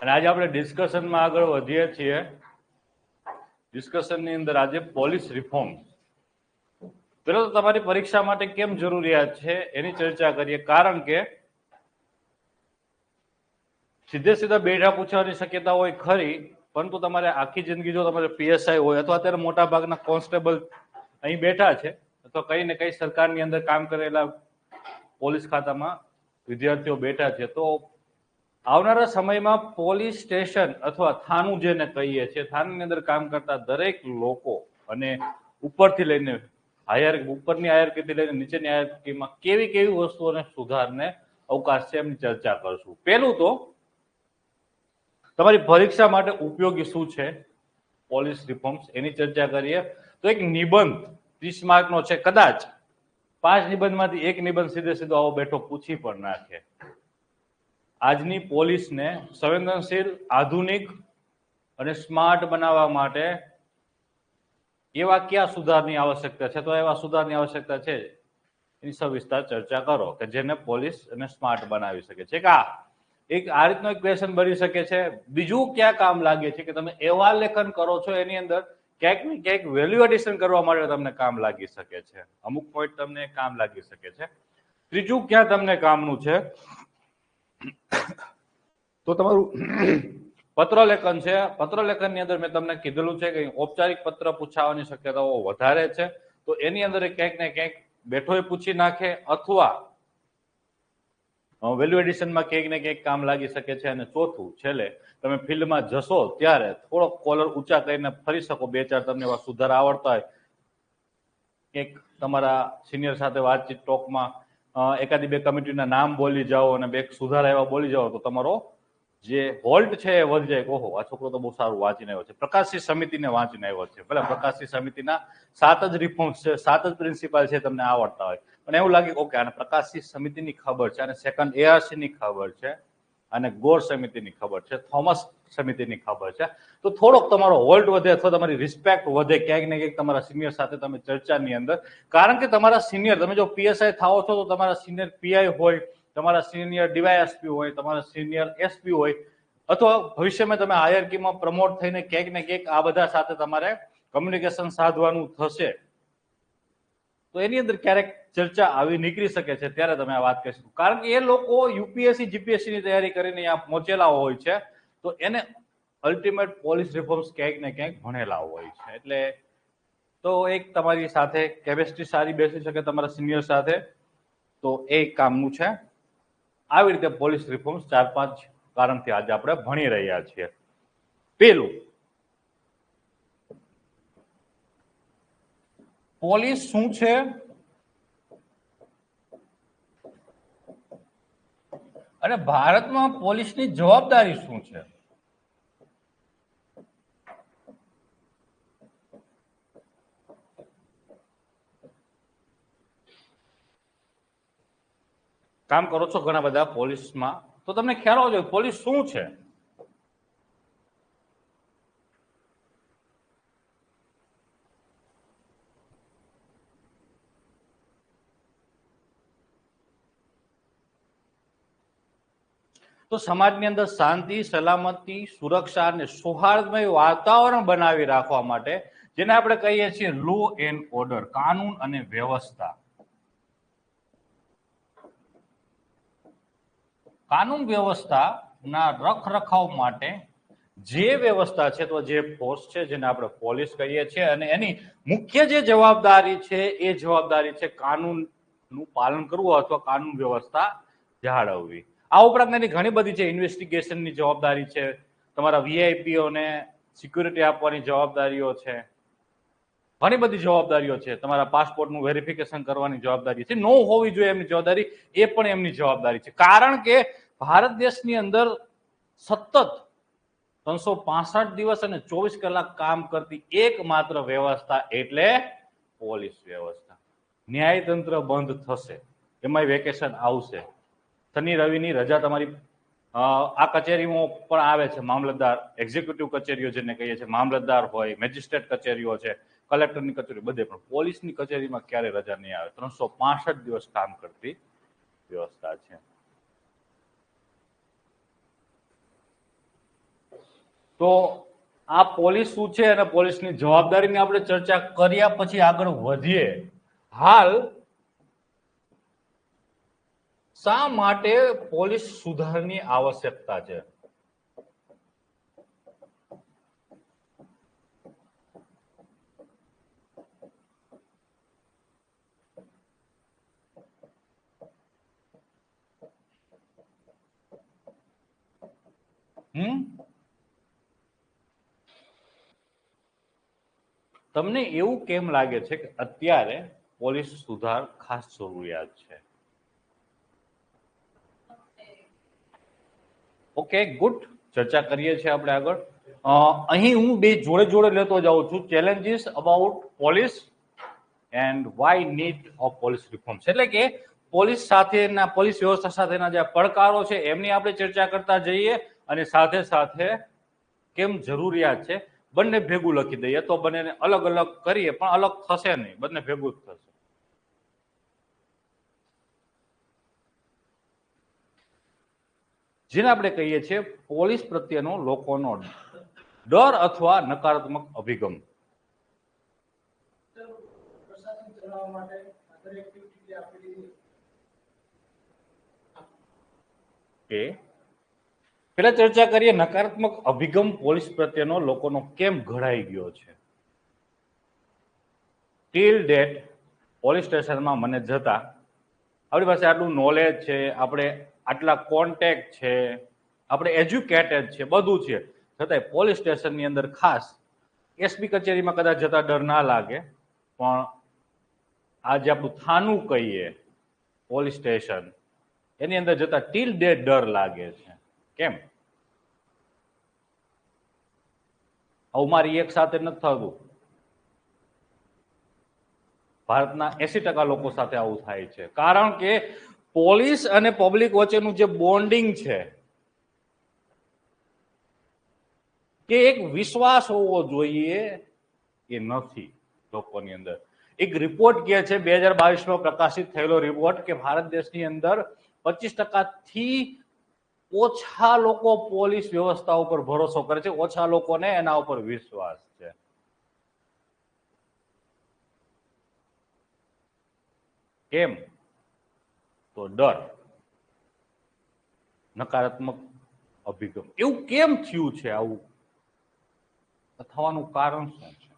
અને આજે આપણે ડિસ્કશનમાં આગળ વધીએ છીએ. ડિસ્કશનની અંદર આજે પોલીસ રિફોર્મ. પેલો તો તમારી પરીક્ષા માટે કેમ જરૂરિયાત છે એની ચર્ચા કરીએ. કારણ કે સીધે સીધા બેઠા પૂછવાની શક્યતા હોય ખરી, પરંતુ તમારે આખી જિંદગી જો તમારે પીએસઆઈ હોય અથવા અત્યારે મોટા ભાગના કોન્સ્ટેબલ અહીં બેઠા છે અથવા કઈ ને કઈ સરકારની અંદર કામ કરેલા પોલીસ ખાતામાં વિદ્યાર્થીઓ બેઠા છે, તો આવનારા સમયમાં પોલીસ સ્ટેશન અથવા થાનું જેને કહીએ છીએ, થાનાની અંદર કામ કરતા દરેક લોકો અને ઉપરથી લઈને ઉપરની હાયરકીથી લઈને નીચેની હાયરકીમાં કેવી કેવી વસ્તુઓને સુધારને અવકાશ છે એમની ચર્ચા કરશું. પહેલું તો તમારી પરીક્ષા માટે ઉપયોગી શું છે પોલીસ રિફોર્મ્સ એની ચર્ચા કરીએ. તો એક નિબંધ 30 માર્કનો છે, કદાચ 5 નિબંધમાંથી એક નિબંધ સીધે સીધો આવો બેઠો પૂછી પણ નાખે. આજની પોલીસને સંવેદનશીલ, આધુનિક અને સ્માર્ટ બનાવવા માટે એવા કયા સુધારની આવશ્યકતા છે, તો એવા સુધારની આવશ્યકતા છે એની સવિસ્તાર ચર્ચા કરો કે જેને પોલીસ અને સ્માર્ટ બનાવી શકે છે. એક આ રીતનો એક ક્વેશ્ચન બની શકે છે. બીજું ક્યાં કામ લાગે છે કે તમે એવા લેખન કરો છો એની અંદર ક્યાંક ને ક્યાંક વેલ્યુ એડિશન કરવા માટે તમને કામ લાગી શકે છે. અમુક પોઈન્ટ તમને કામ લાગી શકે છે. ત્રીજું ક્યાં તમને કામનું છે તો તમારું પત્ર લેખન છે. પત્ર લેખનની અંદર મેં તમને કીધેલું છે કે ઔપચારિક પત્ર પૂછાવાની શક્યતાઓ વધારે છે, તો એની અંદર ક્યાંક ને ક્યાંક બેઠો પૂછી નાખે અથવા વેલ્યુ એડિશનમાં ક્યાંક ને ક્યાંક કામ લાગી શકે છે. અને ચોથું છેલ્લે તમે ફિલ્ડમાં જશો ત્યારે થોડોક કોલર ઊંચા કરીને ફરી શકો. 2-4 તમને એવા સુધારા આવડતા હોય, એક તમારા સિનિયર સાથે વાતચીત ટોકમાં એકાદી 2 કમિટીના નામ બોલી જાઓ અને 2 સુધારા એવા બોલી જાઓ તો તમારો જે હોલ્ટ છે એ વધી જાય. ઓહો, આ છોકરો તો બહુ સારું વાંચીને આવ્યો છે, પ્રકાશિત સમિતિને વાંચીને આવ્યો છે. ભલે પ્રકાશિત સમિતિના 7 જ રિફોર્મ્સ છે, 7 જ પ્રિન્સિપાલ છે તમને આવડતા હોય, પણ એવું લાગે ઓકે આને પ્રકાશિત સમિતિની ખબર છે, અને સેકન્ડ ARC ની ખબર છે, અને ગોર સમિતિની ખબર છે, થોમસ સમિતિની ખબર છે, તો થોડોક તમારો હોલ્ટ વધે અથવા તમારી રિસ્પેક્ટ વધે ક્યાંક ને ક્યાંક તમારા સિનિયર સાથે તમે ચર્ચાની અંદર. કારણ કે તમારા સિનિયર, તમે જો પીએસઆઈ થાઓ છો તો તમારા સિનિયર પીઆઈ હોય, તમારા સિનિયર ડીવાયએસપી હોય, તમારા સિનિયર એસપી હોય, અથવા ભવિષ્યમાં તમે હાયરકીમાં પ્રમોટ થઈને ક્યાંક ને ક્યાંક આ બધા સાથે તમારે કમ્યુનિકેશન સાધવાનું થશે, તો એની અંદર ક્યારેક ચર્ચા આવી નીકળી શકે છે. ત્યારે તમે આ વાત કહીશું. કારણ કે એ લોકો યુપીએસસી જીપીએસસી ની તૈયારી કરીને અહીંયા પહોંચેલા હોય છે, તો એને અલ્ટિમેટ પોલીસ રિફોર્મ્સ ક્યાંક ને ક્યાંક ભણેલા હોય છે. એટલે તો એક તમારી સાથે કેમિસ્ટ્રી સારી બેસી શકે તમારા સિનિયર સાથે, તો એ કામનું છે. આવી રીતે પોલીસ રિફોર્મ્સ 4-5 કારણથી આજે આપણે ભણી રહ્યા છીએ. પેલું, પોલીસ શું છે અને ભારતમાં પોલીસની જવાબદારી શું છે. કામ કરો છો ઘણા બધા પોલીસમાં, તો તમને ખ્યાલ હોવો જોઈએ પોલીસ શું છે. તો સમાજની અંદર શાંતિ, સલામતી, સુરક્ષા અને સૌહાર્દમય વાતાવરણ બનાવી રાખવા માટે, જેને આપણે કહીએ છીએ લો એન્ડ ઓર્ડર, કાનૂન અને વ્યવસ્થા. કાનૂન વ્યવસ્થાના રખરખાવ માટે જે વ્યવસ્થા છે, તો જે ફોર્સ છે જેને આપણે પોલીસ કહીએ છીએ, અને એની મુખ્ય જે જવાબદારી છે એ જવાબદારી છે કાનૂનનું પાલન કરવું અથવા કાનૂન વ્યવસ્થા જાળવવી. આ ઉપરાંત એની ઘણી બધી છે, ઇન્વેસ્ટિગેશનની જવાબદારી છે, તમારા વીઆઈપીઓને સિક્યુરિટી આપવાની જવાબદારીઓ છે, ઘણી બધી જવાબદારીઓ છે, તમારા પાસપોર્ટનું વેરિફિકેશન કરવાની જવાબદારી છે, નો હોવી જોઈએ એમની જવાબદારી, એ પણ એમની જવાબદારી છે. કારણ કે ભારત દેશની અંદર સતત 365 દિવસ અને 24 કલાક કામ કરતી એકમાત્ર વ્યવસ્થા એટલે પોલીસ વ્યવસ્થા. ન્યાયતંત્ર બંધ થશે, એમાંય વેકેશન આવશે, શનિ રવિની રજા તમારી આ કચેરીમાં પણ આવે છે, મામલતદાર એક્ઝિક્યુટિવ કચેરીઓ જેને કહીએ છીએ, મામલતદાર હોય, મેજિસ્ટ્રેટ કચેરીઓ છે, કલેક્ટરની કચેરી, બધે. પણ પોલીસની કચેરીમાં ક્યારે રજા નહીં આવે. 365 દિવસ કામ કરતી વ્યવસ્થા છે. તો આ પોલીસ શું છે અને પોલીસની જવાબદારીની આપણે ચર્ચા કર્યા પછી આગળ વધીએ. હાલ શા માટે પોલીસ સુધારની આવશ્યકતા છે? તમને એવું કેમ લાગે છે કે અત્યારે પોલીસ સુધાર ખાસ જરૂરિયાત છે? Okay, good. ચર્ચા કરીએ છીએ આપણે આગળ. અહીં હું બે જોડે જોડે લેતો જાઉં છું. Challenges about police and why need of police reforms. એટલે કે પોલીસ સાથેના, પોલીસ વ્યવસ્થા સાથેના જે પડકારો છે એમની આપણે ચર્ચા કરતા જઈએ અને સાથે સાથે કેમ જરૂરિયાત છે. બંને ભેગું લખી દઈએ તો બંનેને અલગ અલગ કરીએ પણ અલગ થશે નહીં, બંને ભેગું જ થશે. જેને આપણે કહીએ છીએ પોલીસ પ્રત્યેનો લોકોનો ડર અથવા નકારાત્મક અભિગમ. પેલા ચર્ચા કરીએ નકારાત્મક અભિગમ પોલીસ પ્રત્યેનો લોકોનો કેમ ઘડાઈ ગયો છે. ટીલ ડેટ પોલીસ સ્ટેશનમાં મને જતા આપણી પાસે આટલું નોલેજ છે, આપણે આટલા કોન્ટેક્ટ છે, આપણે એજ્યુકેટેડ છે, બધું છે, છતાંય પોલીસ સ્ટેશનની અંદર ખાસ એસપી કચેરીમાં કદાચ જતા ડર ના લાગે, પણ આજે આપણું થાનું કહીએ પોલીસ સ્ટેશન, એની અંદર જતા ટીલ ડેટ ડર લાગે છે. કેમ? આવું મારી એક સાથે નથી થતું. ભારતના 80% લોકો સાથે આવું થાય છે. કારણ કે પોલીસ અને પબ્લિક વચ્ચેનું જે બોન્ડિંગ છે કે એક વિશ્વાસ હોવો જોઈએ એ નથી લોકોની અંદર. એક રિપોર્ટ કહે છે 2022માં પ્રકાશિત થયેલો રિપોર્ટ કે ભારત દેશની અંદર 25%થી ઓછા લોકો પોલીસ વ્યવસ્થા ઉપર ભરોસો કરે છે, ઓછા લોકોને એના ઉપર વિશ્વાસ છે. કેમ? તો ડર, નકારાત્મક અભિગમ. એવું કેમ થયું છે? આવું થવાનું કારણ શું છે?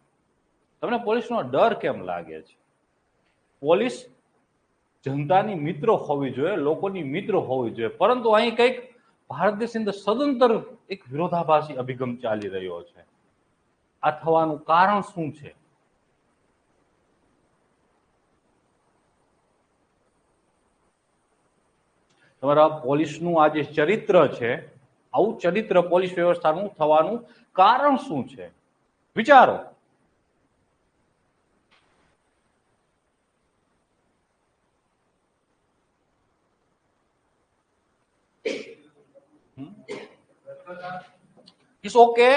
તમને પોલીસનો ડર કેમ લાગે છે? પોલીસ જનતાની મિત્ર હોવી જોઈએ, લોકોની મિત્ર હોવી જોઈએ, પરંતુ અહીં કંઈક ભારત દેશની અંદર સદંતર એક વિરોધાભાસી અભિગમ ચાલી રહ્યો છે. આ થવાનું કારણ શું છે? તમારા પોલીસનું આ જે ચરિત્ર છે, આવું ચરિત્ર પોલીસ વ્યવસ્થાનું થવાનું કારણ શું છે? વિચારો. ઇટ્સ ઓકે,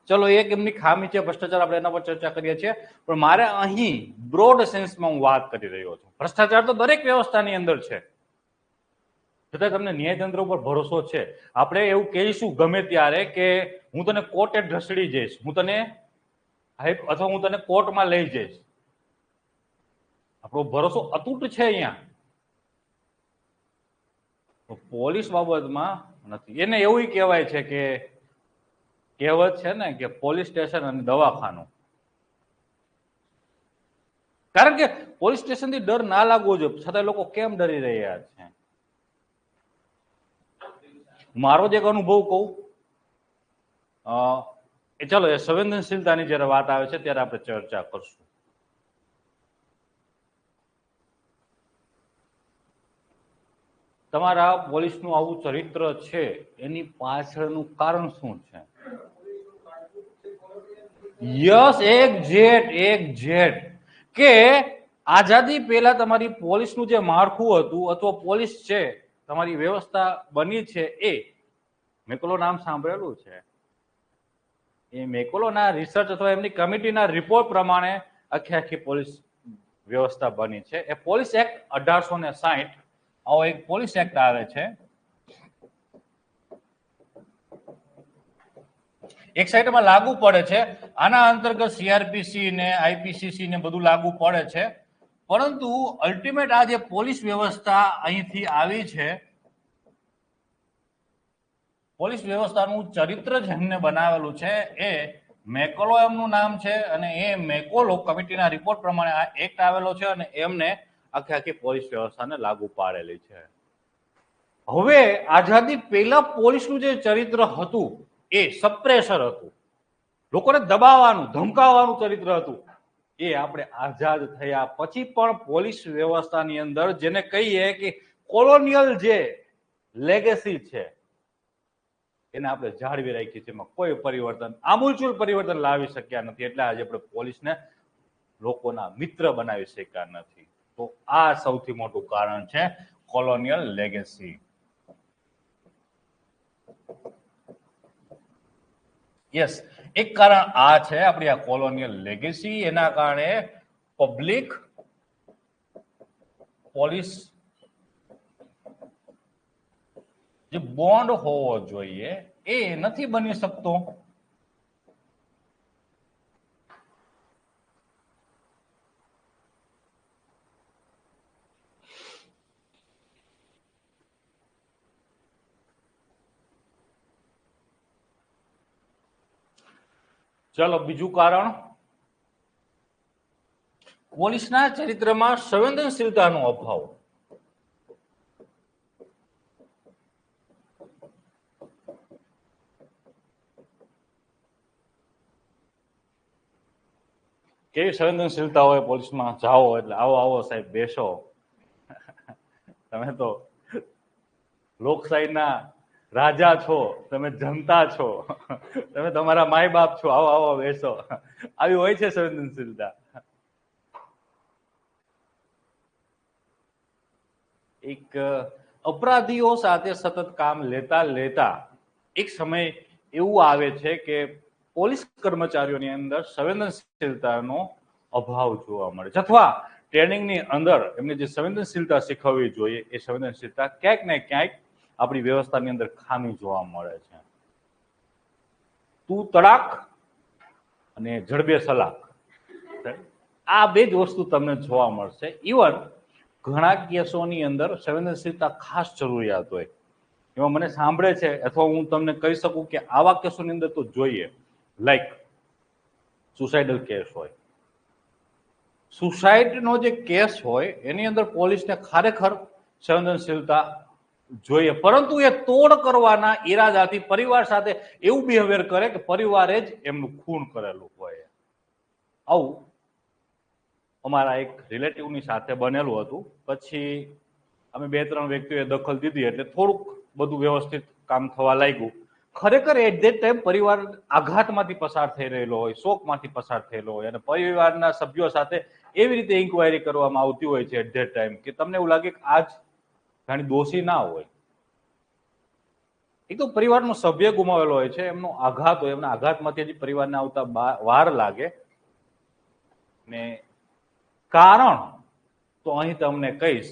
ચલો એક એમની ખામી છે ભ્રષ્ટાચાર, આપણે એના પર ચર્ચા કરીએ છીએ, પણ મારે અહીં બ્રોડ સેન્સમાં હું વાત કરી રહ્યો છું. ભ્રષ્ટાચાર તો દરેક વ્યવસ્થાની અંદર છે, છતાં તમને ન્યાયતંત્ર ઉપર ભરોસો છે? આપણે એવું કહીશું ગમે ત્યારે કે હું તને કોર્ટે ઢસડી જઈશ, હું તને અથવા હું તને કોર્ટમાં લઈ જઈશ. આપણો ભરોસો અતૂટ છે અહીંયા. પોલીસ બાબતમાં નથી. એને એવું કહેવાય છે કે કહેવત છે ને કે પોલીસ સ્ટેશન અને દવાખાનું. કારણ કે પોલીસ સ્ટેશનથી ડર ના લાગવો જોઈએ, છતાં લોકો કેમ ડરી રહ્યા છે? મારો જ એક અનુભવ કહું, ચલો એ સંવેદનશીલતાની જયારે વાત આવે છે ત્યારે આપણે ચર્ચા કરશું. તમારા પોલીસનું આવું ચરિત્ર છે, એની પાછળનું કારણ શું છે? યસ, એક્ઝેક્ટ કે આઝાદી પહેલા તમારી પોલીસનું જે માળખું હતું અથવા પોલીસ છે, તમારી વ્યવસ્થા બની છે, એ મેકોલો નામ સાંભળેલું છે? એ મેકોલોના રિસર્ચ અથવા એમની કમિટીના રિપોર્ટ પ્રમાણે આખી પોલીસ વ્યવસ્થા બની છે. એ પોલીસ એક્ટ 1860, આવો એક પોલીસ એક્ટ આવે છે. એક સાઈડમાં લાગુ પડે છે. આના અંતર્ગત સીઆરપીસી ને આઈપીસીસી ને બધું લાગુ પડે છે, પરંતુ અલ્ટિમેટ આ જે પોલીસ વ્યવસ્થા અહીંથી આવી છે, પોલીસ વ્યવસ્થાનું ચરિત્ર જેમને બનાવેલું છે એ મેકોલો એમનું નામ છે, અને એ મેકોલો કમિટીના રિપોર્ટ પ્રમાણે આ એક્ટ આવેલો છે અને એમને આખી આખી પોલીસ વ્યવસ્થાને લાગુ પાડેલી છે. હવે આઝાદી પહેલા પોલીસનું જે ચરિત્ર હતું એ સપ્રેશર હતું, લોકોને દબાવવાનું ધમકાવવાનું ચરિત્ર હતું. એ આપણે આઝાદ થયા પછી પણ પોલીસ વ્યવસ્થાની અંદર જેને કહીએ કે કોલોનિયલ જે લેગેસી છે એને આપણે જાળવી રાખી છે, એમાં કોઈ પરિવર્તન આમૂલચૂલ પરિવર્તન લાવી શક્યા નથી. એટલે આજે આપણે પોલીસને લોકોના મિત્ર બનાવી શક્યા નથી. તો આ સૌથી મોટું કારણ છે કોલોનિયલ લેગેસી. યસ, એક કારણ આ છે આપણી આ કોલોનિયલ લેગેસી. એના કારણે પબ્લિક પોલીસ જે બોન્ડ હોવો જોઈએ એ નથી બની શકતો. ચલો બીજું કારણ, પોલીસના ચરિત્રમાં સંવેદનશીલતાનો અભાવ. કેવી સંવેદનશીલતા હોય પોલીસમાં? જાઓ એટલે આવો આવો સાહેબ બેસો, તમે તો લોકશાહીના રાજા છો, તમે જનતા છો, તમે તમારા માય બાપ છો, આવો આવો બેસો, આવી હોય છે સંવેદનશીલતા. એક અપરાધીઓ સાથે સતત કામ લેતા લેતા એક સમય એવું આવે છે કે પોલીસ કર્મચારીઓની અંદર સંવેદનશીલતાનો અભાવ જોવા મળે છે, અથવા ટ્રેનિંગની અંદર એમને જે સંવેદનશીલતા શીખવવી જોઈએ એ સંવેદનશીલતા ક્યાંક ને ક્યાંક આપણી વ્યવસ્થાની અંદર ખામી જોવા મળે છે. તું તડાક અને જડબે સલાક, આ બે જ વસ્તુ તમને જોવા મળશે. ઇવન ઘણા કેસોની અંદર સંવેદનશીલતા ખાસ જરૂરિયાત હોય. એમાં મને સાંભળે છે અથવા હું તમને કહી શકું કે આવા કેસોની અંદર તો જોઈએ, લાઈક સુસાઇડલ કેસ હોય. સુસાઇડનો જે કેસ હોય એની અંદર પોલીસને ખરેખર સંવેદનશીલતા જોઈએ, પરંતુ એ તોડ કરવાના ઈરાદાથી પરિવાર સાથે એવું બિહેવિયર કરે કે પરિવારે જ એમનું ખૂન કરેલું હોય. આવું અમારા એક રિલેટિવની સાથે બનેલું હતું. પછી અમે 2-3 વ્યક્તિઓએ દખલ દીધી એટલે થોડુંક બધું વ્યવસ્થિત કામ થવા લાગ્યું. ખરેખર એટ ધેટ ટાઈમ પરિવાર આઘાતમાંથી પસાર થઈ રહેલો હોય, શોકમાંથી પસાર થયેલો હોય, અને પરિવારના સભ્યો સાથે એવી રીતે ઇન્કવાયરી કરવામાં આવતી હોય છે એટ ધેટ ટાઈમ કે તમને એવું લાગે કે આજ જાણી દોષી ના હોય. એક તો પરિવારનો સભ્ય ગુમાવેલો હોય છે, એમનો આઘાત હોય, એમના આઘાતમાંથી હજી પરિવારને આવતા વાર લાગે. ને કારણ તો અહીં તમને કહીશ,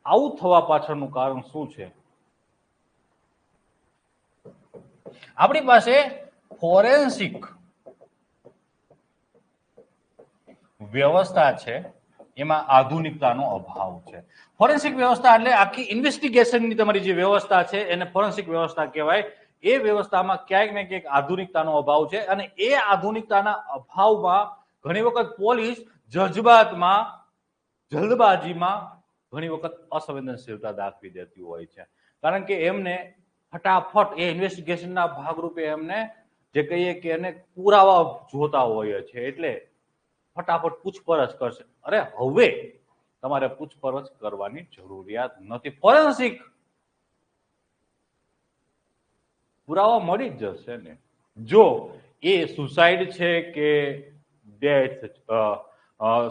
આવું થવા પાછળનું કારણ શું છે? આપણી પાસે ફોરેન્સિક વ્યવસ્થા છે, એમાં આધુનિકતાનો અભાવ છે. ફોરેન્સિક વ્યવસ્થા એટલે આખી ઇન્વેસ્ટિગેશનની તમારી જે વ્યવસ્થા છે એને ફોરેન્સિક વ્યવસ્થા કહેવાય. એ વ્યવસ્થામાં ક્યાંક ને ક્યાંક આધુનિકતાનો અભાવ છે, અને એ આધુનિકતાના અભાવમાં ઘણી વખત પોલીસ જજબાતમાં, જલ્દબાજીમાં ઘણી વખત અસંવેદનશીલતા દાખવી દેતી હોય છે. કારણ કે એમને ફટાફટ એ ઇન્વેસ્ટિગેશનના ભાગરૂપે એમને જે કહીએ કે એને પુરાવા જોતા હોય છે, એટલે ફટાફટ પૂછપરછ કરશે. અરે હવે તમારે પૂછપરછ કરવાની જરૂરિયાત નથી, ફોરેન્સિક પુરાવા મળી જ જશે ને. જો એ સુસાઇડ છે કે ડેથ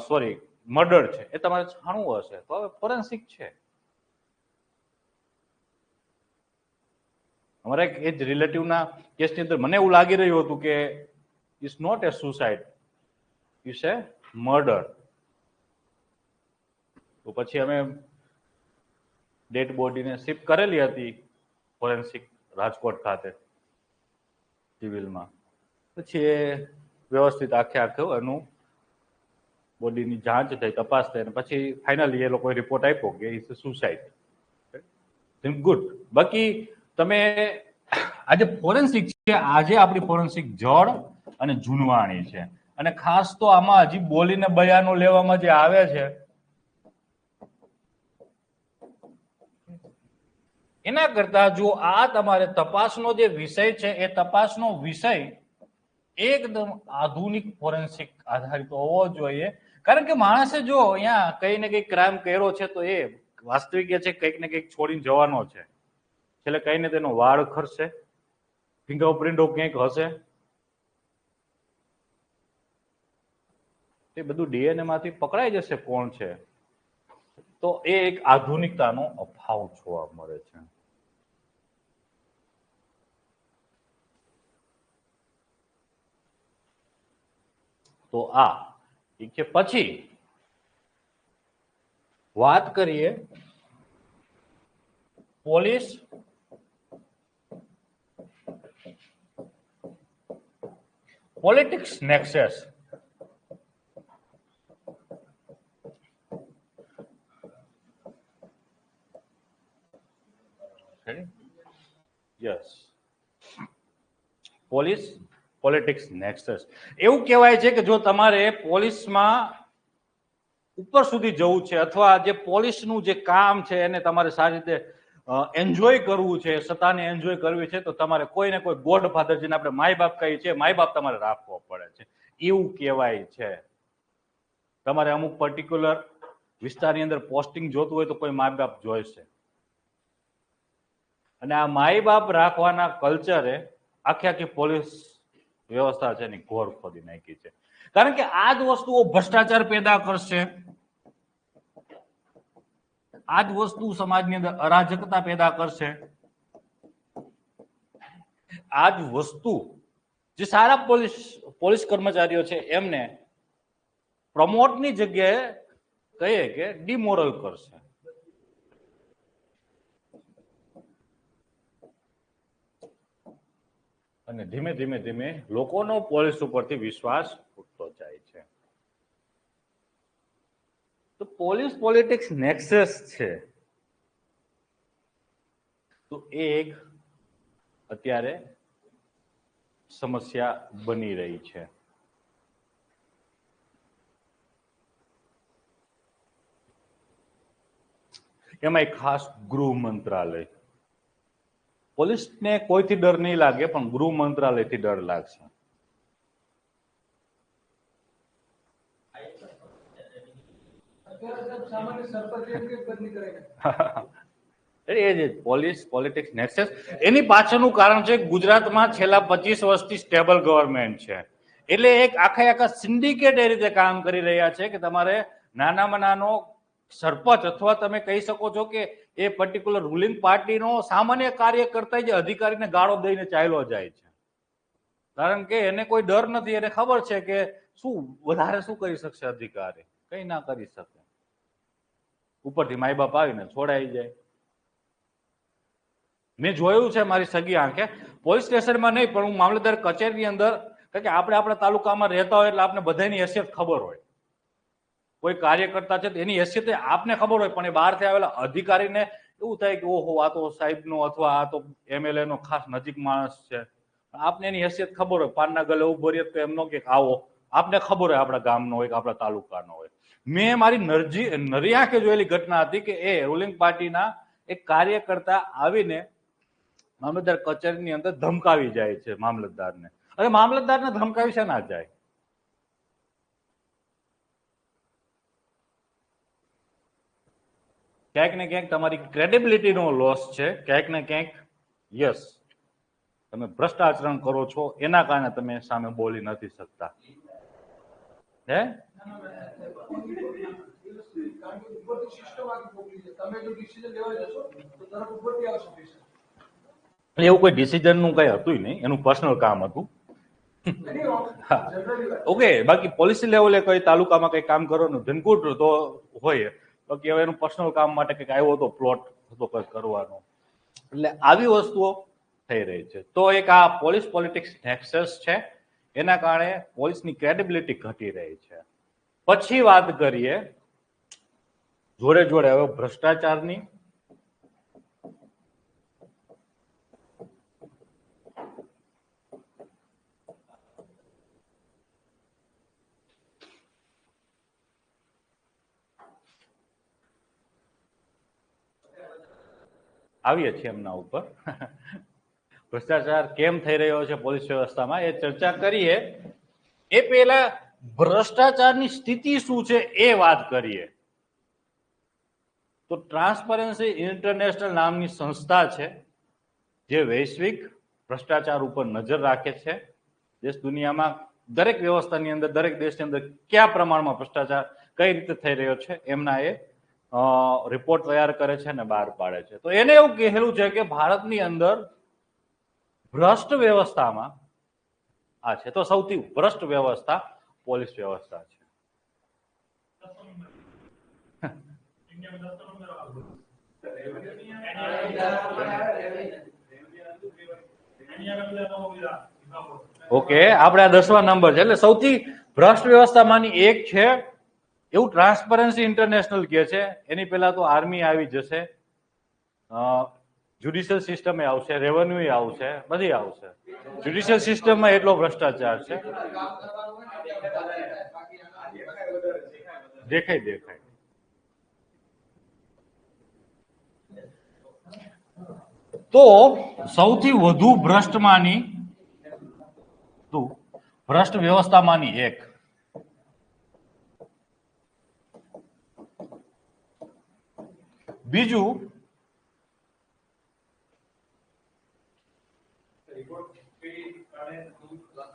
સોરી મર્ડર છે એ તમારે જાણવું હશે તો હવે ફોરેન્સિક છે. અમારા એક જ રિલેટિવના કેસની અંદર મને એવું લાગી રહ્યું હતું કે it's not a suicide, it's a murder. તો પછી અમે ડેડ બોડીને શિફ્ટ કરેલી હતી ફોરેન્સિક રાજકોટ ખાતે સિવિલમાં. પછી એ વ્યવસ્થિત આખે એનું બોડીની જાંચ થઈ, તપાસ થઈ, અને પછી ફાઇનલી એ લોકોએ રિપોર્ટ આપ્યો કે ઇટ્સ સુસાઇડ. ગુડ. બાકી તમે આજે ફોરેન્સિક છે, આજે આપણી ફોરેન્સિક જળ અને જૂનવાણી છે, અને ખાસ તો આમાં હજી બોલીને બયાનો લેવામાં જે આવે છે એના કરતા જો આ તમારે તપાસનો જે વિષય છે એ તપાસનો વિષય એકદમ આધુનિક ફોરેન્સિક આધારિત હોવો જોઈએ. કારણ કે માણસે જો અહીંયા કઈ ને કઈ ક્રાઇમ કર્યો છે તો એ વાસ્તવિક એ છે કંઈક ને કંઈક છોડીને જવાનો છે. છેલ્લે કઈ ને તેનો વાળ ખરશે, ફિંગરપ્રિન્ટો ક્યાંક હશે, એ બધું ડીએનએ માંથી પકડાઈ જશે કોણ છે. તો એ એક આધુનિકતાનો અભાવ જોવા મળે છે. તો આ ઠીક છે. પછી વાત કરીએ police politics Nexus. Yes, police politics Nexus. એવું કહેવાય છે કે જો તમારે પોલીસમાં ઉપર સુધી જવું છે અથવા જે પોલીસનું જે કામ છે એને તમારે સારી રીતે એન્જોય કરવું છે, સત્તાને એન્જોય કરવી છે, તો તમારે કોઈ ને કોઈ ગોડ ફાધર, જેને આપણે માય બાપ કહીએ છીએ, માય બાપ તમારે રાખવો પડે છે. એવું કહેવાય છે. તમારે અમુક પર્ટિક્યુલર વિસ્તારની અંદર પોસ્ટિંગ જોતું હોય તો કોઈ માય બાપ જોઈશે. અને આ માય બાપ રાખવાના કલ્ચરે આખી પોલીસ વ્યવસ્થા છે એની ઘોર ખોદી નાખી છે. કારણ કે આ જ વસ્તુઓ ભ્રષ્ટાચાર પેદા કરશે, આ જ વસ્તુ સમાજની અંદર અરાજકતા પેદા કરશે, આ જ વસ્તુ જે સારા પોલીસ કર્મચારીઓ છે એમને પ્રમોટની જગ્યાએ કહીએ કે ડિમોરલ કરશે. અને ધીમે ધીમે ધીમે લોકોનો પોલીસ ઉપરથી વિશ્વાસ ઉઠતો જાય છે. તો પોલીસ પોલિટિક્સ નેક્સસ છે, તો એ એક અત્યારે સમસ્યા બની રહી છે. એમાં એક ખાસ ગૃહ મંત્રાલય. પોલીસને કોઈથી ડર નહીં લાગે, પણ ગૃહ મંત્રાલયથી ડર લાગશે. એ જ પોલીસ પોલિટિક્સ નેક્સસ. એની પાછળનું કારણ છે ગુજરાતમાં છેલ્લા 25 વર્ષથી સ્ટેબલ ગવર્મેન્ટ છે. એટલે એક આખા સિન્ડિકેટ એ રીતે કામ કરી રહ્યા છે કે તમારે નાનામાં નાનો સરપંચ અથવા તમે કહી શકો છો કે એ પર્ટિક્યુલર રૂલિંગ પાર્ટીનો સામાન્ય કાર્યકર્તા જે અધિકારીને ગાળો દઈને ચાલ્યો જાય છે. કારણ કે એને કોઈ ડર નથી, એને ખબર છે કે શું વધારે શું કરી શકશે અધિકારી, કઈ ના કરી શકે. ઉપરથી માય બાપ આવીને છોડાઈ જાય. મેં જોયું છે મારી સગી આંખે, પોલીસ સ્ટેશનમાં નહીં પણ હું મામલતદાર કચેરીની અંદર, કારણ કે આપણે આપણા તાલુકામાં રહેતા હોય એટલે આપણે બધાની હેસિયત ખબર હોય. કોઈ કાર્યકર્તા છે એની હેસિયત આપને ખબર હોય, પણ એ બહારથી આવેલા અધિકારીને એવું થાય કે ઓહો આ તો સાહેબનો અથવા આ તો એમએલએ નો ખાસ નજીક માણસ છે. આપને એની હેસિયત ખબર હોય, પાનના ગલે ઉભો રહે તો એમનો કે આવો, આપને ખબર હોય આપણા ગામનો હોય કે આપણા તાલુકાનો હોય. મેં મારી નરી આંખે જોયેલી ઘટના હતી કે એ રૂલિંગ પાર્ટીના એક કાર્યકર્તા આવીને મામલતદાર કચેરીની અંદર ધમકાવી જાય છે મામલતદારને. અરે મામલતદારને ધમકાવી છે ના જાય. ક્યાંક ને ક્યાંક તમારી ક્રેડિબિલિટીનો લોસ છે, ક્યાંક ને ક્યાંક યસ તમે ભ્રષ્ટાચરણ કરો છો એના કારણે તમે સામે બોલી નથી શકતા. હે એવું કોઈ ડિસિઝન નું કઈ હતું નહીં, એનું પર્સનલ કામ હતું. ઓકે, બાકી પોલિસી લેવલે કઈ તાલુકામાં કઈ કામ કરવાનું ધનકુટ તો હોય, બાકી હવે એનું પર્સનલ કામ માટે કઈક આવ્યો હતો, પ્લોટ હતો કઈ કરવાનો. એટલે આવી વસ્તુઓ થઈ રહી છે. તો એક આ પોલીસ પોલિટિક્સ નેક્સસ છે, એના કારણે પોલીસની ક્રેડિબિલિટી ઘટી રહી છે. પછી વાત કરીએ જોડે જોડે હવે ભ્રષ્ટાચારની. આવીએ છીએ એમના ઉપર. ભ્રષ્ટાચાર કેમ થઈ રહ્યો છે પોલીસ વ્યવસ્થામાં એ ચર્ચા કરીએ. એ પહેલા ભ્રષ્ટાચારની સ્થિતિ શું છે એ વાત કરીએ. તો ટ્રાન્સપરન્સી ઇન્ટરનેશનલ નામની સંસ્થા છે જે વૈશ્વિક ભ્રષ્ટાચાર ઉપર નજર રાખે છે. દેશ દુનિયામાં દરેક વ્યવસ્થાની અંદર, દરેક દેશની અંદર કયા પ્રમાણમાં ભ્રષ્ટાચાર કઈ રીતે થઈ રહ્યો છે એમના એ રિપોર્ટ તૈયાર કરે છે અને બહાર પાડે છે. તો એને એવું કહેલું છે કે ભારતની અંદર ભ્રષ્ટ વ્યવસ્થામાં આ છે. તો સૌથી ભ્રષ્ટ વ્યવસ્થા પોલીસ વ્યવસ્થા છે. ઓકે, આપણે આ 10મા નંબર છે. એટલે સૌથી ભ્રષ્ટ વ્યવસ્થામાંની એક છે એવું ટ્રાન્સપરન્સી ઇન્ટરનેશનલ કહે છે. એની પહેલા તો આર્મી આવી જશે, જ્યુડિશિયલ સિસ્ટમ આવશે, રેવન્યુ આવશે, બધી આવશે. જ્યુડિશિયલ સિસ્ટમમાં એટલો ભ્રષ્ટાચાર છે. દેખાય. તો સૌથી વધુ ભ્રષ્ટ વ્યવસ્થામાંની એક બીજું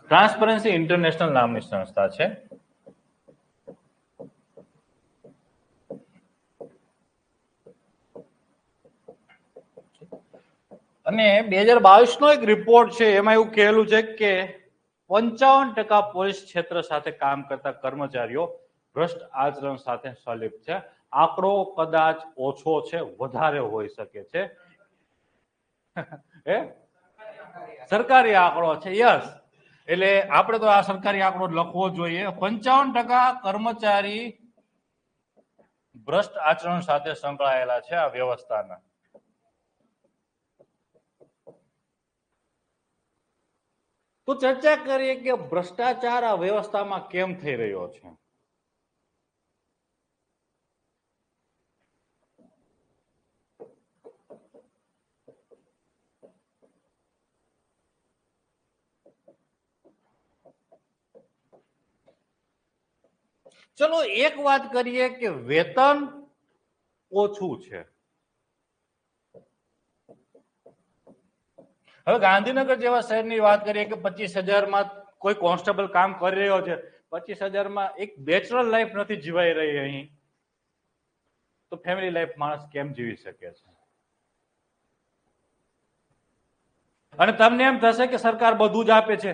ટ્રાન્સપરન્સી ઇન્ટરનેશનલ નામની સંસ્થા છે. અને 2022 એક રિપોર્ટ છે એમાં એવું કહેલું છે કે 55% પોલીસ ક્ષેત્ર સાથે કામ કરતા કર્મચારીઓ ભ્રષ્ટ આચરણ સાથે સંલિપ્ત છે. આંકડો કદાચ ઓછો છે, વધારે હોઈ શકે છે. સરકારી આંકડો છે. યસ, એટલે આપણે તો આ સરકારી આંકડો લખવો જોઈએ. 55% કર્મચારી ભ્રષ્ટ આચરણ સાથે સંકળાયેલા છે આ વ્યવસ્થાના. તો ચર્ચા કરીએ કે ભ્રષ્ટાચાર આ વ્યવસ્થામાં કેમ થઈ રહ્યો છે. ચલો એક વાત કરીએ કે વેતન ઓછું છે. હવે ગાંધીનગર જેવા શહેરની વાત કરીએ કે 25,000 કોઈ કોન્સ્ટેબલ કામ કરી રહ્યો છે, 25,000 એક બેચલર લાઈફ નથી જીવાઈ રહી અહીં, તો ફેમિલી લાઈફ માણસ કેમ જીવી શકે છે? અને તમને એમ થશે કે સરકાર બધું જ આપે છે.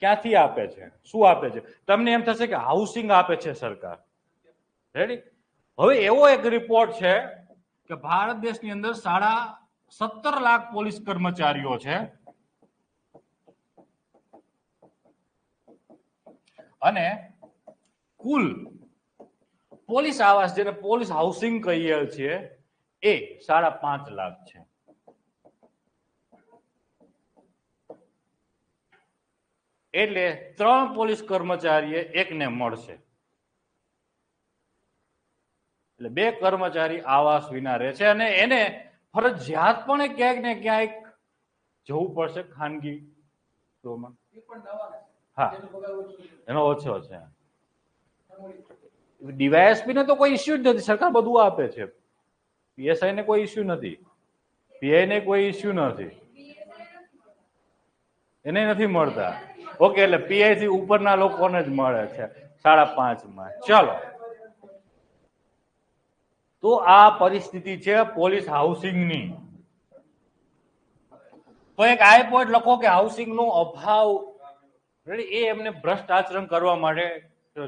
ક્યાંથી આપે છે? શું આપે છે? તમને એમ થશે કે હાઉસિંગ આપે છે સરકાર. રેડી? હવે એવો એક રિપોર્ટ છે કે ભારત દેશની અંદર 17 લાખ પોલીસ કર્મચારીઓ છે અને કુલ પોલીસ આવાસ, જેને પોલીસ હાઉસિંગ કહીએ છીએ, એ 5.5 લાખ છે. એટલે 3 પોલીસ કર્મચારી એકને મળશે. એટલે 2 કર્મચારી આવાસ વિના રહે છે અને એને ફરજિયાતપણે ક્યાંક ને ક્યાંક જવું પડશે ખાનગી શોમાં. હા, એનો ઓછો છે. ડીવાયએસપી ને તો કોઈ ઇસ્યુ જ નથી, સરકાર બધું આપે છે. પીએસઆઈ ને કોઈ ઇસ્યુ નથી, પીઆઈ ને કોઈ ઇસ્યુ નથી, એને નથી મળતા. ઓકે, એટલે પીઆઈ થી ઉપરના લોકોને જ મળે છે 5.5 ચલો, તો આ પરિસ્થિતિ છે પોલીસ હાઉસિંગની. તો એક આ પોઈન્ટ લખો કે હાઉસિંગ નો અભાવ એ એમને ભ્રષ્ટ આચરણ કરવા માટે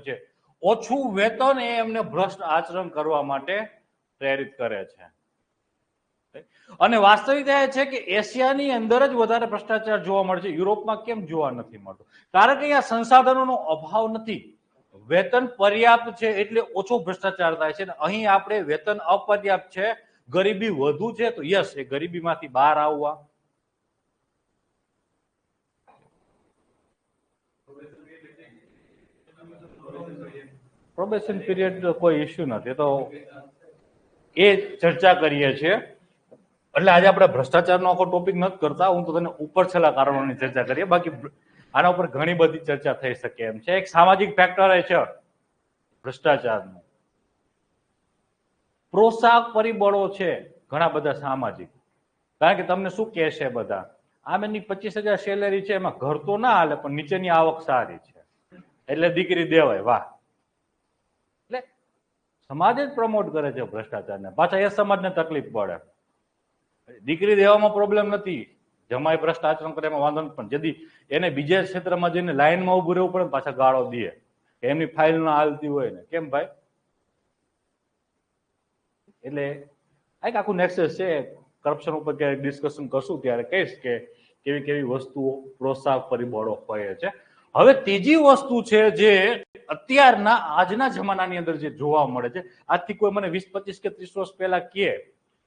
છે. ઓછું વેતન એ એમને ભ્રષ્ટ આચરણ કરવા માટે પ્રેરિત કરે છે. અને વાસ્તવિકતા એ છે કે એશિયાની અંદર જ વધારે ભ્રષ્ટાચાર જોવા મળે છે, યુરોપમાં કેમ જોવા નથી મળતો? કારણ કે અહીંયા સંસાધનોનો અભાવ નથી, વેતન પર્યાપ્ત છે એટલે ઓછો ભ્રષ્ટાચાર થાય છે. અહીં આપણે વેતન અપર્યાપ્ત છે, ગરીબી વધુ છે, તો યસ એ ગરીબીમાંથી બહાર આવવા. પ્રોબેશન પીરિયડ કોઈ ઇસ્યુ નથી, તો એ ચર્ચા કરીએ છીએ. એટલે આજે આપણે ભ્રષ્ટાચારનો આખો ટોપિક નથી કરતા, હું તો તને ઉપર છેલ્લા કારણોની ચર્ચા કરીએ. બાકી આના ઉપર ઘણી બધી ચર્ચા થઈ શકે એમ છે. એક સામાજિક ફેક્ટર એ છે ભ્રષ્ટાચારનું. પ્રોત્સાહક પરિબળો છે ઘણા બધા સામાજિક. કારણ કે તમને શું કહેશે બધા, આમ એની 25,000 સેલેરી છે, એમાં ઘર તો ના હાલે પણ નીચેની આવક સારી છે એટલે દીકરી દેવાય, વાહ. એટલે સમાજ જ પ્રમોટ કરે છે ભ્રષ્ટાચારને. પાછા એ સમાજને તકલીફ પડે. દીકરી દેવામાં પ્રોબ્લેમ નથી, જમાઈ ભ્રષ્ટ આચરણ કરે એમાં વાંધો નથી, પણ જદી એને બીજા ક્ષેત્રમાં જઈને લાઈનમાં ઉભું રહેવું પડે, પાછા ગાળો દે, એમની ફાઇલ ના હાલતી હોય ને, કેમ ભાઈ? એટલે એક આખું નેક્સસ છે. કરપ્શન ઉપર ક્યારેક ડિસ્કશન કરશું ત્યારે કહીશ કે કેવી કેવી વસ્તુઓ પ્રોત્સાહક પરિબળો હોય છે. હવે ત્રીજી વસ્તુ છે જે અત્યારના આજના જમાનાની અંદર જે જોવા મળે છે, આજથી કોઈ મને 20, 25 કે 30 વર્ષ પહેલા કહે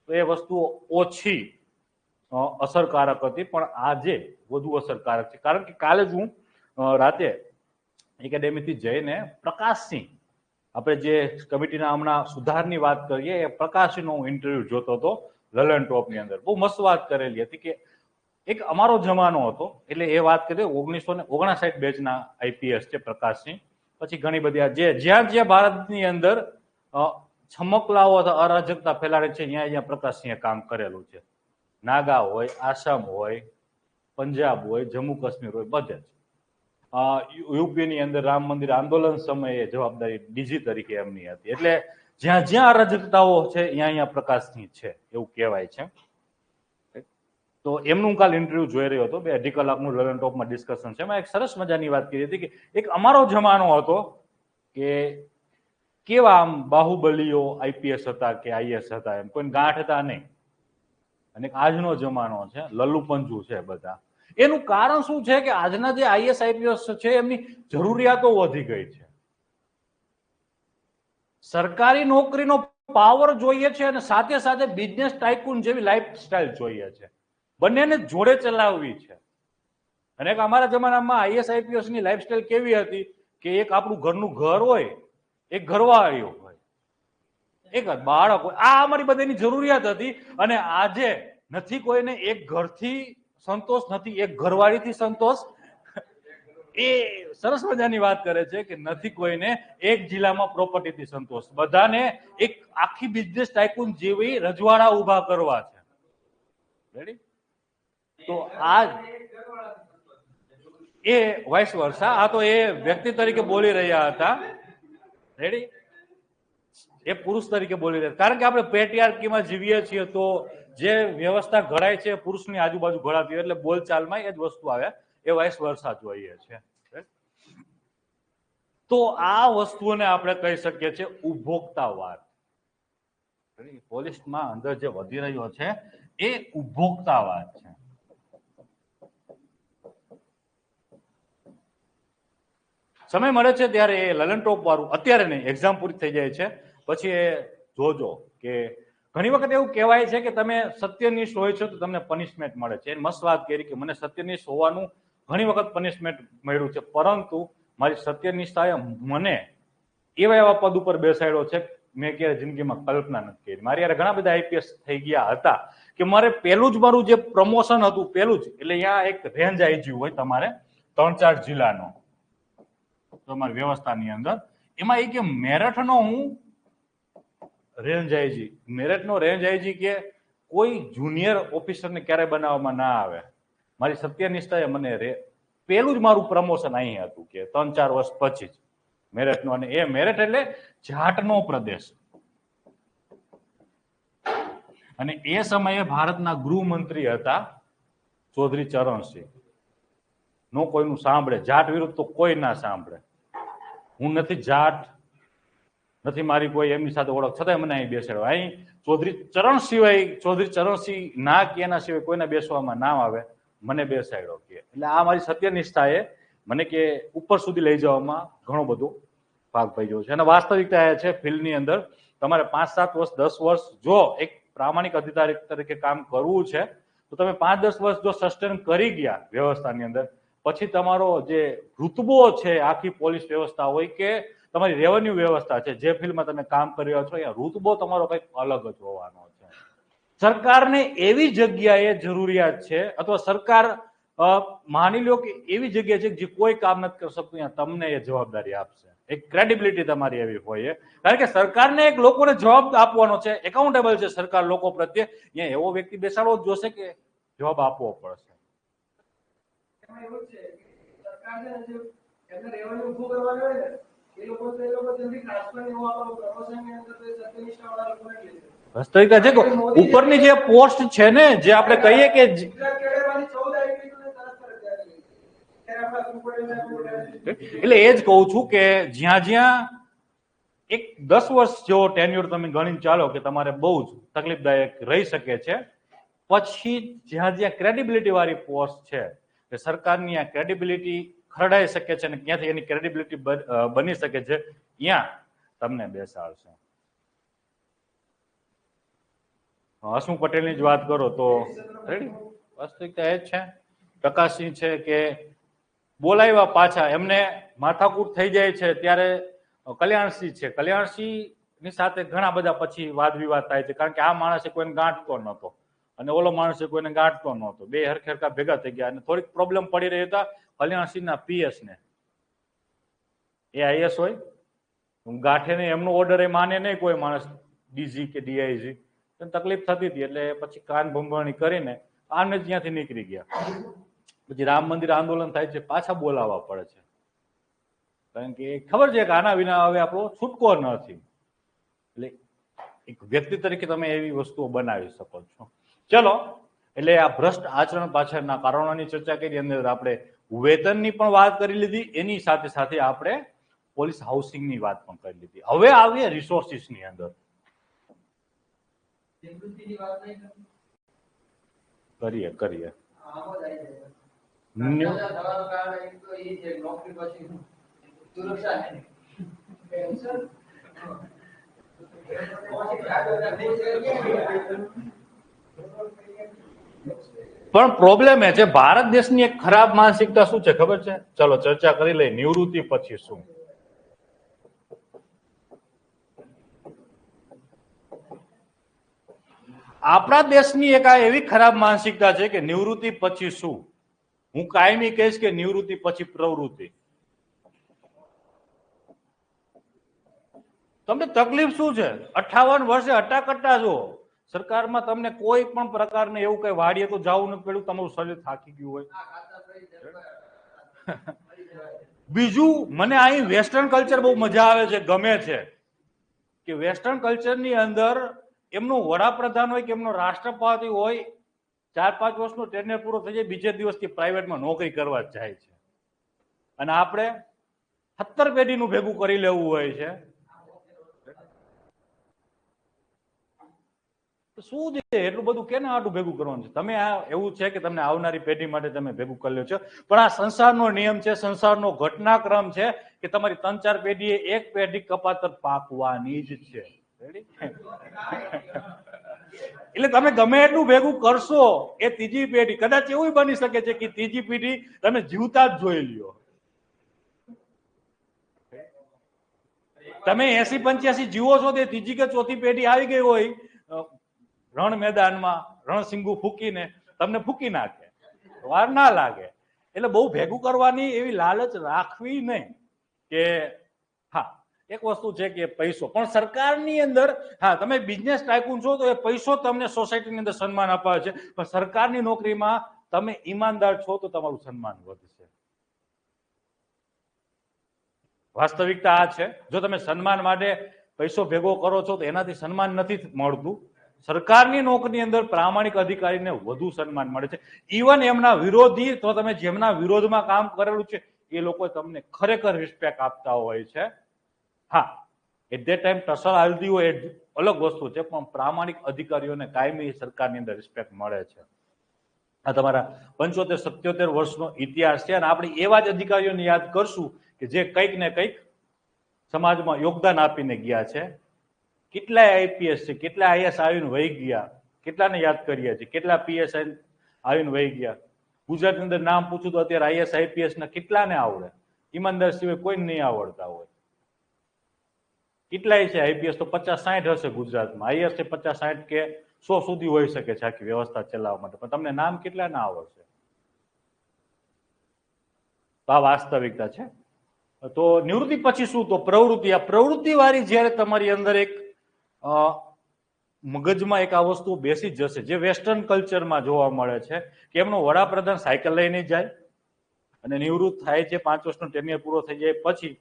તો એ વસ્તુઓ ઓછી અસરકારક હતી, પણ આજે વધુ અસરકારક છે. કારણ કે કાલે જ હું રાતે એકેડેમીથી જઈને પ્રકાશસિંહ, આપણે જે કમિટીના હમણાં સુધારની વાત કરીએ, એ પ્રકાશનો હું ઇન્ટરવ્યુ જોતો હતો લલન ટોપની અંદર. બહુ મસ્ત વાત કરેલી હતી કે એક અમારો જમાનો હતો, એટલે એ વાત કરીએ 1959 બેચના આઈપીએસ છે પ્રકાશસિંહ. પછી ઘણી બધી જે જ્યાં જ્યાં ભારતની અંદર છમકલાઓ અરાજકતા ફેલાડે છે, અહીંયા પ્રકાશસિંહે કામ કરેલું છે. નાગા હોય, આસામ હોય, પંજાબ હોય, જમ્મુ કાશ્મીર હોય, બધે જ. યુપીની અંદર રામ મંદિર આંદોલન સમયે જવાબદારી ડીજી તરીકે એમની હતી. એટલે જ્યાં જ્યાં અરાજકતાઓ છે અહીંયા પ્રકાશસિંહ છે એવું કહેવાય છે. તો એમનું કાલ ઇન્ટરવ્યુ જોઈ રહ્યો હતો, 2-2.5 કલાકનું લલન ટોપમાં ડિસ્કશન છે. એમાં એક સરસ મજાની વાત કરી હતી કે એક અમારો જમાનો હતો કે કેવા આમ બાહુબલીઓ આઈપીએસ હતા કે આઈએસ હતા, એમ કોઈ ગાંઠ હતા નહીં. અને આજનો જમાનો છે લલ્લુ પંજુ છે બધા. એનું કારણ શું છે કે આજના જે આઈએસ આઈપીએસ છે એમની જરૂરિયાતો વધી ગઈ છે. સરકારી નોકરીનો પાવર જોઈએ છે અને સાથે સાથે બિઝનેસ ટાઇકૂન જેવી લાઈફસ્ટાઈલ જોઈએ છે. બંનેને જોડે ચલાવવી છે. અને એક અમારા જમાનામાં આઈએસ આઈપીએસ ની લાઈફસ્ટાઈલ કેવી હતી કે એક આપણું ઘરનું ઘર હોય, એક ઘરવાળીઓ હોય, એક બાળક હોય. આ અમારી બધાની જરૂરિયાત હતી. અને આજે નથી કોઈને એક ઘરથી સંતોષ, નથી એક ઘરવાળીથી સંતોષ. એ સરસ મજાની વાત કરે છે કે નથી કોઈને એક જિલ્લામાં પ્રોપર્ટીથી સંતોષ, બધાને એક આખી બિઝનેસ ટાઇકૂન જેવી રજવાડા ઉભા કરવા છે. રેડી? તો આ એ વાઇસ વર્ષા, આ તો એ વ્યક્તિ તરીકે બોલી રહ્યા હતા. રેડી? એ પુરુષ તરીકે બોલી રહ્યા, કારણ કે આપણે પેટ્રિયાર્કીમાં જીવીએ છીએ તો જે વ્યવસ્થા ઘડાય છે પુરુષની આજુબાજુ ઘડાતી હોય, એટલે બોલચાલમાં એ જ વસ્તુ આવે. એ વાઇસ વર્ષા જોઈએ છે. તો આ વસ્તુઓને આપણે કહી શકીએ છીએ ઉપભોક્તાવાદ. પોલિસમાં અંદર જે વધી રહ્યો છે એ ઉપભોક્તાવાદ છે. સમય મળે છે ત્યારે એ લલન ટોપ વાળું, અત્યારે નહીં, એક્ઝામ પૂરી થઈ જાય છે પછી એ જોજો કે ઘણી વખત એવું કહેવાય છે કે તમે સત્યનિષ્ઠ હોય છો તો તમને પનિશમેન્ટ મળે છે. મસ્ત વાત કરી કે મને સત્યનિષ્ઠ હોવાનું ઘણી વખત પનિશમેન્ટ મળ્યું છે, પરંતુ મારી સત્યનિષ્ઠાએ મને એવા પદ ઉપર બેસાડ્યો છે મેં ક્યારે જિંદગીમાં કલ્પના નથી કરી. મારી યાર ઘણા બધા આઈપીએસ થઈ ગયા હતા કે મારે પહેલું જ મારું જે પ્રમોશન હતું, પહેલું જ, એટલે અહીંયા એક રેન્જ આઈજી હોય તમારે 3-4 જિલ્લાનો તમારી વ્યવસ્થાની અંદર, એમાં એ કે મેરઠનો હું રેન્જ આઈજી, મેરઠનો રેન્જ આઈજી કે કોઈ જુનિયર ઓફિસરને ક્યારે બનાવવામાં ના આવે. મારી સત્યનિષ્ઠાએ મને પેલું જ મારું પ્રમોશન અહીં હતું કે 3-4 વર્ષ પછી જ મેરઠનો. અને એ મેરઠ એટલે જાટનો પ્રદેશ. અને એ સમયે ભારતના ગૃહમંત્રી હતા ચૌધરી ચરણસિંહ. નો કોઈનું સાંભળે, જાટ વિરુદ્ધ તો કોઈ ના સાંભળે. હું નથી જાટ, નથી મારી કોઈ એમની સાથે ઓળખ, છતાંય મને અહીં બેસાડ્યો. અહીં ચૌધરી ચરણ સિવાય, ચૌધરી ચરણસિંહ ના કે એના સિવાય કોઈને બેસવામાં નામ આવે, મને બેસાડ્યો કે. એટલે આ મારી સત્યનિષ્ઠાએ મને કે ઉપર સુધી લઈ જવામાં ઘણો બધો ભાગ ભજવ્યો છે. અને વાસ્તવિકતા એ છે ફિલ્ડની અંદર તમારે 5-7 વર્ષ 10 વર્ષ જો એક પ્રામાણિક અધિકારી તરીકે કામ કરવું છે તો તમે 5-10 વર્ષ જો સસ્ટેન કરી ગયા વ્યવસ્થાની અંદર, પછી તમારો જે ઋતબો છે આખી પોલીસ વ્યવસ્થા હોય કે તમારી રેવન્યુ વ્યવસ્થા છે, જે ફિલ્ડમાં તમે કામ કરી રહ્યા છો, અહીંયા ઋતબો તમારો કંઈક અલગ જ હોવાનો છે. સરકારને એવી જગ્યાએ જરૂરિયાત છે અથવા સરકાર માની લો કે એવી જગ્યા છે જે કોઈ કામ નથી કરી શકતું, અહીંયા તમને એ જવાબદારી આપશે. એક ક્રેડિબિલિટી તમારી એવી હોય, કારણ કે સરકારને એક લોકોને જવાબ આપવાનો છે, એકાઉન્ટેબલ છે સરકાર લોકો પ્રત્યે. અહીંયા એવો વ્યક્તિ બેસાડવો જ જોશે કે જવાબ આપવો પડશે. વાસ્તવિકતા છે કે ઉપરની જે પોસ્ટ છે ને, જે આપણે કહીએ કે એટલે એ જ કહું છું કે જ્યાં એક 10 વર્ષ જેવો ટેન્યુર તમે ગણીને ચાલો કે તમારે બહુ જ તકલીફદાયક રહી શકે છે, પછી જ્યાં ક્રેડિબિલિટી વાળી પોસ્ટ છે કે સરકારની આ ક્રેડિબિલિટી ખરડાઈ શકે છે અને ક્યાંથી એની ક્રેડિબિલિટી બની શકે છે, ત્યાં તમને બેસાડશે. હસમુખ પટેલની જ વાત કરો તો રેડી વાસ્તવિકતા એ જ છે. પ્રકાશસિંહ છે કે બોલાવ્યા પાછા, એમને માથાકૂટ થઈ જાય છે ત્યારે કલ્યાણસિંહ છે, કલ્યાણસિંહ ની સાથે ઘણા બધા પછી વાદ વિવાદ થાય છે, કારણ કે આ માણસે કોઈને ગાંઠતો નહોતો અને ઓલો માણસે કોઈને ગાંઠતો નહોતો, બે હરખેરખા ભેગા થઈ ગયા અને થોડીક પ્રોબ્લેમ પડી રહી હતા કલ્યાણસિંહના પીએસ ને. એ આઈએસ હોય, ગાંઠે નહીં, એમનો ઓર્ડર એ માને નહીં કોઈ માણસ, ડીજી કે ડીઆઈજી. તકલીફ થતી હતી એટલે પછી કાન ભંભણી કરીને આને ત્યાંથી નીકળી ગયા. પછી રામ મંદિર આંદોલન થાય છે, પાછા બોલાવવા પડે છે, કારણ કે ખબર છે કે આના વિના હવે આપણો છૂટકો નથી. એટલે એક વ્યક્તિ તરીકે તમે એવી વસ્તુઓ બનાવી શકો છો. ચલો, એટલે આ ભ્રષ્ટ આચરણ પાછળના કારણોની ચર્ચા કરી, અંદર આપણે વેતનની પણ વાત કરી લીધી, એની સાથે સાથે આપણે પોલીસ હાઉસિંગની વાત પણ કરી લીધી. હવે આવીએ રિસોર્સિસની અંદર. કરીએ પણ પ્રોબ્લેમ એ છે, ભારત દેશની એક ખરાબ માનસિકતા શું છે ખબર છે? ચલો ચર્ચા કરી લઈએ. નિવૃત્તિ પછી શું? આપણા દેશની એક આ એવી ખરાબ માનસિકતા છે કે નિવૃત્તિ પછી શું? હું કાયમી કહીશ કે નિવૃત્તિ પછી પ્રવૃત્તિ. તમને તકલીફ શું છે? 58 વર્ષે અટાકટ્ટા જો સરકારમાં તમને કોઈ પણ પ્રકારને એવું કઈ વાડીએ તો જવું નથી પડ્યું, તમારું શરીર થાકી ગયું હોય. બીજું, મને અહીં વેસ્ટર્ન કલ્ચર બહુ મજા આવે છે, ગમે છે કે વેસ્ટર્ન કલ્ચરની અંદર એમનો વડાપ્રધાન હોય કે એમનો રાષ્ટ્રપતિ હોય, 4-5 વર્ષનો ટેન્યુર પૂરો થઈ જાય, બીજે દિવસથી પ્રાઇવેટમાં નોકરી કરવા જાય છે. અને આપણે 17 પેઢીનું ભેગું કરી લેવું હોય છે. શું છે એટલું બધું કેને આટલું ભેગું કરવાનું છે? તમે આ એવું છે કે તમને આવનારી પેઢી માટે તમે ભેગું કરી લો છો, પણ આ સંસારનો નિયમ છે, સંસારનો ઘટનાક્રમ છે કે તમારી 3-4 પેઢીએ એક પેઢી કપાતર પાકવાની જ છે. એટલે તમે ગમે એટલું ભેગું કરશો, એ ત્રીજી પેઢી કદાચ એવું બની શકે છે કે ત્રીજી પેઢી તમે જીવતા જ જોઈ લ્યો. તમે 80-85 જીવો છો, તે ત્રીજી કે ચોથી પેઢી આવી ગઈ હોય રણ મેદાનમાં રણસિંગુ ફૂકીને તમને ફૂકી નાખે, વાર ના લાગે. એટલે બહુ ભેગું કરવાની એવી લાલચ રાખવી નહીં. કે હા, એક વસ્તુ છે કે પૈસો પણ સરકારની અંદર, હા તમે બિઝનેસ ટાઇકૂન છો તો એ પૈસો તમને સોસાયટીની અંદર સન્માન અપાવે છે, પણ સરકારની નોકરીમાં તમે ઈમાનદાર છો તો તમારું સન્માન વધશે. વાસ્તવિકતા આ છે. જો તમે સન્માન માટે પૈસો ભેગો કરો છો તો એનાથી સન્માન નથી મળતું. સરકારની નોકરીની અંદર પ્રામાણિક અધિકારીને વધુ સન્માન મળે છે. ઇવન એમના વિરોધી, તો તમે જેમના વિરોધમાં કામ કરેલું છે એ લોકો તમને ખરેખર રિસ્પેક્ટ આપતા હોય છે. હા, એટ ધેટ ટાઈમ ટસર હાલતી હોય એ અલગ વસ્તુ છે, પણ પ્રામાણિક અધિકારીઓને કાયમી સરકારની અંદર રિસ્પેક્ટ મળે છે. આ તમારા 75-77 વર્ષનો ઇતિહાસ છે, અને આપણે એવા જ અધિકારીઓને યાદ કરશું કે જે કંઈક ને કંઈક સમાજમાં યોગદાન આપીને ગયા છે. કેટલાય આઈપીએસ છે, કેટલા આઈએસ આવીને વહી ગયા, કેટલાને યાદ કરીએ છીએ, કેટલા પીએસઆઈ આવીને વહી ગયા. ગુજરાતની અંદર નામ પૂછું તો અત્યારે આઈએસ આઈપીએસ ના કેટલાને આવડે? ઈમાનદાર સિવાય કોઈને નહીં આવડતા હોય. કેટલાય છે આઈપીએસ તો 50-60 હશે ગુજરાતમાં, આઈએસ છે 50-60 કે 100 સુધી હોઈ શકે છે આખી વ્યવસ્થા ચલાવવા માટે, પણ તમને નામ કેટલા ના આવડશે? તો આ વાસ્તવિકતા છે. તો નિવૃત્તિ પછી શું? તો પ્રવૃત્તિ. આ પ્રવૃત્તિ વાળી જયારે તમારી અંદર એક મગજમાં એક આ વસ્તુ બેસી જ જશે, જે વેસ્ટર્ન કલ્ચરમાં જોવા મળે છે કે એમનો વડાપ્રધાન સાયકલ લઈને જાય અને નિવૃત્ત થાય છે, 5 વર્ષનો ટેન્યુર પૂરો થઈ જાય પછી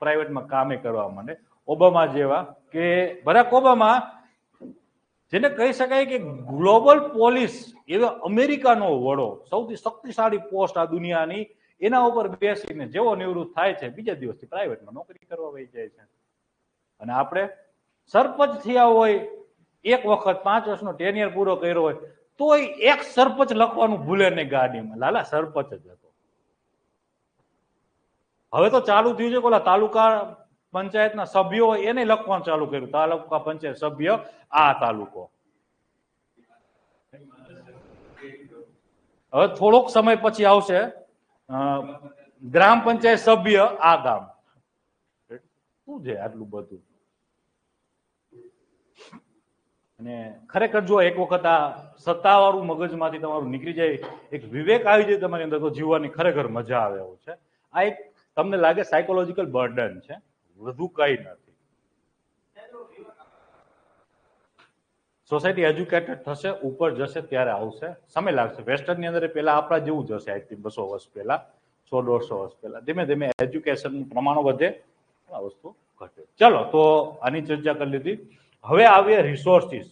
પ્રાઇવેટમાં કામે કરવા માંડે. ઓબામા જેવા, કે બરાક ઓબામા જેને કહી શકાય કે ગ્લોબલ પોલીસ એવા અમેરિકાનો વડો, સૌથી શક્તિશાળી પોસ્ટ આ દુનિયાની, એના ઉપર બેસીને જેવો નિવૃત્ત થાય છે બીજા દિવસથી પ્રાઇવેટમાં નોકરી કરવા વહી જાય છે. અને આપણે સરપંચ થયા હોય, એક વખત 5 વર્ષનો ટેન્યુર પૂરો કર્યો હોય, તોય એક સરપંચ લખવાનું ભૂલે નહીં ગાડીમાં, લાલા સરપંચ જ હતો. હવે તો ચાલુ થયું છે કે ઓલા તાલુકા પંચાયતના સભ્યો હોય એને લખવાનું ચાલુ કર્યું, તાલુકા પંચાયત સભ્ય આ તાલુકો. હવે થોડોક સમય પછી આવશે ગ્રામ પંચાયત સભ્ય આ ગામ. શું છે આટલું બધું? અને ખરેખર જો એક વખત આ સત્તાવાળું મગજમાંથી તમારું નીકળી જાય, એક વિવેક આવી જાય તમારી અંદર, તો જીવવાની ખરેખર મજા આવે એવું છે. આ એક તમને લાગે સાયકોલોજીકલ બર્ડન છે, વધુ કઈ નથી. સોસાયટી એજ્યુકેટેડ થશે, ઉપર જશે ત્યારે આવશે, સમય લાગશે. વેસ્ટર્નની અંદર પેલા આપણા જેવું જ હશે, આઈ થિંક 200 વર્ષ પહેલા, 100-150 વર્ષ પહેલા. ધીમે ધીમે એજ્યુકેશનનું પ્રમાણ વધે, આ વસ્તુ ઘટે. ચલો, તો આની ચર્ચા કરી લીધી. હવે આવીએ રિસોર્સિસ.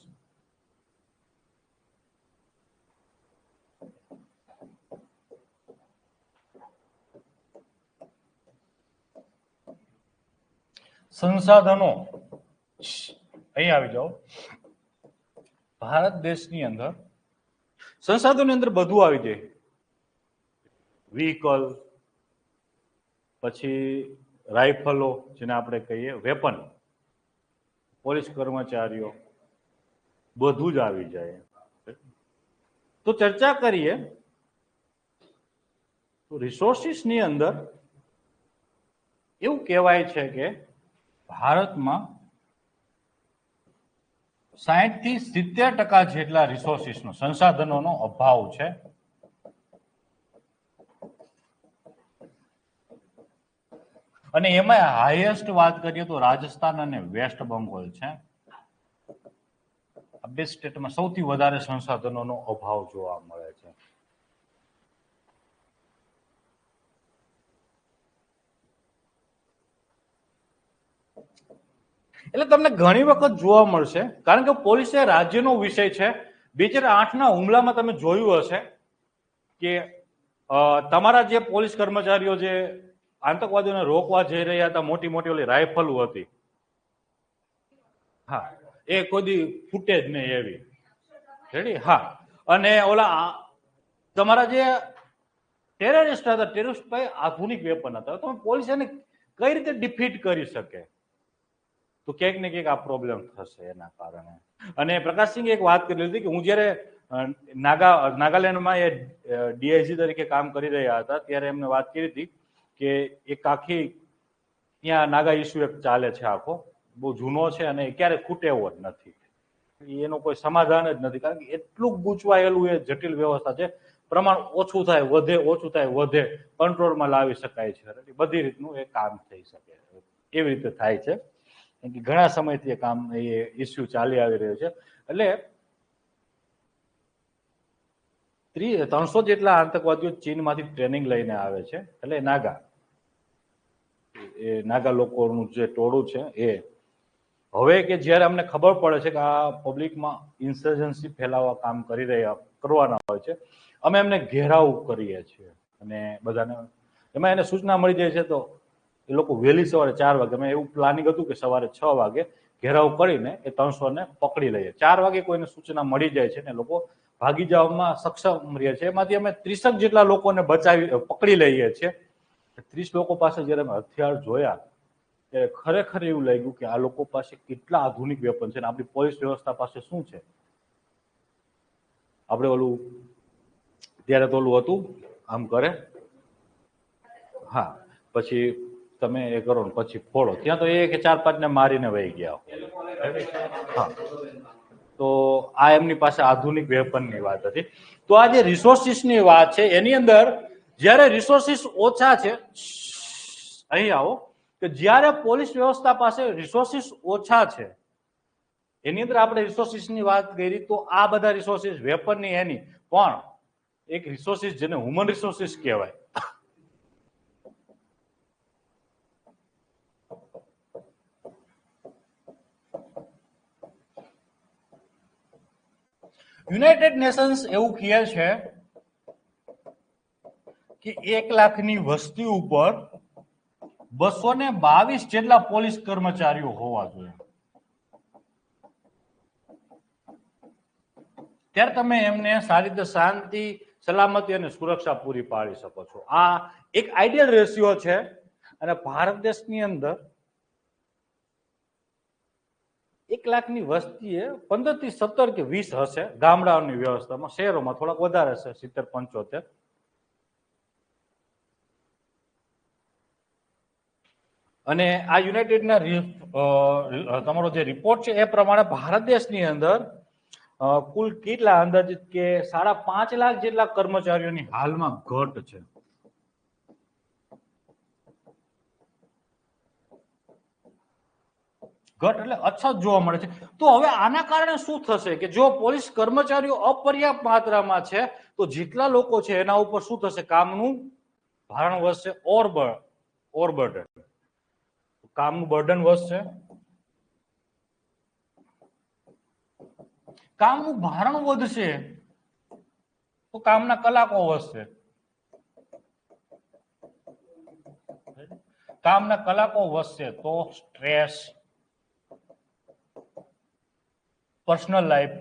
સંસાધનો. અહીં આવી જાઓ. ભારત દેશની અંદર સંસાધનોની અંદર બધું આવી જાય. વ્હીકલ, પછી રાઇફલો જેને આપણે કહીએ, વેપન, પોલીસ કર્મચારીઓ, બધું જ આવી જાય. તો ચર્ચા કરીએ તો રિસોર્સિસની અંદર એવું કહેવાય છે કે ભારતમાં 60-70% જેટલા રિસોર્સિસનો, સંસાધનોનો અભાવ છે. અને એમાં હાઈએસ્ટ વાત કરીએ તો રાજસ્થાન અને વેસ્ટ બંગાળ છે. આ બે સ્ટેટમાં સૌથી વધારે સંસાધનોનો અભાવ જોવા મળે છે. એટલે તમને ઘણી વખત જોવા મળશે, કારણ કે પોલીસ એ રાજ્યનો વિષય છે. 2008ના હુમલામાં તમે જોયું હશે કે તમારા જે પોલીસ કર્મચારીઓ જે આતંકવાદીઓને રોકવા જઈ રહ્યા હતા, મોટી મોટી ઓલી રાઇફલો હતી, હા, એ કોઈ ફૂટે જ નહીં એવી. રેડી? હા. અને ઓલા તમારા જે ટેરરિસ્ટ હતા, ટેરરિસ્ટ ભાઈ આધુનિક વેપન હતા, તો પોલીસ એને કઈ રીતે ડિફીટ કરી શકે? તો ક્યાંક ને ક્યાંક આ પ્રોબ્લેમ થશે એના કારણે. અને પ્રકાશસિંહે એક વાત કરી હતી કે હું જયારે નાગાલેન્ડમાં એ ડીઆઈજી તરીકે કામ કરી રહ્યા હતા, ત્યારે એમને વાત કરી હતી કે એક આખી ત્યાં નાગા ઇસ્યુ એક ચાલે છે, આખો બહુ જૂનો છે અને ક્યારેક ખૂટે એવો જ નથી. એનો કોઈ સમાધાન જ નથી, કારણ કે એટલું ગૂંચવાયેલું એ જટિલ વ્યવસ્થા છે. પ્રમાણ ઓછું થાય વધે, ઓછું થાય વધે, કંટ્રોલમાં લાવી શકાય છે. બધી રીતનું એ કામ થઈ શકે, એવી રીતે થાય છે. ઘણા સમયથી એ કામ, એ ઇસ્યુ ચાલી આવી રહ્યો છે. એટલે 300 જેટલા આતંકવાદીઓ ચીનમાંથી ટ્રેનિંગ લઈને આવે છે. એટલે નાગા લોકોનું જે ટોળું છે એ હવે કે જયારે અમને ખબર પડે છે કે આ પબ્લિકમાં ઇન્સર્જન્સી ફેલાવવા કામ કરવાના હોય છે, અમે એમને ઘેરાવ કરીએ છીએ. અને બધાને એમાં એને સૂચના મળી જાય છે, તો એ લોકો વહેલી સવારે 4 વાગે, મેં એવું પ્લાનિંગ હતું કે સવારે 6 વાગે ઘેરાવ કરીને એ 300 ને પકડી લઈએ. 4 વાગે કોઈને સૂચના મળી જાય છે ને લોકો ભાગી જવામાં સક્ષમ રહે છે. એમાંથી અમે 30 જેટલા લોકોને પકડી લઈએ છીએ. 30 લોકો પાસે જયારે અમે હથિયાર જોયા ત્યારે ખરેખર એવું લાગ્યું કે આ લોકો પાસે કેટલા આધુનિક વેપન છે, આપણી પોલીસ વ્યવસ્થા પાસે શું છે. આપણે ઓલું ત્યારે તો ઓલું હતું, આમ કરે, હા, પછી તમે એ કરો ને પછી ફોડો, ત્યાં તો એ કે 4-5 ને મારીને વહી ગયા. હા, તો આ એમની પાસે આધુનિક વેપનની વાત હતી. તો આ જે રિસોર્સિસની વાત છે એની અંદર જ્યારે રિસોર્સિસ ઓછા છે, અહીં આવો, કે જ્યારે પોલીસ વ્યવસ્થા પાસે રિસોર્સિસ ઓછા છે એની અંદર આપણે રિસોર્સિસની વાત કરી, તો આ બધા રિસોર્સિસ વેપનની એની પણ એક રિસોર્સિસ જેને હ્યુમન રિસોર્સિસ કહેવાય. યુનાઇટેડ નેશન્સ એવું કહે છે કે 1 લાખની વસ્તી ઉપર 222 જેટલા પોલીસ કર્મચારીઓ હોવા જોઈએ. ત્યારે તમે એમને સારી રીતે શાંતિ, સલામતી અને સુરક્ષા પૂરી પાડી શકો છો. આ એક આઈડિયલ રેશિયો છે. અને ભારત દેશની અંદર 1 લાખની વસ્તી 15 થી 17 કે 20 હશે ગામડાઓની વ્યવસ્થામાં, શહેરોમાં થોડાક વધારે હશે, 70-75. અને આ યુનાઇટેડના તમારો જે રિપોર્ટ છે એ પ્રમાણે ભારત દેશની અંદર કુલ કેટલા અંદાજિત કે 5.5 લાખ જેટલા કર્મચારીઓની હાલમાં ઘટ છે. ઘટ એટલે અછત જોવા મળે છે. તો હવે આના કારણે શું થશે કે જો પોલીસ કર્મચારીઓ અપર્યાપ્ત માત્રામાં છે તો જેટલા લોકો છે એના ઉપર શું થશે, કામનું ભારણ વધશે, ઓવરબર્ડન, કામનું બર્ડન વધશે, કામનું ભારણ વધશે તો કામના કલાકો વધશે, કામના કલાકો વધશે તો સ્ટ્રેસ, પર્સનલ લાઈફ,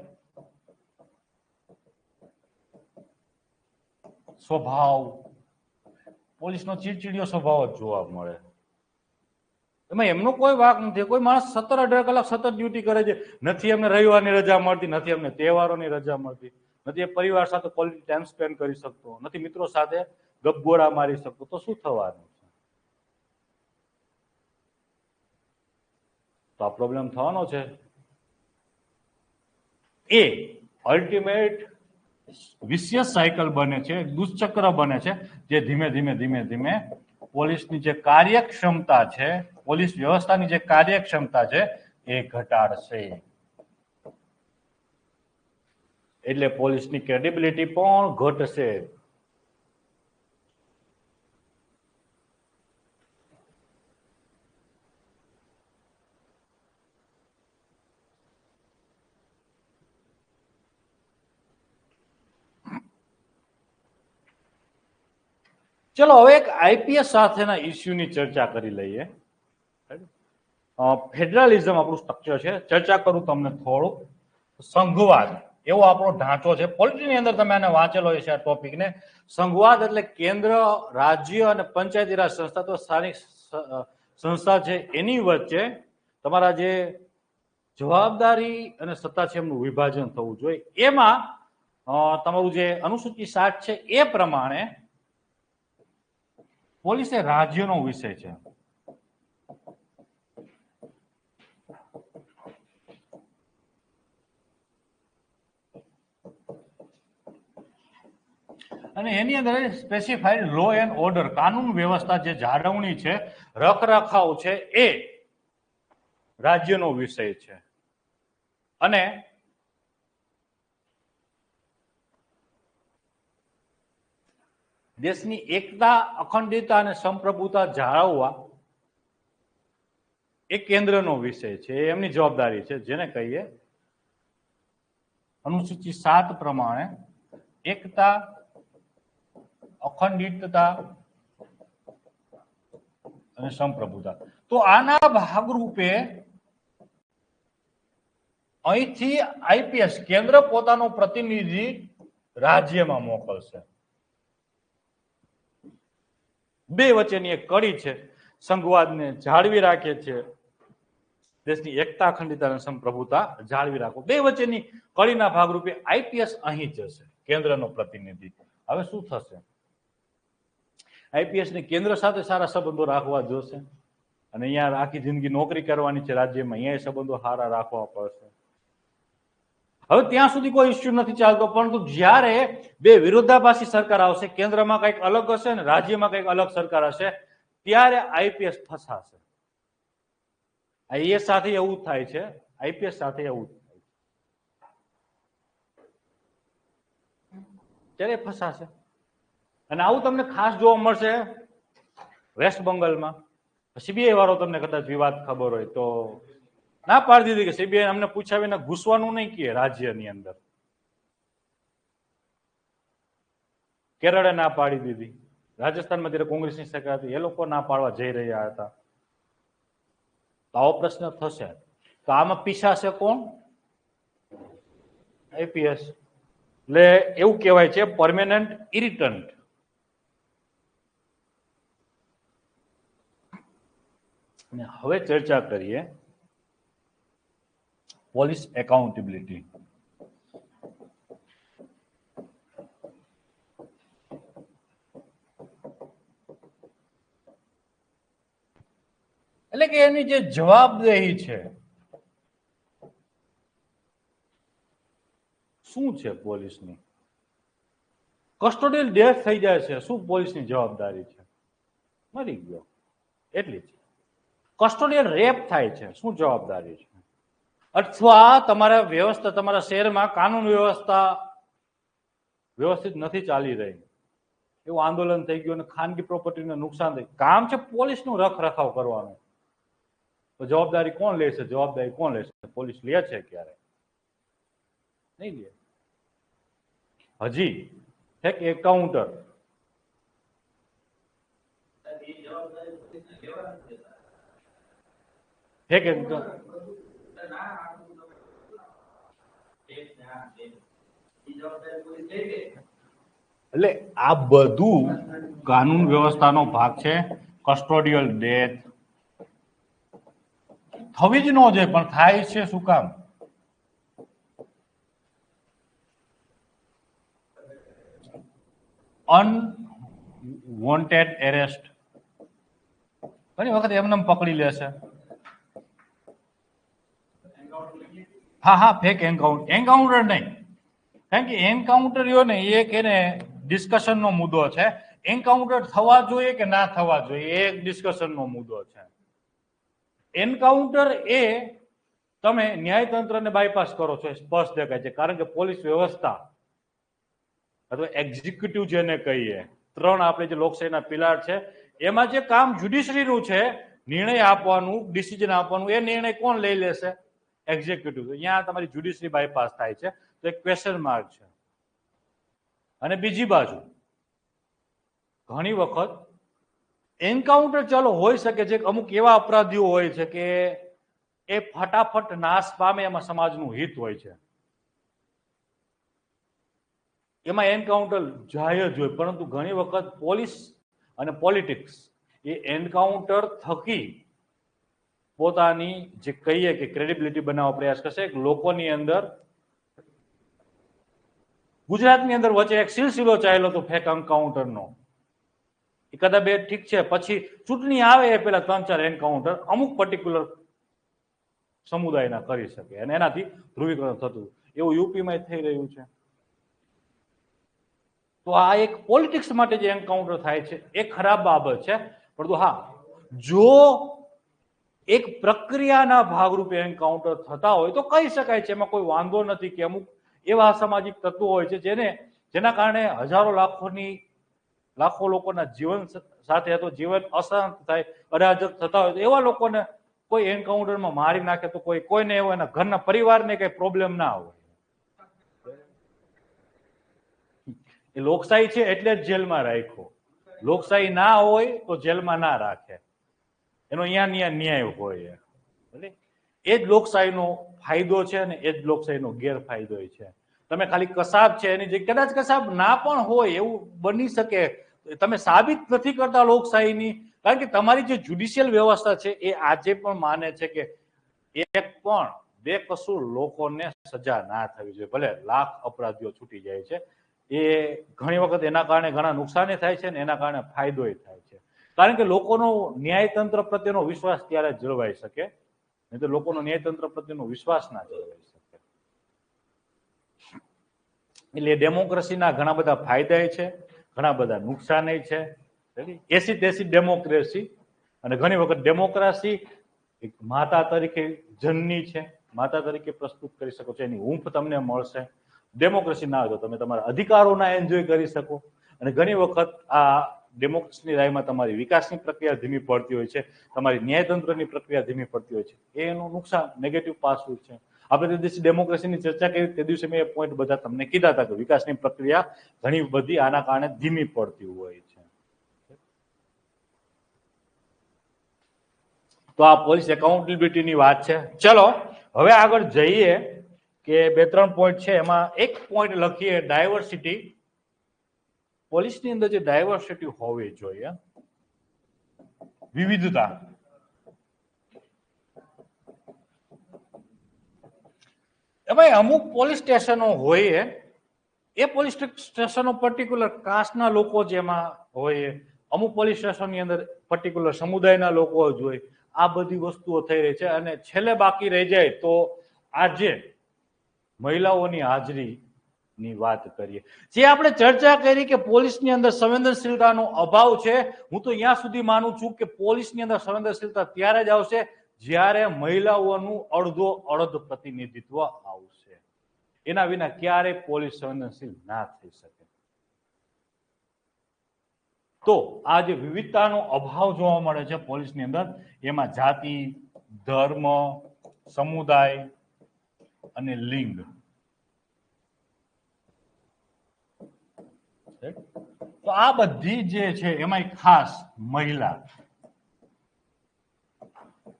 સ્વભાવ, પોલીસનો ચીડચીડિયો સ્વભાવ જ જોવા મળે. એમાં એમનો કોઈ વાંક નથી. કોઈ માણસ 17-18 કલાક સતત ડ્યુટી કરે છે, નથી એમને રવિવારની રજા મળતી, નથી એમને તહેવારોની રજા મળતી, નથી એ પરિવાર સાથે ક્વોલિટી ટાઈમ સ્પેન્ડ કરી શકતો, નથી મિત્રો સાથે ગપગોળા મારી શકતો, તો શું થવાનું છે? તો આ પ્રોબ્લેમ થવાનો છે. એ અલ્ટિમેટ વિશિયસ સાયકલ બને છે, દુષ્ચક્ર બને છે, જે ધીમે ધીમે પોલીસની જે કાર્યક્ષમતા છે, પોલીસ વ્યવસ્થાની જે કાર્યક્ષમતા છે એ ઘટાડશે. એટલે પોલીસની ક્રેડિબિલિટી પણ ઘટશે. ચલો હવે એક આઈપીએસ સાથેના ઇસ્યુની ચર્ચા કરી લઈએ. ફેડરલિઝમ આપણું સ્ટ્રક્ચર છે, ચર્ચા કરું તમને થોડું. સંઘવાદ એવો આપણો ઢાંચો છે. પોલિટીની અંદર તમે આને વાંચેલો છે આ ટોપિકને. સંઘવાદ એટલે કેન્દ્ર, રાજ્ય અને પંચાયતી રાજ સંસ્થા, તો સ્થાનિક સંસ્થા છે એની વચ્ચે તમારા જે જવાબદારી અને સત્તા છે એમનું વિભાજન થવું જોઈએ. એમાં તમારું જે અનુસૂચિ 60 છે એ પ્રમાણે પોલીસ એ રાજ્યનો વિષય છે. અને એની અંદર સ્પેસિફાઈડ લો એન્ડ ઓર્ડર, કાનૂન વ્યવસ્થા જે જાળવણી છે, રખરખાવ છે, એ રાજ્યનો વિષય છે. અને દેશની એકતા, અખંડિતતા અને સંપ્રભુતા જાળવવા એ કેન્દ્રનો વિષય છે, એમની જવાબદારી છે, જેને કહીએ અનુસૂચિ 7 પ્રમાણે એકતા, અખંડિતતા, અને સંપ્રભુતા. તો આના ભાગરૂપે અહીંથી આઈપીએસ કેન્દ્ર પોતાનો પ્રતિનિધિ રાજ્યમાં મોકલશે. બે વચ્ચેની એક કડી છે, સંઘવાદને જાળવી રાખે છે, દેશની એકતા અખંડિતતા અને સંપ્રભુતા જાળવી રાખો. બે વચ્ચેની કડીના ભાગરૂપે આઈપીએસ અહીં જશે, કેન્દ્રનો પ્રતિનિધિ. હવે શું થશે? આઈપીએસ ને કેન્દ્ર સાથે સારા સંબંધો રાખવા જોશે અને અહીંયા આખી જિંદગી નોકરી કરવાની છે રાજ્યમાં, અહીંયા સંબંધો સારા રાખવા પડશે. હવે ત્યાં સુધી કોઈ ઇસ્યુ નથી ચાલતો, પરંતુ જ્યારે બે વિરોધાભાસી સરકાર આવશે, કેન્દ્રમાં કંઈક અલગ હશે ને રાજ્યમાં કંઈક અલગ સરકાર હશે, ત્યારે આઈપીએસ ફસાશે. આઈએસ સાથે એવું થાય છે, આઈપીએસ સાથે એવું થાય છે, ત્યારે ફસાશે. અને આવું તમને ખાસ જોવા મળશે વેસ્ટ બંગાળમાં. સીબીઆઈ વાળો તમને કદાચ વિવાદ ખબર હોય તો ના પાડી દીધી કે સીબીઆઈ અમને પૂછ્યા વિના ઘૂસવાનું નહીં કહે રાજ્યની અંદર. કેરળે ના પાડી દીધી. રાજસ્થાનમાં જ્યારે કોંગ્રેસની સરકાર હતી એ લોકો ના પાડવા જઈ રહ્યા હતા. તો આવો પ્રશ્ન થશે. તો આમાં પીછાશે કોણ? આઈપીએસ. એટલે એવું કહેવાય છે પરમેનન્ટ ઇરિટન્ટ. અને હવે ચર્ચા કરીએ પોલીસ એકાઉન્ટેબિલિટી. એટલે કે એની જે જવાબદેહી છે શું છે પોલીસની? કસ્ટોડિયલ ડેથ થઈ જાય છે, શું પોલીસની જવાબદારી છે? મરી ગયો એટલી જ. કસ્ટોડિયલ રેપ થાય છે, શું જવાબદારી છે? અથવા તમારા વ્યવસ્થા, તમારા શહેરમાં કાનૂન વ્યવસ્થા વ્યવસ્થિત નથી ચાલી રહી, એવું આંદોલન થઈ ગયું અને ખાનગી પ્રોપર્ટીને નુકસાન થઈ, કામ છે પોલીસનું રખરખાવ કરવાનું. તો જવાબદારી કોણ લેશે? જવાબદારી કોણ લેશે? પોલીસ લે છે ક્યારે? નહીં લે. હજી એક એકાઉન્ટર એટલે આ બધું કાનૂન વ્યવસ્થાનો ભાગ છે. કસ્ટોડિયલ ડેથ થવી જ ન જોઈએ, પણ થાય છે. શું કામ? Unwanted arrest. ઘણી વખત એમને પકડી લેશે. હા, ફેક એન્કાઉન્ટર નહીં, કારણ કે એન્કાઉન્ટર ને એક એને ડિસ્કશનનો મુદ્દો છે. એન્કાઉન્ટર થવા જોઈએ કે ના થવા જોઈએ એ એક ડિસ્કશનનો મુદ્દો છે. એન્કાઉન્ટર એ તમે ન્યાયતંત્રને બાયપાસ કરો છો, સ્પષ્ટ દેખાય છે. કારણ કે પોલીસ વ્યવસ્થા અથવા એક્ઝિક્યુટિવ જેને કહીએ, ત્રણ આપણે જે લોકશાહીના પિલાર છે, એમાં જે કામ જ્યુડિશરીનું છે, નિર્ણય આપવાનું, ડિસિઝન આપવાનું, એ નિર્ણય કોણ લઈ લેશે? એક્ઝિક્યુટિવ. અહીંયા તમારી જ્યુડિશરી બાયપાસ થાય છે, તો એક ક્વેશ્ચન માર્ક છે. અને બીજી બાજુ ઘણી વખત એન્કાઉન્ટર ચાલો હોઈ શકે છે, અમુક એવા અપરાધીઓ હોય છે કે એ ફટાફટ નાશ પામે, એમાં સમાજનું હિત હોય છે, એમાં એન્કાઉન્ટર જાય જ હોય. પરંતુ ઘણી વખત પોલીસ અને પોલિટિક્સ એ એન્કાઉન્ટર થકી પોતાની જે કહીએ કે ક્રેડિબિલિટી બનાવવાનો પ્રયાસ કરશે. લોકોની અંદર, ગુજરાતની અંદર વચ્ચે એક સિલસિલો ચાલ્યો હતો ફેક એન્કાઉન્ટરનો. કદાચ બે ઠીક છે, પછી ચૂંટણી આવે એ પેલા 3-4 એન્કાઉન્ટર અમુક પર્ટિક્યુલર સમુદાયના કરી શકે અને એનાથી ધ્રુવીકરણ થતું. એવું યુપીમાં થઈ રહ્યું છે. તો આ એક પોલિટિક્સ માટે જે એન્કાઉન્ટર થાય છે એ ખરાબ બાબત છે. પરંતુ હા, જો એક પ્રક્રિયાના ભાગરૂપે એન્કાઉન્ટર થતા હોય તો કહી શકાય છે, એમાં કોઈ વાંધો નથી. કે અમુક એવા સામાજિક તત્વો હોય છે જેના કારણે હજારો લાખો લોકોના જીવન સાથે અથવા જીવન અશાંત થાય, અરાજક થતા હોય, તો એવા લોકોને કોઈ એન્કાઉન્ટરમાં મારી નાખે તો કોઈને એવો એના ઘરના પરિવારને કઈ પ્રોબ્લેમ ના હોય. એ લોકશાહી છે એટલે જ જેલમાં રાખ્યો. લોકશાહી ના હોય તો જેલમાં ના રાખે. એનો અહીંયા ન્યાય હોય. એ જ લોકશાહીનો ફાયદો છે અને એ જ લોકશાહીનો ગેરફાયદો છે. તમે ખાલી કસાબ છે એની જે કદાચ કસાબ ના પણ હોય એવું બની શકે, તમે સાબિત નથી કરતા લોકશાહીની, કારણ કે તમારી જે જ્યુડિશિયલ વ્યવસ્થા છે એ આજે પણ માને છે કે એક પણ બેકસૂર લોકોને સજા ના થવી જોઈએ, ભલે લાખ અપરાધીઓ છૂટી જાય છે. એ ઘણી વખત એના કારણે ઘણા નુકસાન થાય છે અને એના કારણે ફાયદો થાય છે, કારણ કે લોકોનો ન્યાયતંત્ર પ્રત્યેનો વિશ્વાસ ત્યારે જળવાઈ શકે, નહીં તો લોકોનો ન્યાયતંત્ર પ્રત્યેનો વિશ્વાસ ના જળવાઈ શકે. એટલે ડેમોક્રેસીના ઘણા બધા ફાયદા છે, ઘણા બધા નુકસાન છે. એસી તેસી ડેમોક્રેસી, અને ઘણી વખત ડેમોક્રેસી એક માતા તરીકે જનની છે, માતા તરીકે પ્રસ્તુત કરી શકો છો, એની ઊંઘ તમને મળશે. ડેમોક્રેસી ના હોય તો તમે તમારા અધિકારોના એન્જોય કરી શકો. અને ઘણી વખત આ ડેમોક્રેસીની રાહમાં તમારી વિકાસની પ્રક્રિયા ધીમી પડતી હોય છે, તમારી ન્યાયતંત્રની પ્રક્રિયા ધીમી પડતી હોય છે. એ એનું નુકસાન, નેગેટિવ પાસું છે. આપણે તે દિવસે ડેમોક્રેસીની ચર્ચા કરી, તે દિવસે મેં એ પોઈન્ટ બધા તમને કીધા હતા કે વિકાસની પ્રક્રિયા ઘણી બધી આના કારણે ધીમી પડતી હોય છે. તો આ પોલીસ એકાઉન્ટેબિલિટીની વાત છે. ચલો હવે આગળ જઈએ કે 2-3 પોઈન્ટ છે, એમાં એક પોઈન્ટ લખીએ ડાયવર્સિટી. પોલીસની અંદર જે ડાયવર્સિટી હોવી જોઈએ, વિવિધતા. એમાં અમુક પોલીસ સ્ટેશનો હોય, એ પોલીસ સ્ટેશનો પર્ટિક્યુલર કાસ્ટના લોકો જેમાં હોય, અમુક પોલીસ સ્ટેશનની અંદર પર્ટિક્યુલર સમુદાયના લોકો જ હોય. આ બધી વસ્તુઓ થઈ રહી છે. અને છેલ્લે બાકી રહી જાય તો આજે મહિલાઓની હાજરીની વાત કરીએ. જે આપણે ચર્ચા કરી કે પોલીસની અંદર સંવેદનશીલતાનો અભાવ છે, હું તો ત્યાં સુધી માનું છું કે પોલીસની અંદર સંવેદનશીલતા ત્યારે જ આવશે જ્યારે મહિલાઓનું અડધો પ્રતિનિધિત્વ આવશે. એના વિના ક્યારેય પોલીસ સંવેદનશીલ ના થઈ શકે. તો આ જે વિવિધતાનો અભાવ જોવા મળે છે પોલીસની અંદર, એમાં જાતિ, ધર્મ, સમુદાય અને લિંગ. તો આ બધી જે છે એમાં ખાસ મહિલા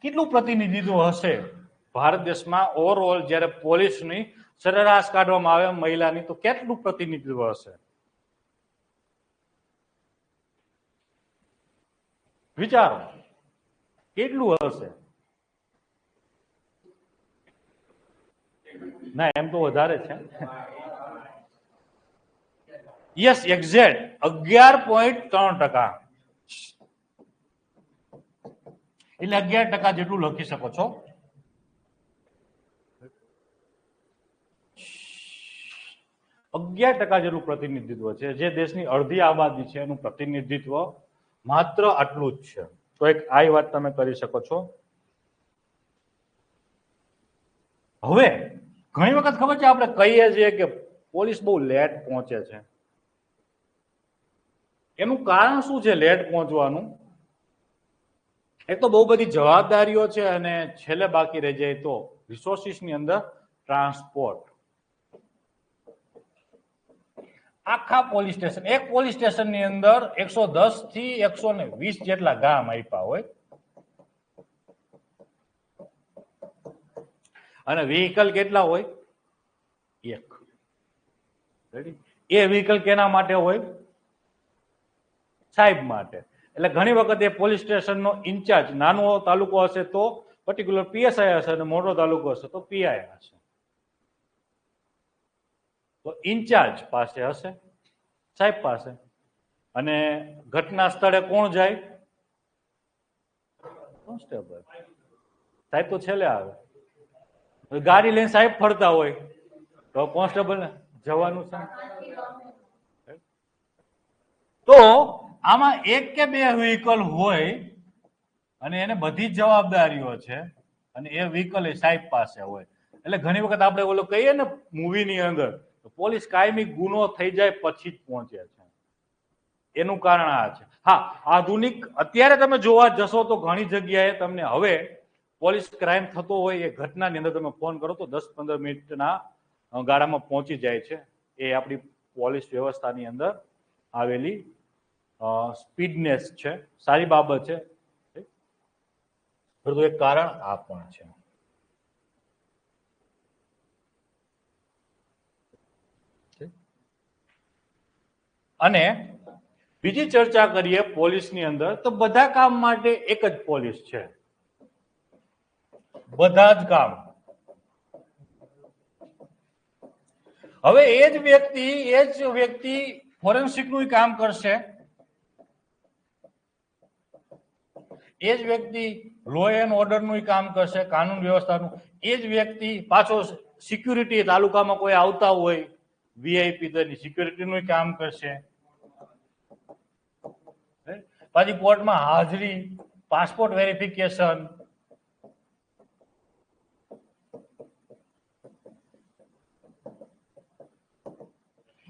કેટલું પ્રતિનિધિત્વ હશે ભારત દેશમાં ઓવરઓલ જ્યારે પોલીસની સરેરાશ કાઢવામાં આવે મહિલાની, તો કેટલું પ્રતિનિધિત્વ હશે? વિચારો કેટલું હશે? ના, એમ તો વધારે છે. Yes, exact 11.3%. એટલે 11% જેટલું લખી શકો છો. 11% જેટલું પ્રતિનિધિત્વ છે. જે દેશની અડધી આબાદી છે એનું પ્રતિનિધિત્વ માત્ર આટલું જ છે. તો એક આ વાત તમે કરી શકો છો. હવે ઘણી વખત ખબર છે આપણે કહીએ છીએ કે પોલીસ બહુ લેટ પહોંચે છે. એનું કારણ શું છે લેટ પહોંચવાનું? એક તો બહુ બધી જવાબદારીઓ છે અને છેલ્લે બાકી રહી જાય તો રિસોર્સિસની અંદર ટ્રાન્સપોર્ટ. આખા પોલીસ સ્ટેશન, એક પોલીસ સ્ટેશનની અંદર 110 થી 120 જેટલા ગામ આપ્યા હોય, અને વ્હીકલ કેટલા હોય? એક. એ વ્હીકલ કેના માટે હોય? સાહેબ માટે. એટલે ઘણી વખત એ પોલીસ સ્ટેશનનો ઇન્ચાર્જ, નાનો તાલુકો હશે તો પર્ટિક્યુલર પીએસઆઈ હશે, અને મોટો તાલુકો હશે તો પીઆઈ હશે. તો ઇન્ચાર્જ પાસે હશે, સાહેબ પાસે. અને ઘટના સ્થળે કોણ જાય? કોન્સ્ટેબલ. સાહેબ તો છેલ્લે આવે. ગાડી લઈને સાહેબ ફરતા હોય તો કોન્સ્ટેબલ જવાનું છે. તો આમાં એક કે બે વ્હીકલ હોય અને એને બધી જ જવાબદારીઓ છે, અને એ વ્હીકલ એ સાહેબ પાસે હોય. એટલે ઘણી વખત આપણે ઓલો કહીએ ને મૂવીની અંદર, પોલીસ કાયમી ગુનો થઈ જાય પછી જ પહોંચે છે. એનું કારણ આ છે. હા, આધુનિક અત્યારે તમે જોવા જશો તો ઘણી જગ્યાએ તમને હવે પોલીસ ક્રાઇમ થતો હોય એ ઘટનાની અંદર તમે ફોન કરો તો 10-15 મિનિટના ગાળામાં પહોંચી જાય છે. એ આપણી પોલીસ વ્યવસ્થાની અંદર આવેલી સ્પીડનેસ છે, સારી બાબત છે. પરંતુ એક કારણ આ પણ છે. અને બીજી ચર્ચા કરીએ પોલીસની અંદર, તો બધા કામ માટે એક જ પોલીસ છે. બધા જ કામ. હવે એ જ વ્યક્તિ ફોરેન્સિક નું કામ કરશે, એ જ વ્યક્તિ લો એન્ડ ઓર્ડર નું કામ કરશે, કાનૂન વ્યવસ્થાનું. એ જ વ્યક્તિ પાછો સિક્યુરિટી, તાલુકામાં કોઈ આવતા હોય વીઆઈપી તરીકે સિક્યુરિટી નું કામ કરશે. પાછી કોર્ટમાં હાજરી, પાસપોર્ટ વેરિફિકેશન,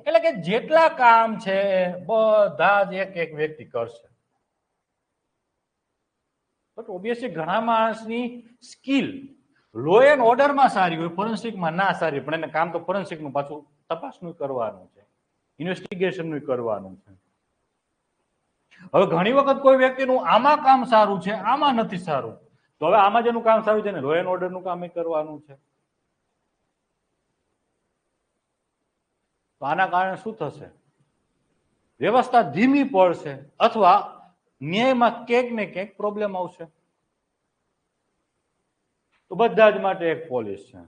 એટલે કે જેટલા કામ છે બધા જ એક વ્યક્તિ કરશે. બટ ઓબ્વિયસલી ઘણા માણસની સ્કિલ લો એન્ડ ઓર્ડરમાં સારી હોય, ફોરેન્સિકમાં ના સારી, પણ એને કામ તો ફોરેન્સિકનું પાછું તપાસનું કરવાનું છે, ઇન્વેસ્ટિગેશનનું કરવાનું છે. હવે ઘણી વખત કોઈ વ્યક્તિનું આમાં કામ સારું છે, આમાં નથી સારું, તો હવે આમાં જેનું કામ સારું છે ને લો એન્ડ ઓર્ડરનું કામ એ કરવાનું છે. તો આના કારણે શું થશે? વ્યવસ્થા ધીમી પડશે અથવા ન્યાયમાં ક્યાંક ને ક્યાંક પ્રોબ્લેમ આવશે. તો બધા જ માટે એક પોલીસ છે,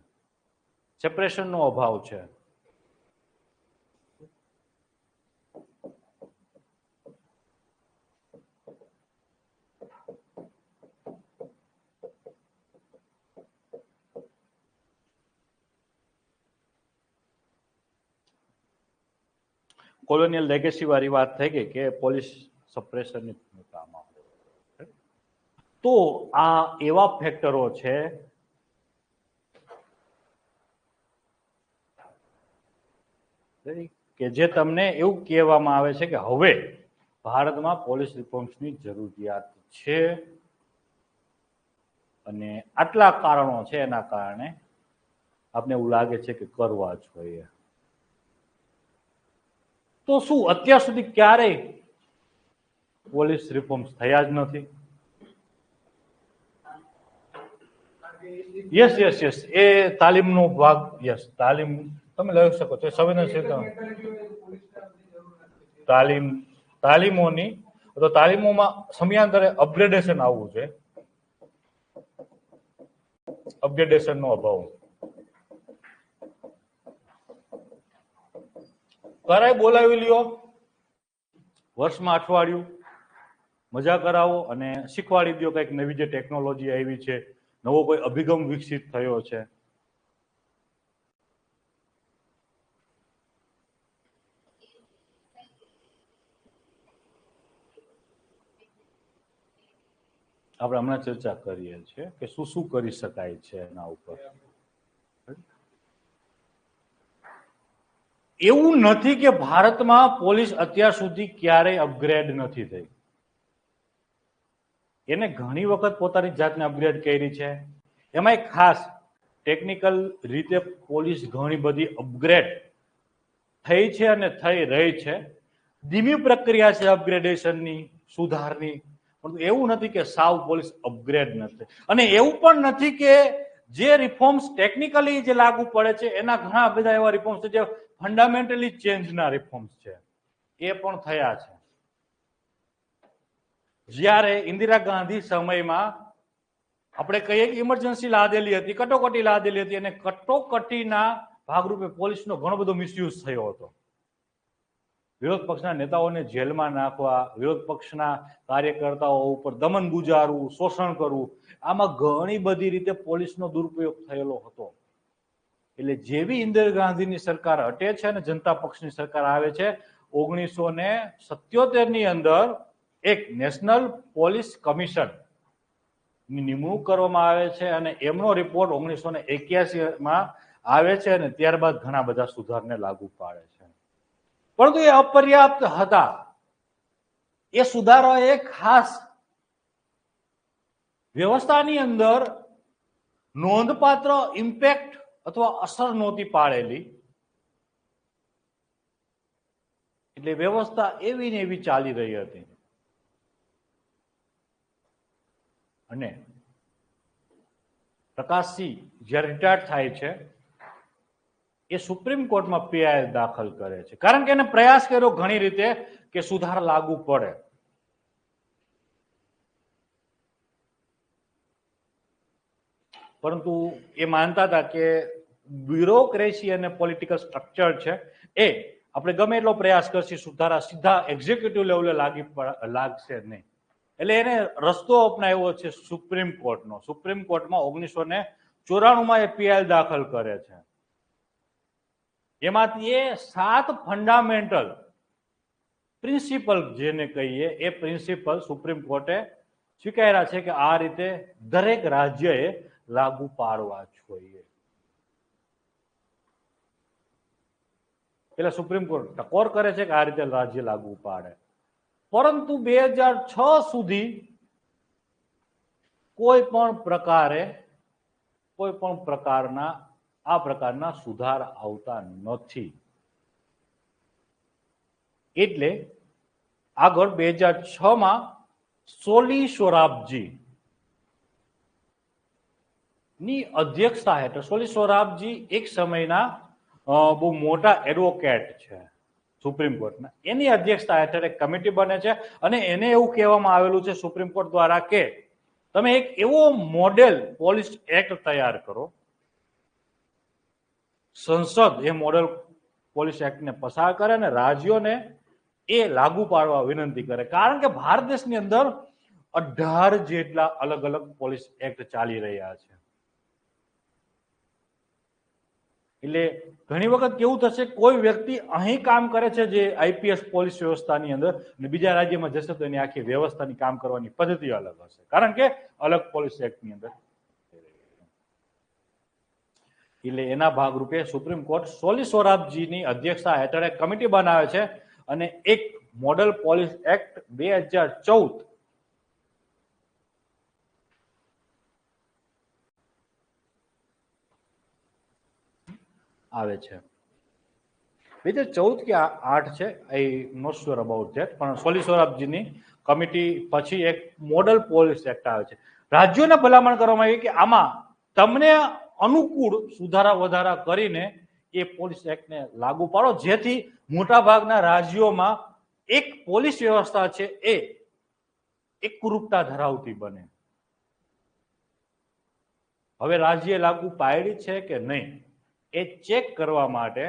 સેપરેશનનો અભાવ છે. કોલોનિયલ લેગેસી વાળી વાત થઈ ગઈ કે પોલીસ સપ્રેશનની ભૂમિકામાં. તો આ એવા ફેક્ટરો છે કે જે તમને એવું કહેવામાં આવે છે કે હવે ભારતમાં પોલીસ રિફોર્મ્સની જરૂરિયાત છે અને આટલા કારણો છે, એના કારણે આપને એવું લાગે છે કે કરવા જોઈએ. તો શું અત્યાર સુધી ક્યારેય પોલીસ રિફોર્મ્સ થયા જ નથી? યસ એ તાલીમનો ભાગ. યસ, તાલીમ તમે લઈ શકો છો, સંવેદનશીલતા તાલીમોની, તો તાલીમોમાં સમયાંતરે અપગ્રેડેશન આવવું છે, અપગ્રેડેશનનો અભાવ. કરાય બોલાવી લ્યો, વર્ષમાં અઠવાડિયું મજા કરાવો અને શીખવાડી દો કંઈક નવી જે ટેકનોલોજી આવી છે, નવો કોઈ અભિગમ વિકસિત થયો છે. આપણે હમણાં ચર્ચા કરીએ છીએ કે શું શું કરી શકાય છે એના ઉપર. એવું નથી કે ભારતમાં પોલીસ અત્યાર સુધી ક્યારેય અપગ્રેડ નથી થઈ. એને ઘણી વખત પોતાની જાતને અપગ્રેડ કરી છે. એમાંય ખાસ ટેકનિકલ રીતે પોલીસ ઘણી બધી અપગ્રેડ થઈ છે અને થઈ રહી છે. ધીમી પ્રક્રિયા છે અપગ્રેડેશનની, સુધારની, પરંતુ એવું નથી કે સાવ પોલીસ અપગ્રેડ નથી. અને એવું પણ નથી કે જે રિફોર્મ્સ ટેકનિકલી જે લાગુ પડે છે એના ઘણા બધા એવા રિફોર્મ્સ છે જે ફંડામેન્ટલી ચેન્જના રિફોર્મ્સ છે, એ પણ થયા છે. જ્યારે ઇન્દિરા ગાંધી સમયમાં આપણે કહીએ કે ઇમરજન્સી લાદેલી હતી, કટોકટી લાદેલી હતી, અને કટોકટીના ભાગરૂપે પોલીસનો ઘણો બધો મિસયુઝ થયો હતો. વિરોધ પક્ષના નેતાઓને જેલમાં નાખવા, વિરોધ પક્ષના કાર્યકર્તાઓ ઉપર દમન ગુજારવું, શોષણ કરવું, આમાં ઘણી બધી રીતે પોલીસનો દુરુપયોગ થયેલો હતો. એટલે જેવી ઇન્દિરા ગાંધીની સરકાર હટે છે અને જનતા પક્ષની સરકાર આવે છે, 1977 ની અંદર એક નેશનલ પોલીસ કમિશન ની નિમણૂક કરવામાં આવે છે અને એમનો રિપોર્ટ 1981માં આવે છે અને ત્યારબાદ ઘણા બધા સુધારને લાગુ પાડે છે. પરંતુ એ અપર્યાપ્ત હતા. એ સુધારાએ ખાસ વ્યવસ્થાની અંદર નોંધપાત્ર ઇમ્પેક્ટ અથવા અસર નહોતી પાડેલી. એટલે વ્યવસ્થા એવી ને એવી ચાલી રહી હતી. અને પ્રકાશસિંહ જ્યારે રિટાયર્ડ થાય છે એ સુપ્રીમ કોર્ટમાં પીઆઈ દાખલ કરે છે, કારણ કે એને પ્રયાસ કર્યો ઘણી રીતે કે સુધારા લાગુ પડે. પરંતુ એ માનતા હતા કે બ્યુરોક્રેસી અને પોલિટિકલ સ્ટ્રક્ચર છે એ આપણે ગમે એટલો પ્રયાસ કરશું સુધારા સીધા એક્ઝિક્યુટિવ લેવલે લાગશે નહીં. એટલે એને રસ્તો અપનાવ્યો છે સુપ્રીમ કોર્ટનો. સુપ્રીમ કોર્ટમાં 1994 એ પીઆઈ દાખલ કરે છે. એમાંથી એ 7 ફંડામેન્ટલ પ્રિન્સિપલ જેને કહીએ એ પ્રિન્સિપલ સુપ્રીમ કોર્ટે સ્વીકાર્યા છે કે આ રીતે દરેક રાજ્યએ લાગુ પાડવા જોઈએ. એટલે સુપ્રીમ કોર્ટ ટકોર કરે છે કે આ રીતે રાજ્ય લાગુ પાડે. પરંતુ 2006 સુધી કોઈ પણ પ્રકારના આ પ્રકારના સુધાર આવતા નથી. એટલે આગળ 2006 સોલી સોરાબજી ની અધ્યક્ષતા હેઠળ, સોલી સોરાબજી એક સમયના બહુ મોટા એડવોકેટ છે સુપ્રીમ કોર્ટના, એની અધ્યક્ષતા હેઠળ એક કમિટી બને છે અને એને એવું કહેવામાં આવેલું છે સુપ્રીમ કોર્ટ દ્વારા કે તમે એક એવો મોડેલ પોલીસ એક્ટ તૈયાર કરો, સંસદ એ મોડેલ પોલીસ એક્ટને પસાર કરે અને રાજ્યોને એ લાગુ પાડવા વિનંતી કરે. કારણ કે ભારત દેશની અંદર 18 જેટલા અલગ અલગ પોલીસ એક્ટ ચાલી રહ્યા છે. એટલે ઘણી વખત કેવું થશે, કોઈ વ્યક્તિ અહીં કામ કરે છે જે આઈપીએસ પોલીસ વ્યવસ્થાની અંદર, અને બીજા રાજ્યમાં જશે તો એની આખી વ્યવસ્થાની કામ કરવાની પદ્ધતિ અલગ હશે, કારણ કે અલગ પોલીસ એક્ટની અંદર. એટલે એના ભાગરૂપે સુપ્રીમ કોર્ટ સોલી સોરાબજીની અધ્યક્ષતા હેઠળ એક કમિટી બનાવે છે અને એક મોડલ પોલીસ એક્ટ 2014 આવે છે. 2014 કે 8 છે, I not sure about that, પણ સોલી સોરાબજીની કમિટી પછી એક મોડલ પોલીસ એક્ટ આવે છે. રાજ્યોને ભલામણ કરવામાં આવી કે આમાં તમને અનુકૂળ સુધારા વધારા કરીને એ પોલીસ એક્ટને લાગુ પાડો, જેથી મોટા ભાગના રાજ્યોમાં એક પોલીસ વ્યવસ્થા છે એ એકરૂપતા ધરાવતી બને. હવે રાજ્ય લાગુ પાડી છે કે નહીં એ ચેક કરવા માટે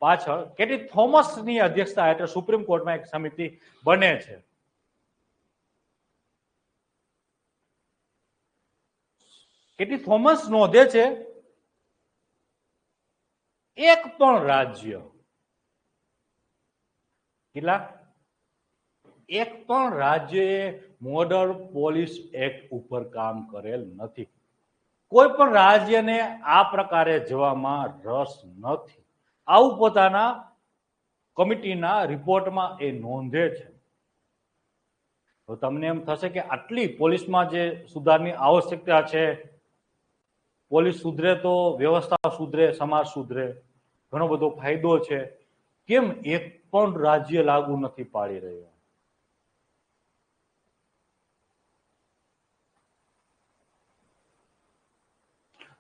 પાછળ કેટી થોમસની અધ્યક્ષતા હેઠળ સુપ્રીમ કોર્ટમાં એક સમિતિ બને છે. કેટી થોમસ નોંધે છે એક પણ રાજ્ય, એક પણ રાજ્યએ મોડલ પોલીસ એક્ટ ઉપર કામ કરેલ નથી. કોઈ પણ રાજ્યને આ પ્રકારે જવામાં રસ નથી. આવું પોતાના કમિટીના રિપોર્ટમાં એ નોંધે છે. તો તમને એમ થશે કે આટલી પોલીસમાં જે સુધારની આવશ્યકતા છે, પોલીસ સુધરે તો વ્યવસ્થા સુધરે, સમાજ સુધરે, ઘણો બધો ફાયદો છે, કેમ એક પણ રાજ્ય લાગુ નથી પાડી રહ્યો?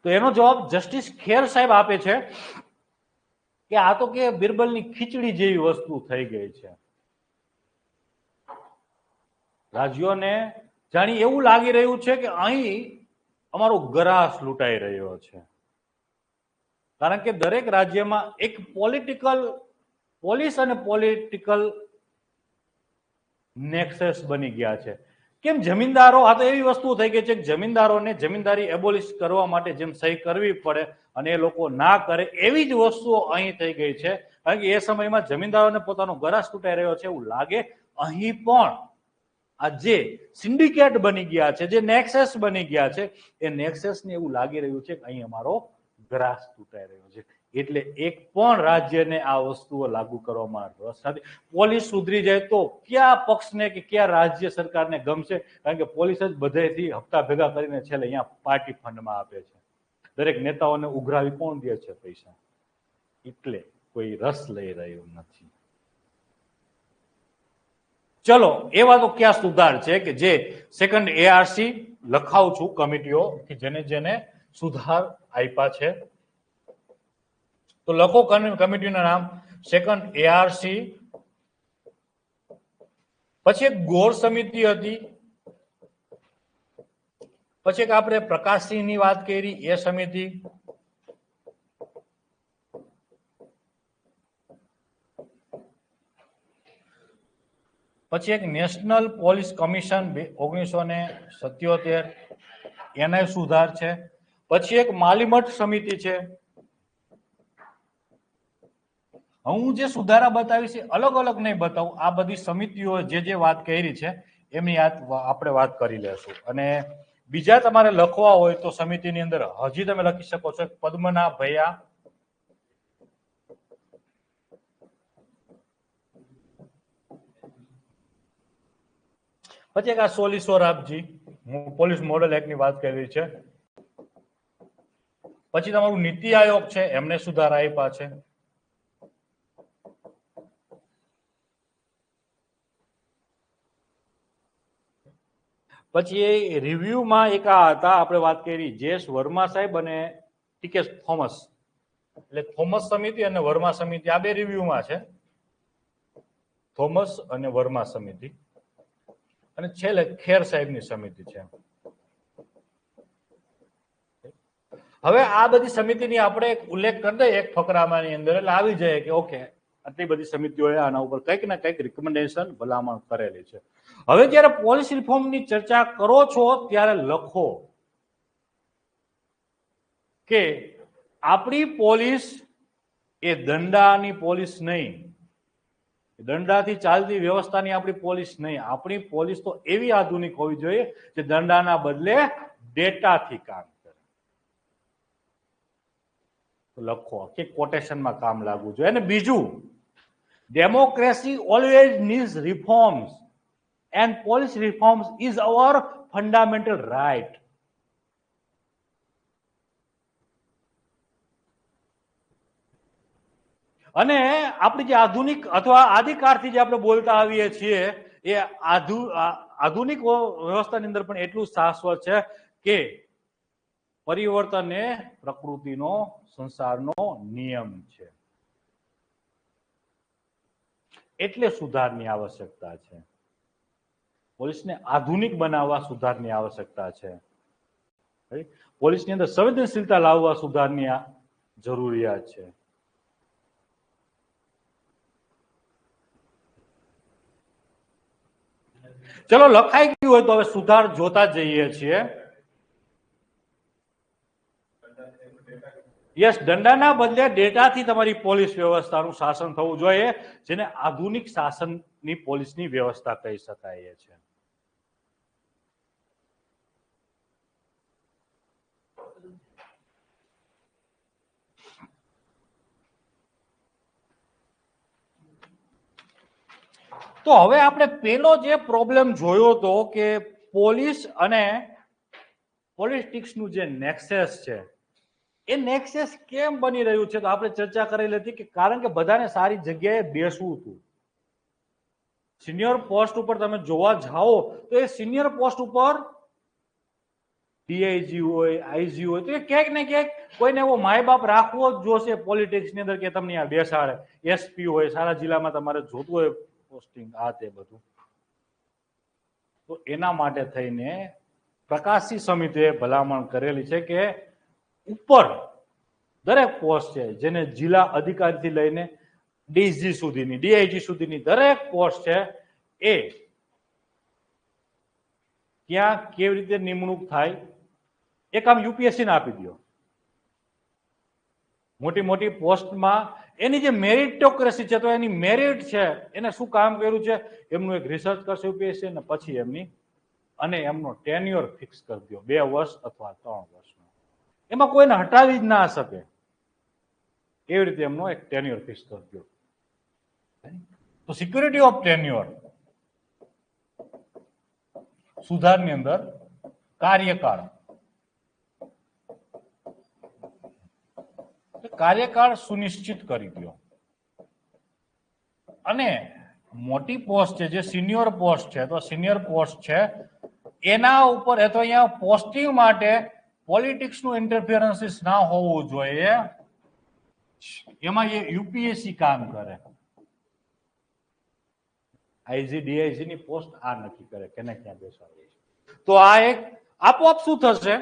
તો એનો જવાબ જસ્ટિસ ખેર સાહેબ આપે છે કે આ તો કે બિરબલની ખીચડી જેવી વસ્તુ થઈ ગઈ છે. રાજ્યોને જાણી એવું લાગી રહ્યું છે કે અહીં અમારો ગ્રાસ લૂંટાઈ રહ્યો છે, કારણ કે દરેક રાજ્યમાં એક પોલીસ અને પોલિટિકલ નેક્સસ બની ગયા છે. કેમ જમીનદારો, આ તો એવી વસ્તુ થઈ ગઈ છે કે જમીનદારોને જમીનદારી એબોલિશ કરવા માટે જેમ સહી કરવી પડે અને એ લોકો ના કરે, એવી જ વસ્તુઓ અહીં થઈ ગઈ છે. કારણ કે એ સમયમાં જમીનદારોને પોતાનો ગરાસ તૂટાઈ રહ્યો છે એવું લાગે. અહીં પણ આ જે સિન્ડિકેટ બની ગયા છે, જે નેક્સસ બની ગયા છે, એ નેક્સસને એવું લાગી રહ્યું છે કે અહીં અમારો ગ્રાસ તૂટાઈ રહ્યો છે. એટલે એક પણ રાજ્યને આ વસ્તુઓ લાગુ કરવામાં રસ નથી. પોલીસ સુધરી જાય તો કયા પક્ષને કે કયા રાજ્ય સરકારને ગમશે? કારણ કે પોલીસ જ બધેથી હપ્તા ભેગા કરીને છેલ્લે અહીંયા પાર્ટી ફંડમાં આપે છે. દરેક નેતાઓને ઉઘરાવી કોણ દે છે પૈસા? એટલે કોઈ રસ લઈ રહ્યું નથી. ચલો, એવા તો ક્યાં સુધાર છે કે જે સેકન્ડ એઆરસી લખાવું છું કમિટીઓ કે જેને સુધાર આપ્યા છે. તો લખો કમિટીના નામ. સેકન્ડ એઆરસી, પછી એક ગોળ સમિતિ હતી, પછી એક આપણે પ્રકાશસિંહની વાત કરી એ સમિતિ, પછી એક નેશનલ પોલીસ કમિશન 1977 એના સુધાર છે, પછી એક માલીમઠ સમિતિ છે. હું જે સુધારા બતાવીશ અલગ અલગ નહીં બતાવું, આ બધી સમિતિઓ જે વાત કરી છે એમની આપણે વાત કરી લેશું. અને બીજા તમારે લખવા હોય તો સમિતિની અંદર હજી તમે લખી શકો છો પદ્મનાભ ભૈયા, પછી એક આ સોલી સોરાબજી, પોલીસ મોડલ એક્ટની વાત કરી છે. પછી તમારું નીતિ આયોગ છે, એમને સુધારા આપ્યા છે. પછી એ રિવ્યુમાં એક આ હતા, આપણે વાત કરી જેસ વર્મા સાહેબ અને ટીકે થોમસ, એટલે થોમસ સમિતિ અને વર્મા સમિતિ આ બે રિવ્યુમાં છે, થોમસ અને વર્મા સમિતિ. અને છેલ્લે ખેર સાહેબની સમિતિ છે. હવે આ બધી સમિતિની આપણે ઉલ્લેખ કરી દઈએ એક ફકરામાંની અંદર, એટલે આવી જાય કે ઓકે આટલી બધી સમિતિઓએ આના ઉપર કંઈક ને કંઈક રિકમેન્ડેશન ભલામણ કરેલી છે. હવે જ્યારે પોલીસ રિફોર્મની ચર્ચા કરો છો ત્યારે લખો કે આપણી પોલીસ એ દંડાની પોલીસ નહીં, દંડાથી ચાલતી વ્યવસ્થાની આપણી પોલીસ નહીં. આપણી પોલીસ તો એવી આધુનિક હોવી જોઈએ જે દંડાના બદલે ડેટાથી કામ કરે. લખો કે કોટેશનમાં કામ લાગવું જોઈએ. અને બીજું, democracy always needs reforms and police reforms is our fundamental right. અને આપણી જે આધુનિક અથવા આદિકાળથી જે આપણે બોલતા આવીએ છીએ એ આધુનિક વ્યવસ્થાની અંદર પણ એટલું શાશ્વત છે કે પરિવર્તન એ પ્રકૃતિનો સંસારનો નિયમ છે, એટલે સુધારની આવશ્યકતા છે. પોલીસને આધુનિક બનાવવા સુધારની આવશ્યકતા છે. પોલીસની અંદર સંવેદનશીલતા લાવવા સુધારની જરૂરિયાત છે. ચલો લખાઈ ગયું હોય તો હવે સુધાર જોતા જઈએ છીએ. યસ, દંડાના બદલે ડેટાથી તમારી પોલીસ વ્યવસ્થાનું શાસન થવું જોઈએ, જેને આધુનિક શાસનની પોલીસની વ્યવસ્થા કહી શકાય છે. તો હવે આપણે પેલો જે પ્રોબ્લેમ જોયો હતો કે પોલીસ અને પોલિટિક્સનું જે નેક્સસ છે એ નેક્સસ કેમ બની રહ્યું છે, તો આપણે ચર્ચા કરેલી હતી કે કારણ કે બધાને સારી જગ્યાએ બેસવું હતું. સિનિયર પોસ્ટ ઉપર તમે જોવા જાઓ તો એ સિનિયર પોસ્ટ ઉપર ડીઆઈજી હોય, આઈજી હોય, તો એ ક્યાંક ને ક્યાંક કોઈને એવો માય બાપ રાખવો જ જોશે પોલિટિક્સની અંદર કે તમને આ બેસાડે. એસપી હોય, સારા જિલ્લામાં તમારે જોતું હોય પોસ્ટિંગ, આ તે બધું. તો એના માટે થઈને પ્રકાશી સમિતિએ ભલામણ કરેલી છે કે ઉપર દરેક પોસ્ટ છે, જેને જિલ્લા અધિકારીથી લઈને ડીજી સુધીની, ડીઆઈજી સુધીની દરેક પોસ્ટ છે, એ ક્યાં કેવી રીતે નિમણૂક થાય એ કામ યુપીએસસી ને આપી દો. મોટી મોટી પોસ્ટમાં એની જે મેરિટોક્રેસી છે, તો એની મેરિટ છે, એને શું કામ કર્યું છે એમનું એક રિસર્ચ કરશે યુપીએસસી, અને પછી એમની અને એમનો ટેન્યોર ફિક્સ કરી દો 2 વર્ષ અથવા 3 વર્ષનો. એમાં કોઈને હટાવી જ ના શકે એવી રીતે એમનો એક ટેન્યોર ફિક્સ કરી દો. તો સિક્યુરિટી ઓફ ટેન્યોર સુધારની અંદર કાર્યકાળ સુનિશ્ચિત કરી દો. અને મોટી પોસ્ટ છે, જે સિનિયર પોસ્ટ છે, તો સિનિયર પોસ્ટ છે એના ઉપર અથવા અહીંયા પોસ્ટિંગ માટે પોલિટિક્સનું ઇન્ટરફિયરન્સીસ ના હોવું જોઈએ, એમાં એ યુપીએસસી કામ કરે. આઈજી ડીઆઈજી ની પોસ્ટ આ નક્કી કરે કેને ક્યાં બેસાડવું છે. તો આ એક આપોઆપ શું થશે,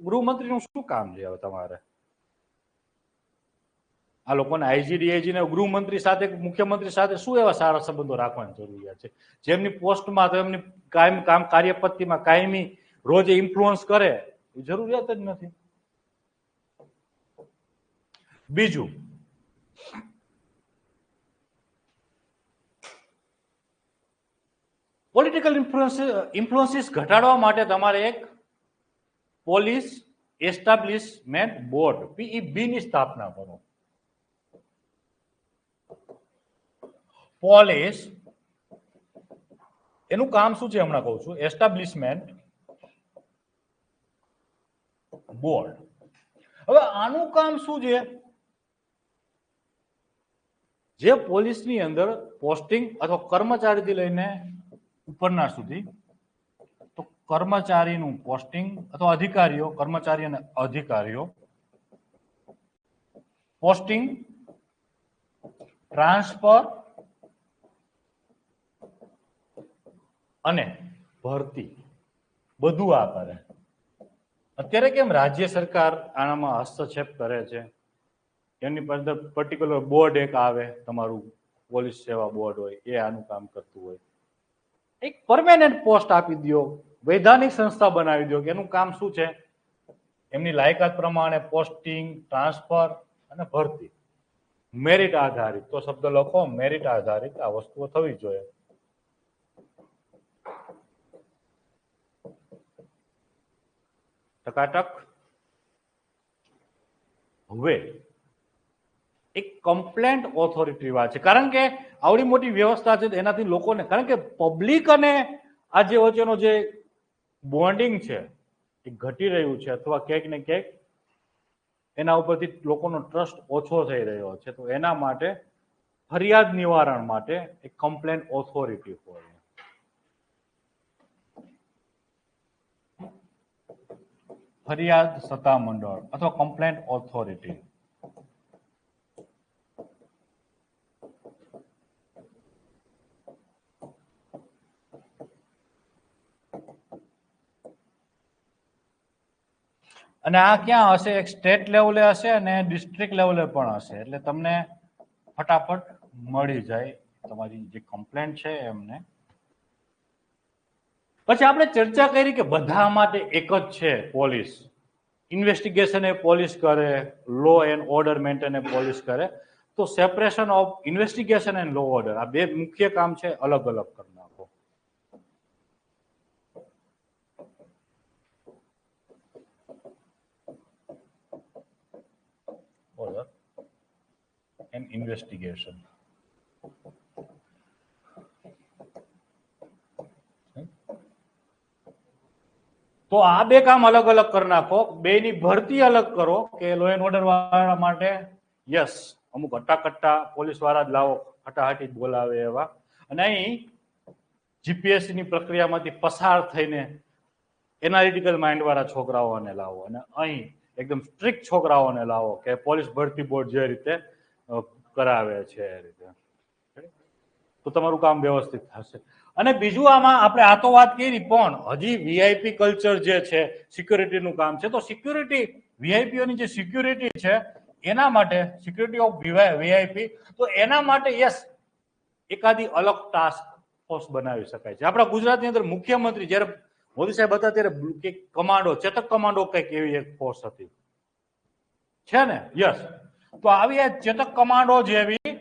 ગૃહમંત્રીનું શું કામ છે હવે તમારે? આ લોકોને આઈજી ડીઆઈજી ને ગૃહમંત્રી સાથે મુખ્યમંત્રી સાથે શું એવા સારા સંબંધો રાખવાની જરૂરિયાત છે? જેમની પોસ્ટમાં તો એમની કામ કાર્યપદ્ધતિમાં કાયમી રોજ ઇન્ફ્લુઅન્સ કરે એ જરૂરિયાત જ નથી. બીજું, પોલિટિકલ ઇન્ફ્લુઅન્સીસ ઘટાડવા માટે તમારે એક પોલીસ એસ્ટાબ્લિશમેન્ટ બોર્ડ પીઈબી ની સ્થાપના કરો. પોલીસ એનું કામ શું છે હમણાં કહું છું. Establishment board. હવે આનું કામ શું છે? જે પોલીસની અંદર પોસ્ટિંગ અથવા કર્મચારીથી લઈને ઉપરના સુધી, તો કર્મચારીનું પોસ્ટિંગ અથવા અધિકારીઓ, કર્મચારી અને અધિકારીઓ પોસ્ટિંગ, ટ્રાન્સફર અને ભરતી બધું આ કરે. અત્યારે કેમ રાજ્ય સરકાર આનામાં હસ્તક્ષેપ કરે છે? એની અંદર પર્ટિક્યુલર બોર્ડ એક આવે, તમારું પોલીસ સેવા બોર્ડ હોય એ આનું કામ કરતું હોય. એક પરમેનન્ટ પોસ્ટ આપી દો, વૈધાનિક સંસ્થા બનાવી દો કે એનું કામ શું છે, એમની લાયકાત પ્રમાણે પોસ્ટિંગ, ટ્રાન્સફર અને ભરતી. મેરિટ આધારિત, તો શબ્દ લખો, મેરિટ આધારિત આ વસ્તુઓ થવી જોઈએ. ટકાટક. હવે એક કમ્પ્લેન્ટ ઓથોરિટી વાત છે, કારણ કે આવડી મોટી વ્યવસ્થા છે એનાથી લોકોને, કારણ કે પબ્લિક અને આ જે વચ્ચેનો જે બોન્ડિંગ છે એ ઘટી રહ્યું છે, અથવા ક્યાંક ને ક્યાંક એના ઉપરથી લોકોનો ટ્રસ્ટ ઓછો થઈ રહ્યો છે. તો એના માટે ફરિયાદ નિવારણ માટે એક કમ્પ્લેન્ટ ઓથોરિટી હોય. ફરિયાદ સત્તામંડળ અથવા કમ્પ્લેન્ટ ઓથોરિટી. અને આ ક્યાં હશે? એક સ્ટેટ લેવલે હશે અને ડિસ્ટ્રિક્ટ લેવલે પણ હશે. એટલે તમને ફટાફટ મળી જાય તમારી જે કમ્પ્લેન્ટ છે એમને. પછી આપણે ચર્ચા કરી કે બધા માટે એક જ છે પોલીસ. ઇન્વેસ્ટિગેશન એ પોલીસ કરે, લો એન્ડ ઓર્ડર મેન્ટેન એ પોલીસ કરે. તો separation of investigation and law order, આ બે મુખ્ય કામ છે, અલગ અલગ કરી નાખો. Order and investigation. તો આ બે કામ અલગ અલગ કરી નાખો. બે ની ભરતી અલગ કરો કે લો એન્ડ ઓર્ડર વાળા માટે યસ અમુક હટ્ટા પોલીસ વાળા જ લાવો, હટાહટી જ બોલાવે એવા. અને અહીં જીપીએસસી ની પ્રક્રિયામાંથી પસાર થઈને એનાલિટિકલ માઇન્ડ વાળા છોકરાઓને લાવો, અને અહીં એકદમ સ્ટ્રિક્ટ છોકરાઓને લાવો કે પોલીસ ભરતી બોર્ડ જે રીતે કરાવે છે એ રીતે. તો તમારું કામ વ્યવસ્થિત થશે. અને બીજું આમાં આપણે આ તો વાત કરી, પણ હજી વીઆઈપી કલ્ચર જે છે, સિક્યોરિટીનું કામ છે. તો સિક્યોરિટી, વીઆઈપીઓની જે સિક્યોરિટી છે એના માટે, સિક્યોરિટી ઓફ વીઆઈપી, તો એના માટે યસ એકાદી અલગ ટાસ્ક ફોર્સ બનાવી શકાય છે. આપણા ગુજરાતની અંદર મુખ્યમંત્રી જયારે મોદી સાહેબ હતા ત્યારે કમાન્ડો, ચેતક કમાન્ડો કંઈક એવી એક ફોર્સ હતી, છે ને? યસ. તો આવી આ ચેતક કમાન્ડો જેવી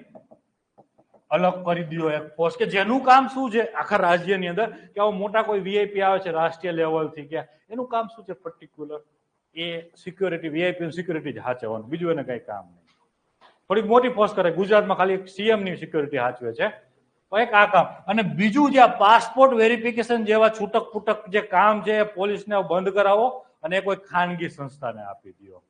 અલગ કરી દો એક ફોર્સ કે જેનું કામ શું છે આખા રાજ્યની અંદર, કે આવો મોટા કોઈ વીઆઈપી આવે છે રાષ્ટ્રીય લેવલથી, કે એનું કામ શું છે પર્ટિક્યુલર, એ સિક્યોરિટી, વીઆઈપી સિક્યોરિટી જ સાચવવાનું, બીજું એને કઈ કામ નહીં. થોડીક મોટી ફોર્સ કરે. ગુજરાતમાં ખાલી એક સીએમ ની સિક્યોરિટી સાચવે છે, તો એક આ કામ. અને બીજું જે પાસપોર્ટ વેરિફિકેશન જેવા છૂટક ફૂટક જે કામ છે એ પોલીસને બંધ કરાવો અને કોઈ ખાનગી સંસ્થાને આપી દો.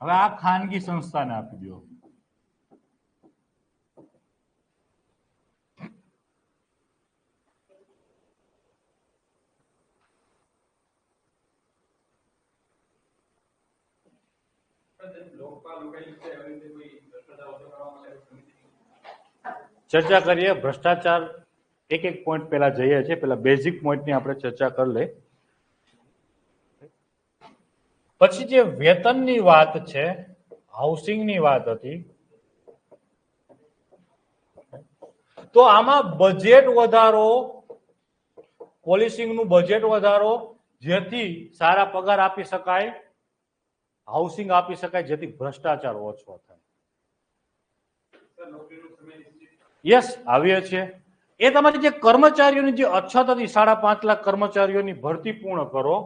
હવે આ ખાનગી સંસ્થાને આપી દો. ચર્ચા કરીએ ભ્રષ્ટાચાર એક એક પોઈન્ટ પહેલા જઈએ છીએ, પહેલા બેઝિક પોઈન્ટની આપણે ચર્ચા કરી લઈએ. પછી જે વેતનની વાત છે, હાઉસિંગની વાત હતી, તો આમાં બજેટ વધારો, પોલિસિંગનું બજેટ વધારો, જેથી સારા પગાર આપી શકાય, હાઉસિંગ આપી શકાય, જેથી ભ્રષ્ટાચાર ઓછો થાય. યસ, આવીએ છીએ. એ તમારી જે કર્મચારીઓની જે અછત હતી, 5.5 લાખ કર્મચારીઓની ભરતી પૂર્ણ કરો,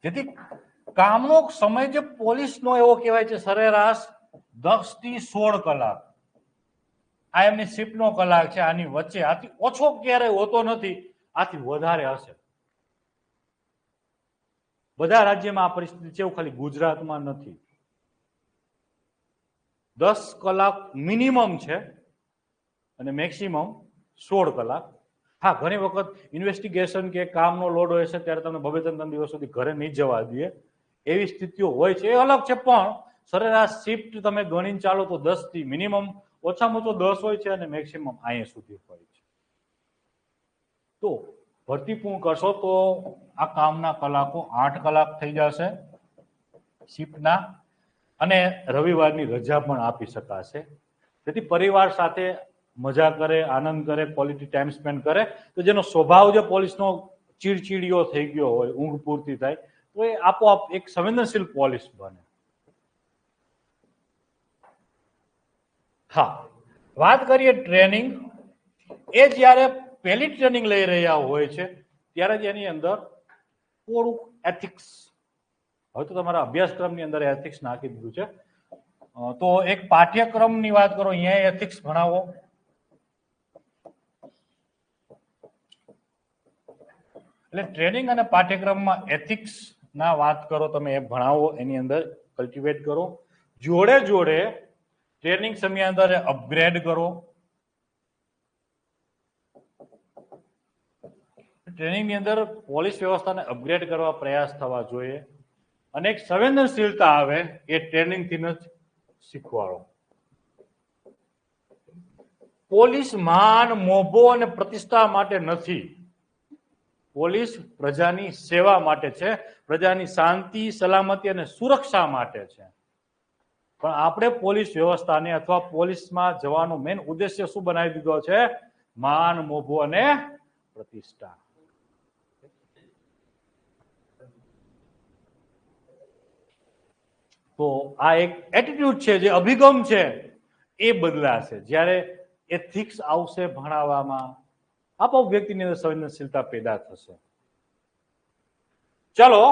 જેથી કામનો સમય જે પોલીસનો એવો કહેવાય છે સરેરાશ 10 થી 16 કલાક. આ એમની શિફ્ટનો કલાક છે, આની વચ્ચે આથી ઓછો ક્યારેય હોતો નથી, આથી વધારે હશે. બધા રાજ્યમાં આ પરિસ્થિતિ છે, એવું ખાલી ગુજરાતમાં નથી. 10 કલાક મિનિમમ છે અને મેક્સિમમ 16 કલાક. હા, ઘણી વખત ઇન્વેસ્ટિગેશન કે કામનો લોડ હોય છે ત્યારે તમને 2-3 દિવસ સુધી ઘરે નહીં જવા દે, એવી સ્થિતિઓ હોય છે, એ અલગ છે. પણ સરેરાશ શિફ્ટ તમે ગણીને ચાલો તો 10 થી મિનિમમ ઓછામાં ઓછો 10 હોય છે અને મેક્સિમમ 80 સુધી હોય છે. તો ભરતી પૂર્ણ કરશો તો આ કામના કલાકો 8 કલાક થઈ જશે શિફ્ટના, અને રવિવારની રજા પણ આપી શકાશે, જેથી પરિવાર સાથે મજા કરે, આનંદ કરે, ક્વોલિટી ટાઈમ સ્પેન્ડ કરે. તો જેનો સ્વભાવ જે પોલીસનો ચીડચીડિયો થઈ ગયો હોય, ઊંઘ પૂરતી થાય, તો એ આપોઆપ એક સંવેદનશીલ પોલીસ બને. હા, વાત કરીએ ટ્રેનિંગ. એ જ્યારે પહેલી ટ્રેનિંગ લઈ રહ્યા હોય છે ત્યારે જ એની અંદર થોડુંક એથિક્સ, હવે તો તમારા અભ્યાસક્રમની અંદર એથિક્સ નાખી દીધું છે, તો એક પાઠ્યક્રમની વાત કરો, અહીંયા એથિક્સ ભણાવો. એટલે ટ્રેનિંગ અને પાઠ્યક્રમમાં એથિક્સ ના વાત કરો, તમે એ ભણાવો, એની અંદર કલ્ટિવેટ કરો. જોડે જોડે ટ્રેનિંગ સમયાંતરે અપગ્રેડ કરો. ટ્રેનિંગની અંદર પોલીસ વ્યવસ્થાને અપગ્રેડ કરવા પ્રયાસ થવા જોઈએ, અને એક સંવેદનશીલતા આવે એ ટ્રેનિંગથી જ શીખવાડો. પોલીસ માન, મોભો અને પ્રતિષ્ઠા માટે નથી. પોલીસ પ્રજાની સેવા માટે છે, પ્રજાની શાંતિ, સલામતી અને સુરક્ષા માટે છે. પણ આપણે પોલીસ વ્યવસ્થાને અથવા પોલીસમાં જવાનો મેઇન ઉદ્દેશ્ય શું બનાવી દીધો છે? માન, મોભો અને પ્રતિષ્ઠા. તો આ એક એટીટ્યુડ છે, જે અભિગમ છે, એ બદલાશે જ્યારે એથિક્સ આવશે ભણાવવામાં, આપોઆપ વ્યક્તિની અંદર સંવેદનશીલતા પેદા થશે. ચલો,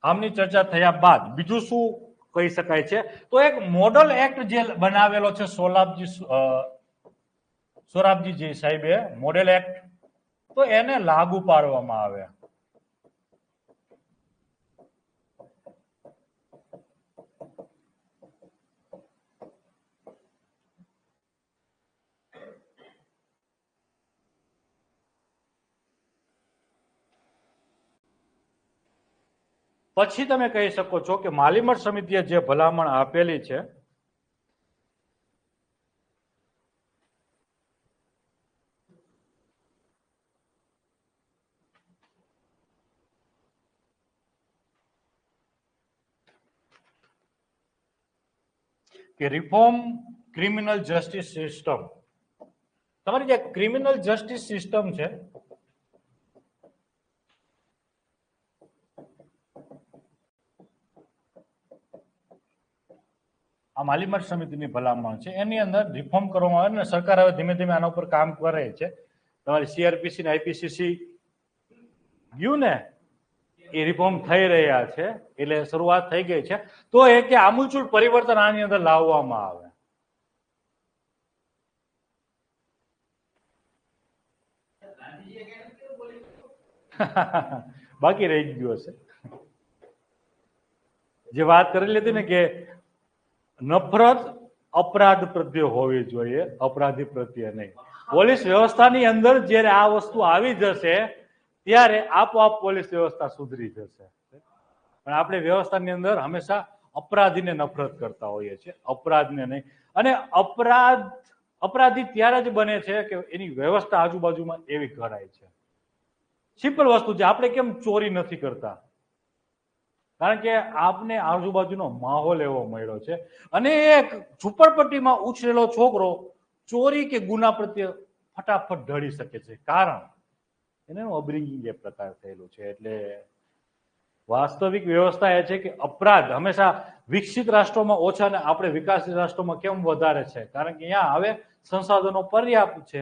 આમની ચર્ચા થયા બાદ બીજું શું કહી શકાય છે? તો એક મોડલ એક્ટ જે બનાવેલો છે સોરાબજી સાહેબે, મોડેલ એક્ટ, તો એને લાગુ પાડવામાં આવે. પછી તમે કહી શકો છો કે માલીમટ સમિતિએ જે ભલામણ આપેલી છે કે રિફોર્મ ક્રિમિનલ જસ્ટિસ સિસ્ટમ. તમારી જે ક્રિમિનલ જસ્ટિસ સિસ્ટમ છે આ માલીમટ સમિતિની ભલામણ છે, એની અંદર રિફોર્મ કરવામાં આવે ને સરકાર હવે ધીમે ધીમે આના ઉપર કામ કરે છે. તમારી CRPC ને IPCC ગયું ને, એ રિફોર્મ થઈ રહ્યા છે, એટલે શરૂઆત થઈ ગઈ છે. તો એ કે આમૂલચૂલ પરિવર્તન આની અંદર લાવવામાં આવે. બાકી રહી ગયું હશે. જે વાત કરી લીધી ને કે નફરત અપરાધ પ્રત્યે હોવી જોઈએ, અપરાધી પ્રત્યે નહીં. પોલીસ વ્યવસ્થાની અંદર જ્યારે આ વસ્તુ આવી જશે ત્યારે આપોઆપ પોલીસ વ્યવસ્થા સુધરી જશે. પણ આપણે વ્યવસ્થાની અંદર હંમેશા અપરાધીને નફરત કરતા હોઈએ છીએ, અપરાધને નહીં. અને અપરાધી ત્યારે જ બને છે કે એની વ્યવસ્થા આજુબાજુમાં એવી કરાય છે. સિમ્પલ વસ્તુ છે. આપણે કેમ ચોરી નથી કરતા? કારણ કે આપને આજુબાજુનો માહોલ એવો મળ્યો છે. અને એક ઝુંપડપટ્ટીમાં ઉછરેલો છોકરો ચોરી કે ગુના પ્રત્યે ફટાફટ ઢળી શકે છે, કારણ એનું અપબ્રિંગિંગ એ પ્રકાર થયેલું છે. એટલે વાસ્તવિક વ્યવસ્થા એ છે કે અપરાધ હંમેશા વિકસિત રાષ્ટ્રોમાં ઓછા અને આપણે વિકાસશીલ રાષ્ટ્રોમાં કેમ વધારે છે? કારણ કે અહીંયા હવે સંસાધનો પર્યાપ્ત છે.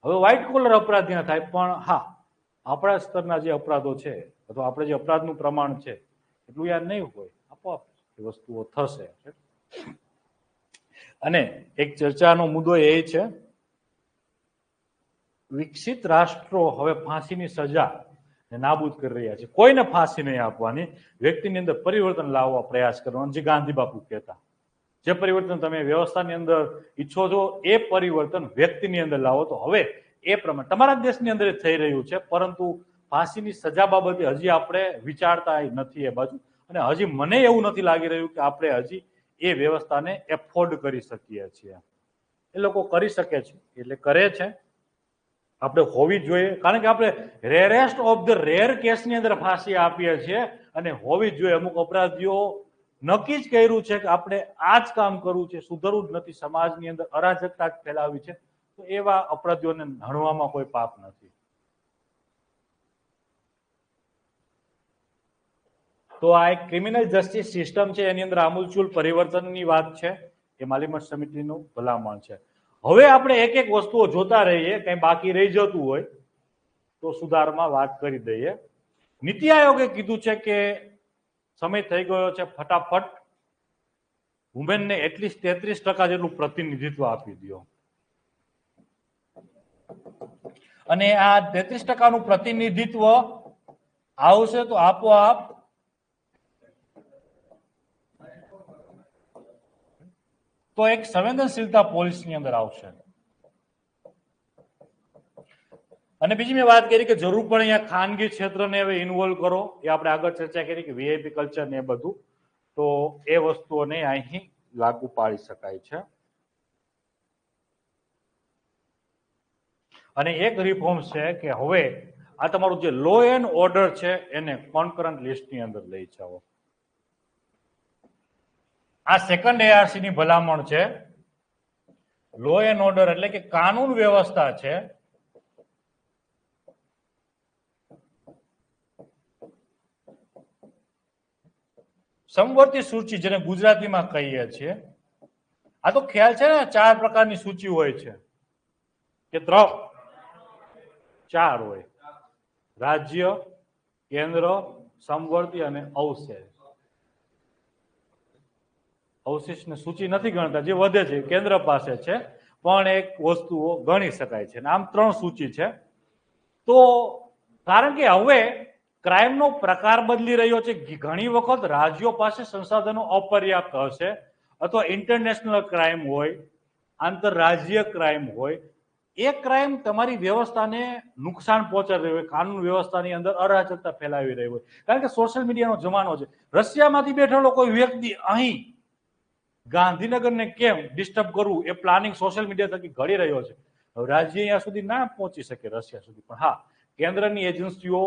હવે વ્હાઇટ કોલર અપરાધ ત્યાં થાય, પણ હા, આપણા સ્તરના જે અપરાધો છે અથવા આપણે જે અપરાધનું પ્રમાણ છે એટલું યાદ નહીં હોય, આપોઆપ એ વસ્તુઓ થશે. અને એક ચર્ચાનો મુદ્દો એ છે, વિકસિત રાષ્ટ્રો હવે ફાંસીની સજા નાબૂદ કરી રહ્યા છે. કોઈને ફાંસી નહીં આપવાની, વ્યક્તિની અંદર પરિવર્તન લાવવા પ્રયાસ કરવાનો, જે ગાંધી બાપુ કહેતા. જે પરિવર્તન તમે વ્યવસ્થાની અંદર ઈચ્છો છો એ પરિવર્તન વ્યક્તિની અંદર લાવો. તો હવે એ પ્રમાણે તમારા દેશની અંદર થઈ રહ્યું છે, પરંતુ ફાંસીની સજા બાબતે હજી આપણે વિચારતા નથી એ બાજુ. અને હજી મને એવું નથી લાગી રહ્યું કે આપણે હજી એ વ્યવસ્થાને એફોર્ડ કરી શકીએ છીએ. એ લોકો કરી શકે છે એટલે કરે છે, આપણે હોવી જોઈએ. કારણ કે આપણે રેરેસ્ટ ઓફ ધ રેર કેસની અંદર ફાંસી આપીએ છીએ અને હોવી જોઈએ. અમુક અપરાધીઓ નક્કી જ કર્યું છે કે આપણે આ જ કામ કરવું છે, સુધરવું જ નથી, સમાજની અંદર અરાજકતા જ ફેલાવી છે, તો એવા અપરાધીઓને હણવામાં કોઈ પાપ નથી. તો આ એક ક્રિમિનલ જસ્ટિસ સિસ્ટમ છે, એની અંદર આમૂલચૂલ પરિવર્તનની વાત છે. એ માલીમટ સમિતિનું ભલામણ છે. હવે આપણે એક એક વસ્તુઓ જોતા રહીએ, કઈ બાકી રહી જતું હોય તો સુધારમાં વાત કરી દઈએ. નીતિ આયોગે કીધું છે કે સમય થઈ ગયો છે, ફટાફટ વુમેનને એટલીસ્ટ 33% જેટલું પ્રતિનિધિત્વ આપી દો. અને આ 33%નું પ્રતિનિધિત્વ આવશે તો આપોઆપ તો એક સંવેદનશીલતા પોલીસની અંદર આવશે. અને બીજી મેં વાત કરી કે જરૂર પણ અહીંયા ખાનગી ક્ષેત્રને હવે ઇન્વોલ્વ કરો. એ આપણે આગળ ચર્ચા કરી કે વીઆઈપી કલ્ચર ને એ બધું, તો એ વસ્તુઓને અહીં લાગુ પાડી શકાય છે. અને એક રિફોર્મ છે કે હવે આ તમારું જે લો એન્ડ ઓર્ડર છે એને કોન્કરન્ટ લિસ્ટની અંદર લઈ જાઓ. આ સેકન્ડ એઆરસી ની ભલામણ છે. લો એન્ડ ઓર્ડર એટલે કે કાનૂન વ્યવસ્થા છે, સમવર્તી સૂચિ જેને ગુજરાતીમાં કહીએ છીએ. આ તો ખ્યાલ છે ને, 4 પ્રકારની સૂચિ હોય છે કે 4 હોય: રાજ્ય, કેન્દ્ર, સમવર્તી અને અવશેષ. અવશેષને સૂચિ નથી ગણતા, જે વધે છે કેન્દ્ર પાસે છે, પણ એક વસ્તુઓ ગણી શકાય છે. આમ 3 સૂચિ છે. તો કારણ કે હવે ક્રાઇમનો પ્રકાર બદલી રહ્યો છે, ઘણી વખત રાજ્યો પાસે સંસાધનો અપર્યાપ્ત હશે, અથવા ઇન્ટરનેશનલ ક્રાઇમ હોય, આંતરરાજ્ય ક્રાઇમ હોય, એ ક્રાઇમ તમારી વ્યવસ્થાને નુકસાન પહોંચાડી રહ્યો હોય, કાનૂન વ્યવસ્થાની અંદર અરાજકતા ફેલાવી રહ્યો હોય. કારણ કે સોશિયલ મીડિયાનો જમાનો છે. રશિયામાંથી બેઠેલો કોઈ વ્યક્તિ અહીં ગાંધીનગરને કેમ ડિસ્ટર્બ કરવું એ પ્લાનિંગ સોશિયલ મીડિયા થકી ઘડી રહ્યો છે. રાજ્ય અહીંયા સુધી ના પહોંચી શકે, રશિયા સુધી, પણ હા, કેન્દ્રની એજન્સીઓ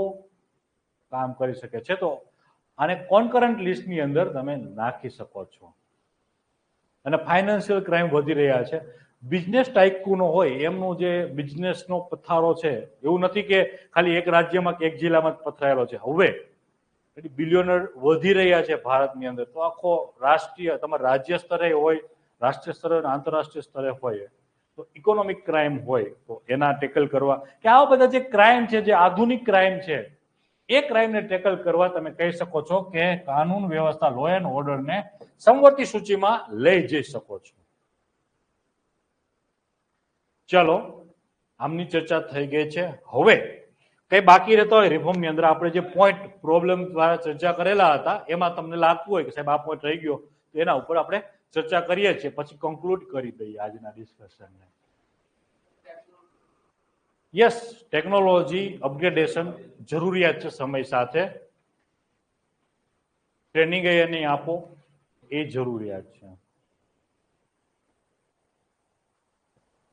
કામ કરી શકે છે. તો આને કોન્કરન્ટ લિસ્ટની અંદર તમે નાખી શકો છો. અને ફાઇનાન્શિયલ ક્રાઇમ વધી રહ્યા છે. બિઝનેસ ટાઇકૂનો હોય એમનો જે બિઝનેસનો પથારો છે, એવું નથી કે ખાલી એક રાજ્યમાં કે એક જિલ્લામાં જ પથરાયેલો છે. હવે બિલિયનર વધી રહ્યા છે ભારતની અંદર. તો આખો રાષ્ટ્રીય, તમારા રાજ્ય સ્તરે હોય, રાષ્ટ્રીય સ્તરે અને આંતરરાષ્ટ્રીય સ્તરે હોય, તો ઇકોનોમિક ક્રાઇમ હોય તો એના ટેકલ કરવા, કે આવા બધા જે ક્રાઇમ છે, જે આધુનિક ક્રાઇમ છે, એ ક્રાઇમને ટેકલ કરવા તમે કહી શકો છો કે કાનૂન વ્યવસ્થા, લો એન્ડ ઓર્ડરને સમવર્તી સૂચિમાં લઈ જઈ શકો છો. ચલો, આમની ચર્ચા થઈ ગઈ છે. હવે કઈ બાકી રહેતો હોય રિફોર્મની અંદર, આપણે જે પોઈન્ટ પ્રોબ્લેમ દ્વારા ચર્ચા કરેલા હતા, એમાં તમને લાગતું હોય કે સાહેબ આ પોઈન્ટ રહી ગયો, તો એના ઉપર આપણે ચર્ચા કરીએ છીએ, પછી કન્ક્લુડ કરી દઈએ આજના ડિસ્કશનને. યસ, ટેકનોલોજી અપગ્રેડેશન જરૂરિયાત છે સમય સાથે. ટ્રેનિંગ એની આપો, એ જરૂરિયાત છે.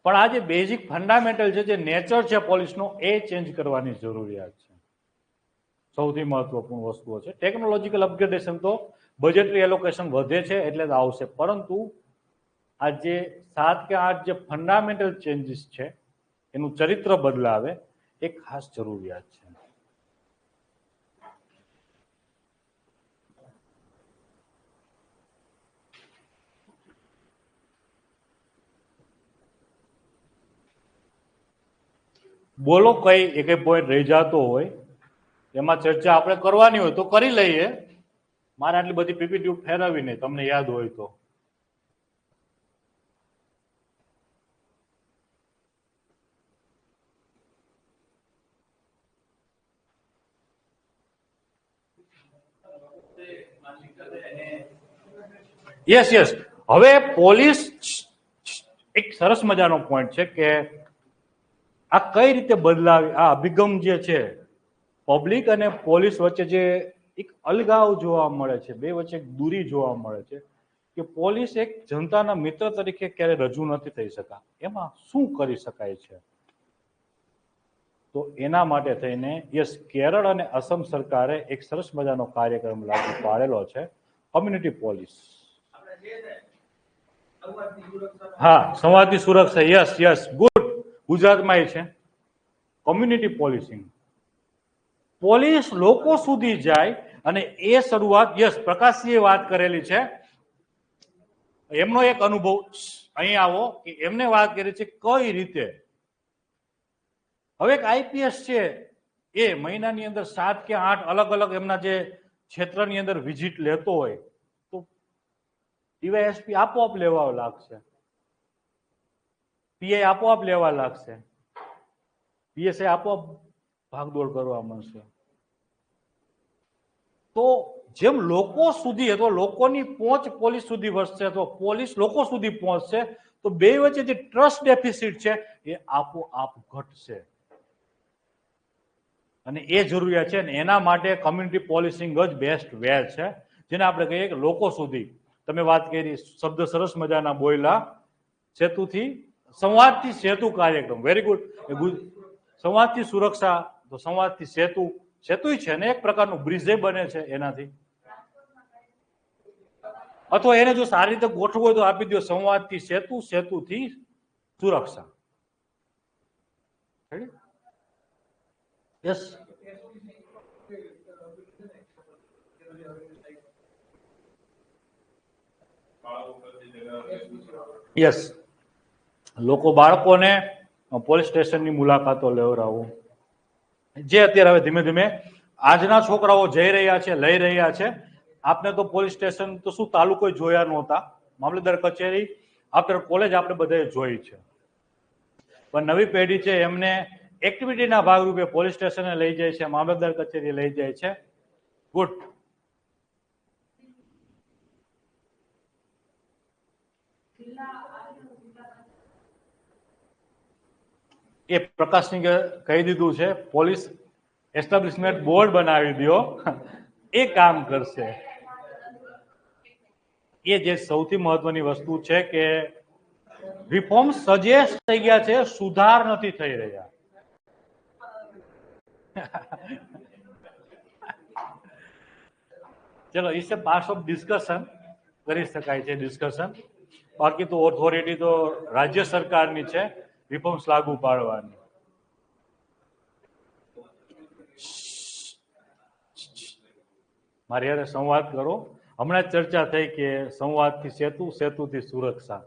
પણ આ જે બેઝિક ફંડામેન્ટલ છે, જે નેચર છે પોલીસનો, એ ચેન્જ કરવાની જરૂરિયાત છે. સૌથી મહત્વપૂર્ણ વસ્તુઓ છે. ટેકનોલોજીકલ અપગ્રેડેશન તો બજેટરી એલોકેશન વધે છે એટલે જ આવશે, પરંતુ આ જે 7 કે 8 જે ફંડામેન્ટલ ચેન્જીસ છે એનું ચરિત્ર બદલાવે એ ખાસ જરૂરિયાત છે. બોલો કઈ એક પોઈન્ટ રહી જતો હોય એમાં ચર્ચા આપણે કરવાની હોય તો કરી લઈએ. મારે આટલી બધી પીપીટી ફેરવવી નહીં, તમને યાદ હોય તો. Yes yes. હવે પોલીસ એક સરસ મજાનો પોઈન્ટ છે કે આ કઈ રીતે બદલાવી, આ અભિગમ જે છે પબ્લિક અને પોલીસ વચ્ચે જે એક અલગાવ જોવા મળે છે, બે વચ્ચે એક દૂરી જોવા મળે છે કે પોલીસ એક જનતાના મિત્ર તરીકે ક્યારે રજૂ નથી થઈ શકા, એમાં શું કરી શકાય છે. તો એના માટે થઈને યસ, કેરળ અને અસમ સરકારે એક સરસ મજાનો કાર્યક્રમ લાગુ પાડેલો છે, કોમ્યુનિટી પોલીસ. હા, સંવાદની સુરક્ષા. Yes yes, good. ગુજરાતમાં છે કોમ્યુનિટી પોલીસિંગ. પોલીસ લોકો સુધી જાય અને એ શરૂઆત, યસ, પ્રકાશજીએ વાત કરેલી છે, એમનો એક અનુભવ અહીં આવો કે એમને વાત કરી છે કઈ રીતે. હવે એક આઈપીએસ છે એ મહિનાની અંદર 7 કે 8 અલગ અલગ એમના જે ક્ષેત્રની અંદર વિઝિટ લેતો હોય તો ડીવાયએસપી આપોઆપ લેવા લાગશે, પીઆઈ આપોઆપ લેવા લાગશે, પીએસઆઈ આપોઆપ ભાગદોડ કરવા મળશે. તો જેમ લોકો સુધી અથવા લોકોની પહોંચ પોલીસ સુધી વધશે અથવા પોલીસ લોકો સુધી પહોંચશે તો બે વચ્ચે જે ટ્રસ્ટ ડેફિસિટ છે એ આપોઆપ ઘટશે. અને એ જરૂરિયાત છે ને એના માટે કમ્યુનિટી પોલીસિંગ જ બેસ્ટ વે છે, જેને આપણે કહીએ કે લોકો સુધી. તમે વાત કરી, શબ્દ સરસ મજાના બોયલા, સેતુથી સંવાદથી સેતુ કાર્યક્રમ, વેરી ગુડ. સંવાદથી સુરક્ષા, તો સંવાદથી સેતુ, સેતુ છે ને એક પ્રકારનું બ્રિજે બને છે એનાથી. અથવા એને જો સારી રીતે ગોઠવું હોય તો આપી દો સંવાદથી સેતુ, સેતુથી સુરક્ષા. યસ. યસ, લોકો બાળકોને પોલીસ સ્ટેશનની મુલાકાતો લેવડાવું, જે અત્યારે હવે ધીમે ધીમે આજના છોકરાઓ જઈ રહ્યા છે, લઈ રહ્યા છે. આપને તો પોલીસ સ્ટેશન તો શું તાલુકો જોયા નહોતા, મામલતદાર કચેરી આફ્ટર કોલેજ આપણે બધાએ જોઈ છે. પણ નવી પેઢી છે એમને એક્ટિવિટીના ભાગરૂપે પોલીસ સ્ટેશને લઈ જાય છે, મામલતદાર કચેરી લઈ જાય છે. ગુડ. એ પ્રકાશની કહી દીધું છે, પોલીસ એસ્ટાબ્લિશમેન્ટ બોર્ડ બનાવી દો, એ કામ કરશે. એ જે સૌથી મહત્વની વસ્તુ છે કે રિફોર્મ સજેસ્ટ થઈ ગયા છે, સુધાર નથી થઈ રહ્યા. ચલો, it's a part of discussion, કરી શકાય છે ડિસ્કશન. બાકી તો ઓથોરિટી તો રાજ્ય સરકારની છે રિફોર્મ્સ લાગુ પાડવાની. મારી યારે સંવાદ કરો. હમણાં જ ચર્ચા થઈ કે સંવાદથી સેતુ, સેતુથી સુરક્ષા.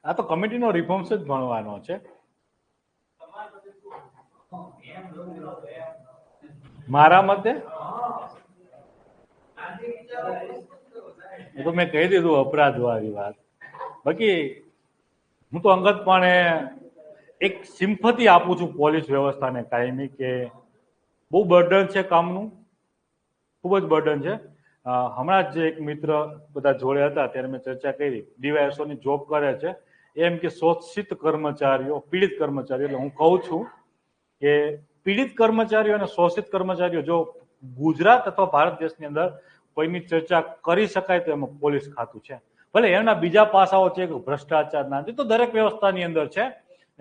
આ તો કમિટીનો રિફોર્મ્સ જ ભણવાનો છે. મારા મતે એ તો મેં કહી દીધું અપરાધવાળી વાત. બાકી હું તો અંગતપણે એક સિમ્પથી આપું છું પોલીસ વ્યવસ્થાને કાયમી, કે બહુ બર્ડન છે કામનું, ખૂબ જ બર્ડન છે. હમણાં જ એક મિત્ર બધા જોડે હતા ત્યારે મેં ચર્ચા કરી, ડીવાયએસઓ ની જોબ કરે છે, એમ કે શોષિત કર્મચારીઓ, પીડિત કર્મચારીઓ. એટલે હું કહું છું કે પીડિત કર્મચારીઓ અને શોષિત કર્મચારીઓ જો ગુજરાત અથવા ભારત દેશની અંદર કોઈની ચર્ચા કરી શકાય તો એમાં પોલીસ ખાતું છે. ભલે એના બીજા પાસાઓ છે કે ભ્રષ્ટાચારના, તો દરેક વ્યવસ્થાની અંદર છે.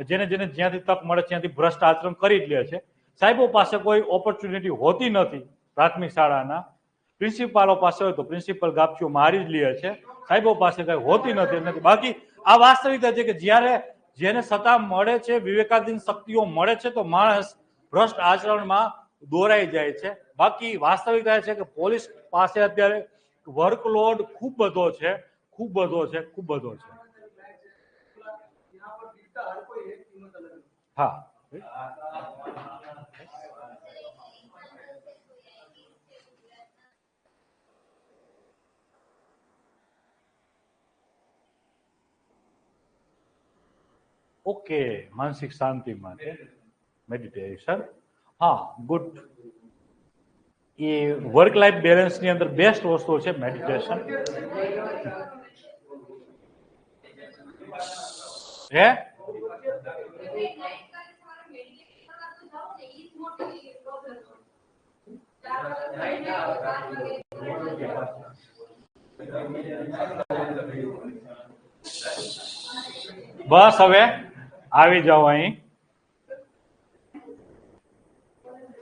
જેને જેને જ્યાંથી તક મળે ત્યાંથી ભ્રષ્ટ આચરણ કરી જ લે છે. સાહેબો પાસે કોઈ ઓપોર્ચ્યુનિટી હોતી નથી પ્રાથમિક શાળાના. પ્રિન્સિપાલો પાસે હોય તો પ્રિન્સિપલ ગાપચીઓ મારી જ લે છે. સાહેબો પાસે કઈ હોતી નથી. બાકી આ વાસ્તવિકતા છે કે જ્યારે જેને સત્તા મળે છે, વિવેકાધીન શક્તિઓ મળે છે, તો માણસ ભ્રષ્ટ આચરણમાં દોરાઈ જાય છે. બાકી વાસ્તવિકતા છે કે પોલીસ પાસે અત્યારે વર્કલોડ ખૂબ બધો છે, ખૂબ બધો છે, ખૂબ બધો છે. હા, ઓકે, માનસિક શાંતિ માટે મેડિટેશન. હા, ગુડ. એ વર્ક લાઈફ બેલેન્સ ની અંદર બેસ્ટ વસ્તુ છે મેડિટેશન. હે બસ હવે આવી જાઓ અહીં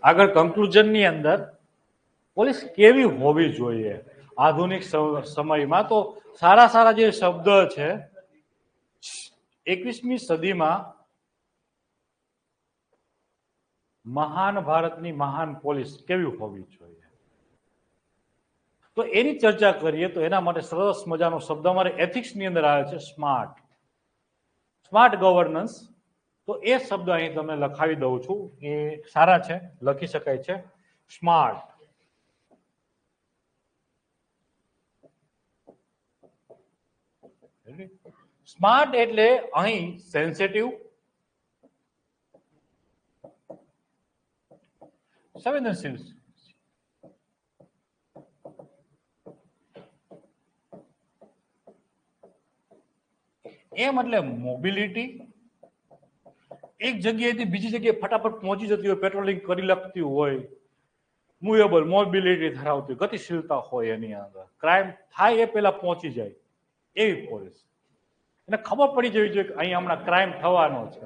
આગળ કન્ક્લુઝન ની અંદર. પોલીસ કેવી હોવી જોઈએ આધુનિક સમયમાં? તો સારા સારા જે શબ્દ છે, 21મી સદીમાં મહાન ભારતની મહાન પોલીસ કેવી હોવી જોઈએ, તો એની ચર્ચા કરીએ. તો એના માટે સરસ મજાનો શબ્દ અમારે એથિક્સ ની અંદર આવે છે, સ્માર્ટ. Smart governance. તો એ શબ્દ અહીં તમને લખાવી દઉં છું. એ સારા છે, લખી શકાય છે. સ્માર્ટ. સ્માર્ટ એટલે અહીં સેન્સિટિવ, સંવેદનશીલ. એમ એટલે મોબિલિટી, એક જગ્યાએથી બીજી જગ્યાએ ફટાફટ પહોંચી જતી હોય, પેટ્રોલિંગ કરી લખતી હોય, મૂવેબલ મોબિલિટી ધરાવતી, ગતિશીલતા હોય એની અંદર, ક્રાઇમ થાય એ પહેલા પહોંચી જાય એવી પોલીસ. એને ખબર પડી જવી જોઈએ કે અહીં હમણાં ક્રાઇમ થવાનો છે.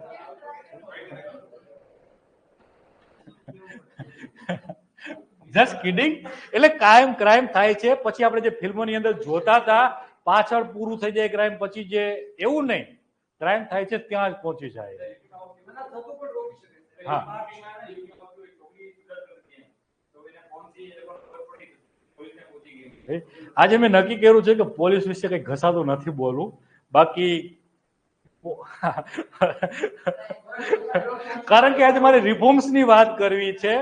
Just kidding. એટલે કાયમ ક્રાઇમ થાય છે, પછી આપણે જે ફિલ્મોની અંદર જોતા હતા પાછળ પૂરું થઈ જાય ક્રાઇમ, પછી જે એવું નહીં, ક્રાઇમ થાય છે ત્યાં જ પહોંચી જાય. હા, આજે મેં નક્કી કર્યું છે કે પોલીસ વિશે કઈ ઘસાતું નથી બોલવું. બાકી કારણ કે આજે મારે રિફોર્મ્સ ની વાત કરવી છે.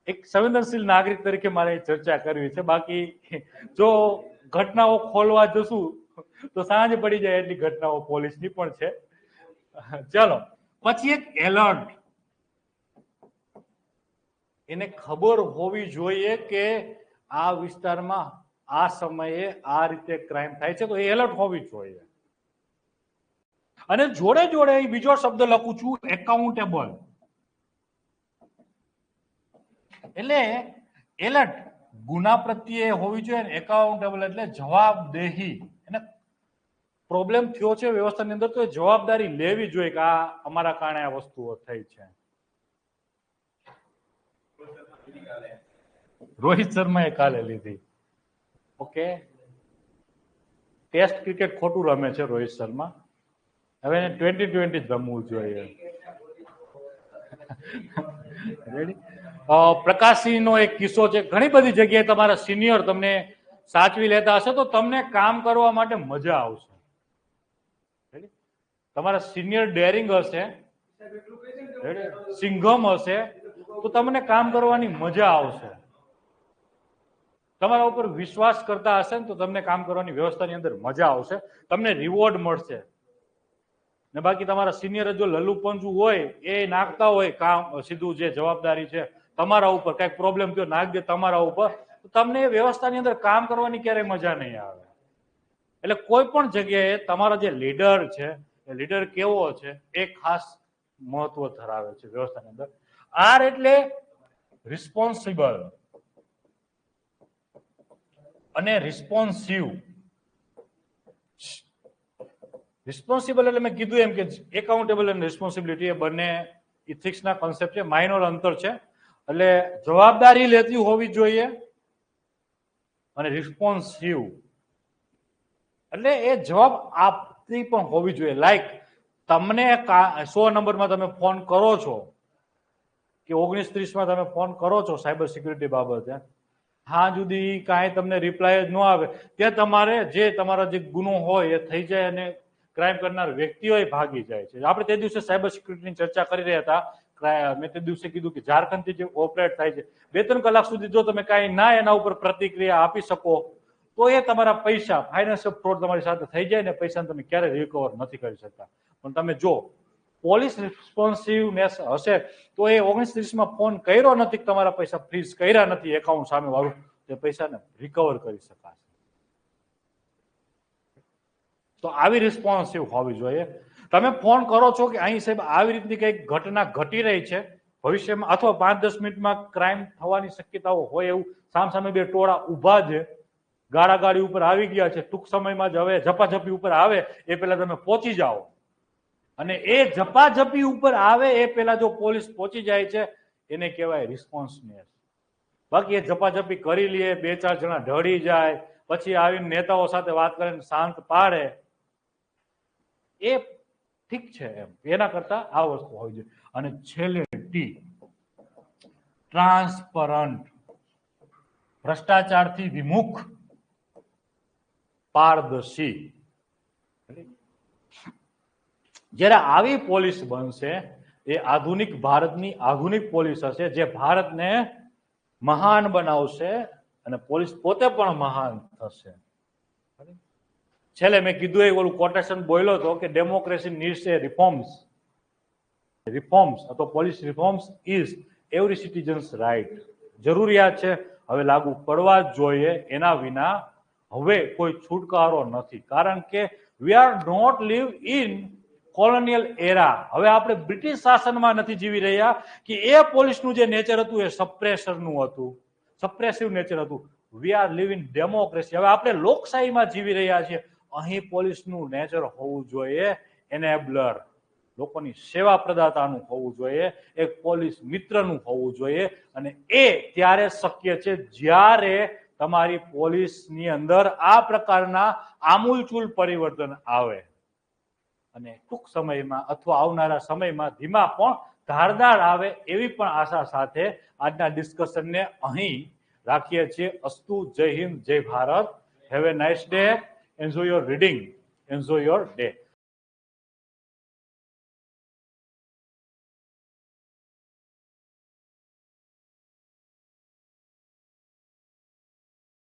એક સંવેદનશીલ નાગરિક તરીકે મારે ચર્ચા કરવી છે. બાકી જો ઘટનાઓ ખોલવા જશું તો સાંજ પડી જાય એટલી ઘટનાઓ પોલીસની પણ છે. ચાલો, પછી એક એલર્ટ. એને ખબર હોવી જોઈએ કે આ વિસ્તારમાં આ સમયે આ રીતે ક્રાઇમ થાય છે, તો એ એલર્ટ હોવી જોઈએ. અને જોડે જોડે બીજો શબ્દ લખું છું, એકાઉન્ટેબલ. એટલે એલર્ટ ગુના પ્રત્યે હોવી જોઈએ, એકાઉન્ટેબલ એટલે જવાબદેહી. એને પ્રોબ્લેમ થયો છે વ્યવસ્થાની અંદર તો એ જવાબદારી લેવી જોઈએ કે આ અમારા કારણે આ વસ્તુઓ થઈ છે. રોહિત શર્માએ કાલે લીધી. ઓકે, ટેસ્ટ ક્રિકેટ ખોટું રમે છે રોહિત શર્મા. હવે એને 2020 જ રમવું જોઈએ. રેડી. પ્રકાશસિંહનો એક કિસ્સો છે. ઘણી બધી જગ્યાએ તમારા સિનિયર તમને સાચવી લેતા હશે તો તમને કામ કરવા માટે મજા આવશે. તમારા સિનિયર ડેરિંગ હશે, સિંઘમ હશે, તો તમને કામ કરવાની મજા આવશે. તમારા ઉપર વિશ્વાસ કરતા હશે ને તો તમને કામ કરવાની વ્યવસ્થાની અંદર મજા આવશે, તમને રિવોર્ડ મળશે. ને બાકી તમારા સિનિયર જો લલ્લુ પંજુ હોય, એ નાખતા હોય કામ સીધું, જે જવાબદારી છે તમારા ઉપર, કઈક પ્રોબ્લેમ થયો નાખ દે તમારા ઉપર, તો તમને એ વ્યવસ્થાની અંદર કામ કરવાની ક્યારેય મજા નહીં આવે. એટલે કોઈ પણ જગ્યાએ તમારો જે લીડર છે એ લીડર કેવો છે એ ખાસ મહત્વ ધરાવે છે વ્યવસ્થાની અંદર. આર એટલે રિસ્પોન્સિબલ અને રિસ્પોન્સિવ. રિસ્પોન્સિબલ એટલે મેં કીધું એમ કે એકાઉન્ટેબલ અને રિસ્પોન્સિબિલિટી એ બંને ઇથિક્સના કોન્સેપ્ટ છે, માઇનોર અંતર છે. એટલે જવાબદારી લેતી હોવી જોઈએ અને રિસ્પોન્સિવ એટલે એ જવાબ આપતી પણ હોવી જોઈએ. લાઈક તમને 100 નંબરમાં તમે ફોન કરો છો કે 1930માં તમે ફોન કરો છો સાયબર સિક્યુરિટી બાબતે, હા જુદી કાંઈ તમને રિપ્લાય જ ન આવે ત્યાં તમારે જે તમારા જે ગુનો હોય એ થઈ જાય અને ક્રાઇમ કરનાર વ્યક્તિઓ ભાગી જાય છે. આપણે તે દિવસે સાયબર સિક્યુરિટીની ચર્ચા કરી રહ્યા હતા. મેં તે દિવસે કીધું કે ઝારખંડથી જે ઓપરેટ થાય છે 2-3 કલાક સુધી જો તમે કાંઈ ના એના ઉપર પ્રતિક્રિયા આપી શકો તો એ તમારા પૈસા ફાઇનાન્શિયલ ફ્રોડ તમારી સાથે થઈ જાય ને પૈસાને તમે ક્યારેય રિકવર નથી કરી શકતા. પણ તમે જો પોલીસ રિસ્પોન્સિવનેસ હશે તો એ 1930માં ફોન કર્યો નથી, તમારા પૈસા ફ્રીઝ કર્યા નથી એકાઉન્ટ સામે વાળું, તે પૈસાને રિકવર કરી શકાશે. તો આવી રિસ્પોન્સિવ હોવી જોઈએ. તમે ફોન કરો છો કે અહીં સાહેબ આવી રીતની કંઈક ઘટના ઘટી રહી છે ભવિષ્યમાં અથવા 5-10 મિનિટમાં ક્રાઇમ થવાની શક્યતાઓ હોય એવું સામસામે બે ટોળા ઊભા છે, ગાડાગાડી ઉપર આવી ગયા છે, ટૂંક સમયમાં જ હવે ઝપાઝપી ઉપર આવે એ પહેલા તમે પહોંચી જાઓ અને એ ઝપાઝપી ઉપર આવે એ પહેલા જો પોલીસ પહોંચી જાય છે એને કહેવાય રિસ્પોન્સનેસ. બાકી એ ઝપાઝપી કરી લે, 2-4 જણા ઢળી જાય, પછી આવીને નેતાઓ સાથે વાત કરીને શાંત પાડે, એ ઠીક છે એમ. એના કરતા આ વસ્તુ હોવી જોઈએ. અને છેલ્લે ટી, ટ્રાન્સપરન્ટ, ભ્રષ્ટાચારથી વિમુખ, પારદર્શી. જ્યારે આવી પોલીસ બનશે એ આધુનિક ભારતની આધુનિક પોલીસ હશે જે ભારતને મહાન બનાવશે અને પોલીસ પોતે પણ મહાન થશે. છેલ્લે મેં કીધું એ ઓલું કોટેશન બોલ્યો હતો કે ડેમોક્રેસી નીડ્સ એ રિફોર્મ્સ અથવા police reforms is every citizens right. જરૂરિયાત છે, હવે લાગુ પડવા જ જોઈએ, એના વિના હવે કોઈ છુટકારો નથી. કારણ કે we are not live in colonial era. હવે આપણે બ્રિટિશ શાસનમાં નથી જીવી રહ્યા કે એ પોલીસનું જે નેચર હતું એ સપ્રેશરનું હતું, સપ્રેસિવ નેચર હતું. We are live in democracy. હવે આપણે લોકશાહીમાં જીવી રહ્યા છીએ. અહીં પોલીસનું નેચર હોવું જોઈએ એનેબલર, લોકોની સેવા પ્રદાતાનું હોવું જોઈએ, એક પોલીસ મિત્રનું હોવું જોઈએ. અને એ ત્યારે શક્ય છે જ્યારે તમારી પોલીસની અંદર આ પ્રકારના આમૂલચૂલ પરિવર્તન આવે. અને ટૂંક સમયમાં અથવા આવનારા સમયમાં ધીમા પણ ધારદાર આવે એવી પણ આશા સાથે આજના ડિસ્કશનને અહીં રાખીએ છીએ. અસ્તુ. જય હિન્દ, જય Bharat. Have a nice day. Enjoy your reading. Enjoy your day.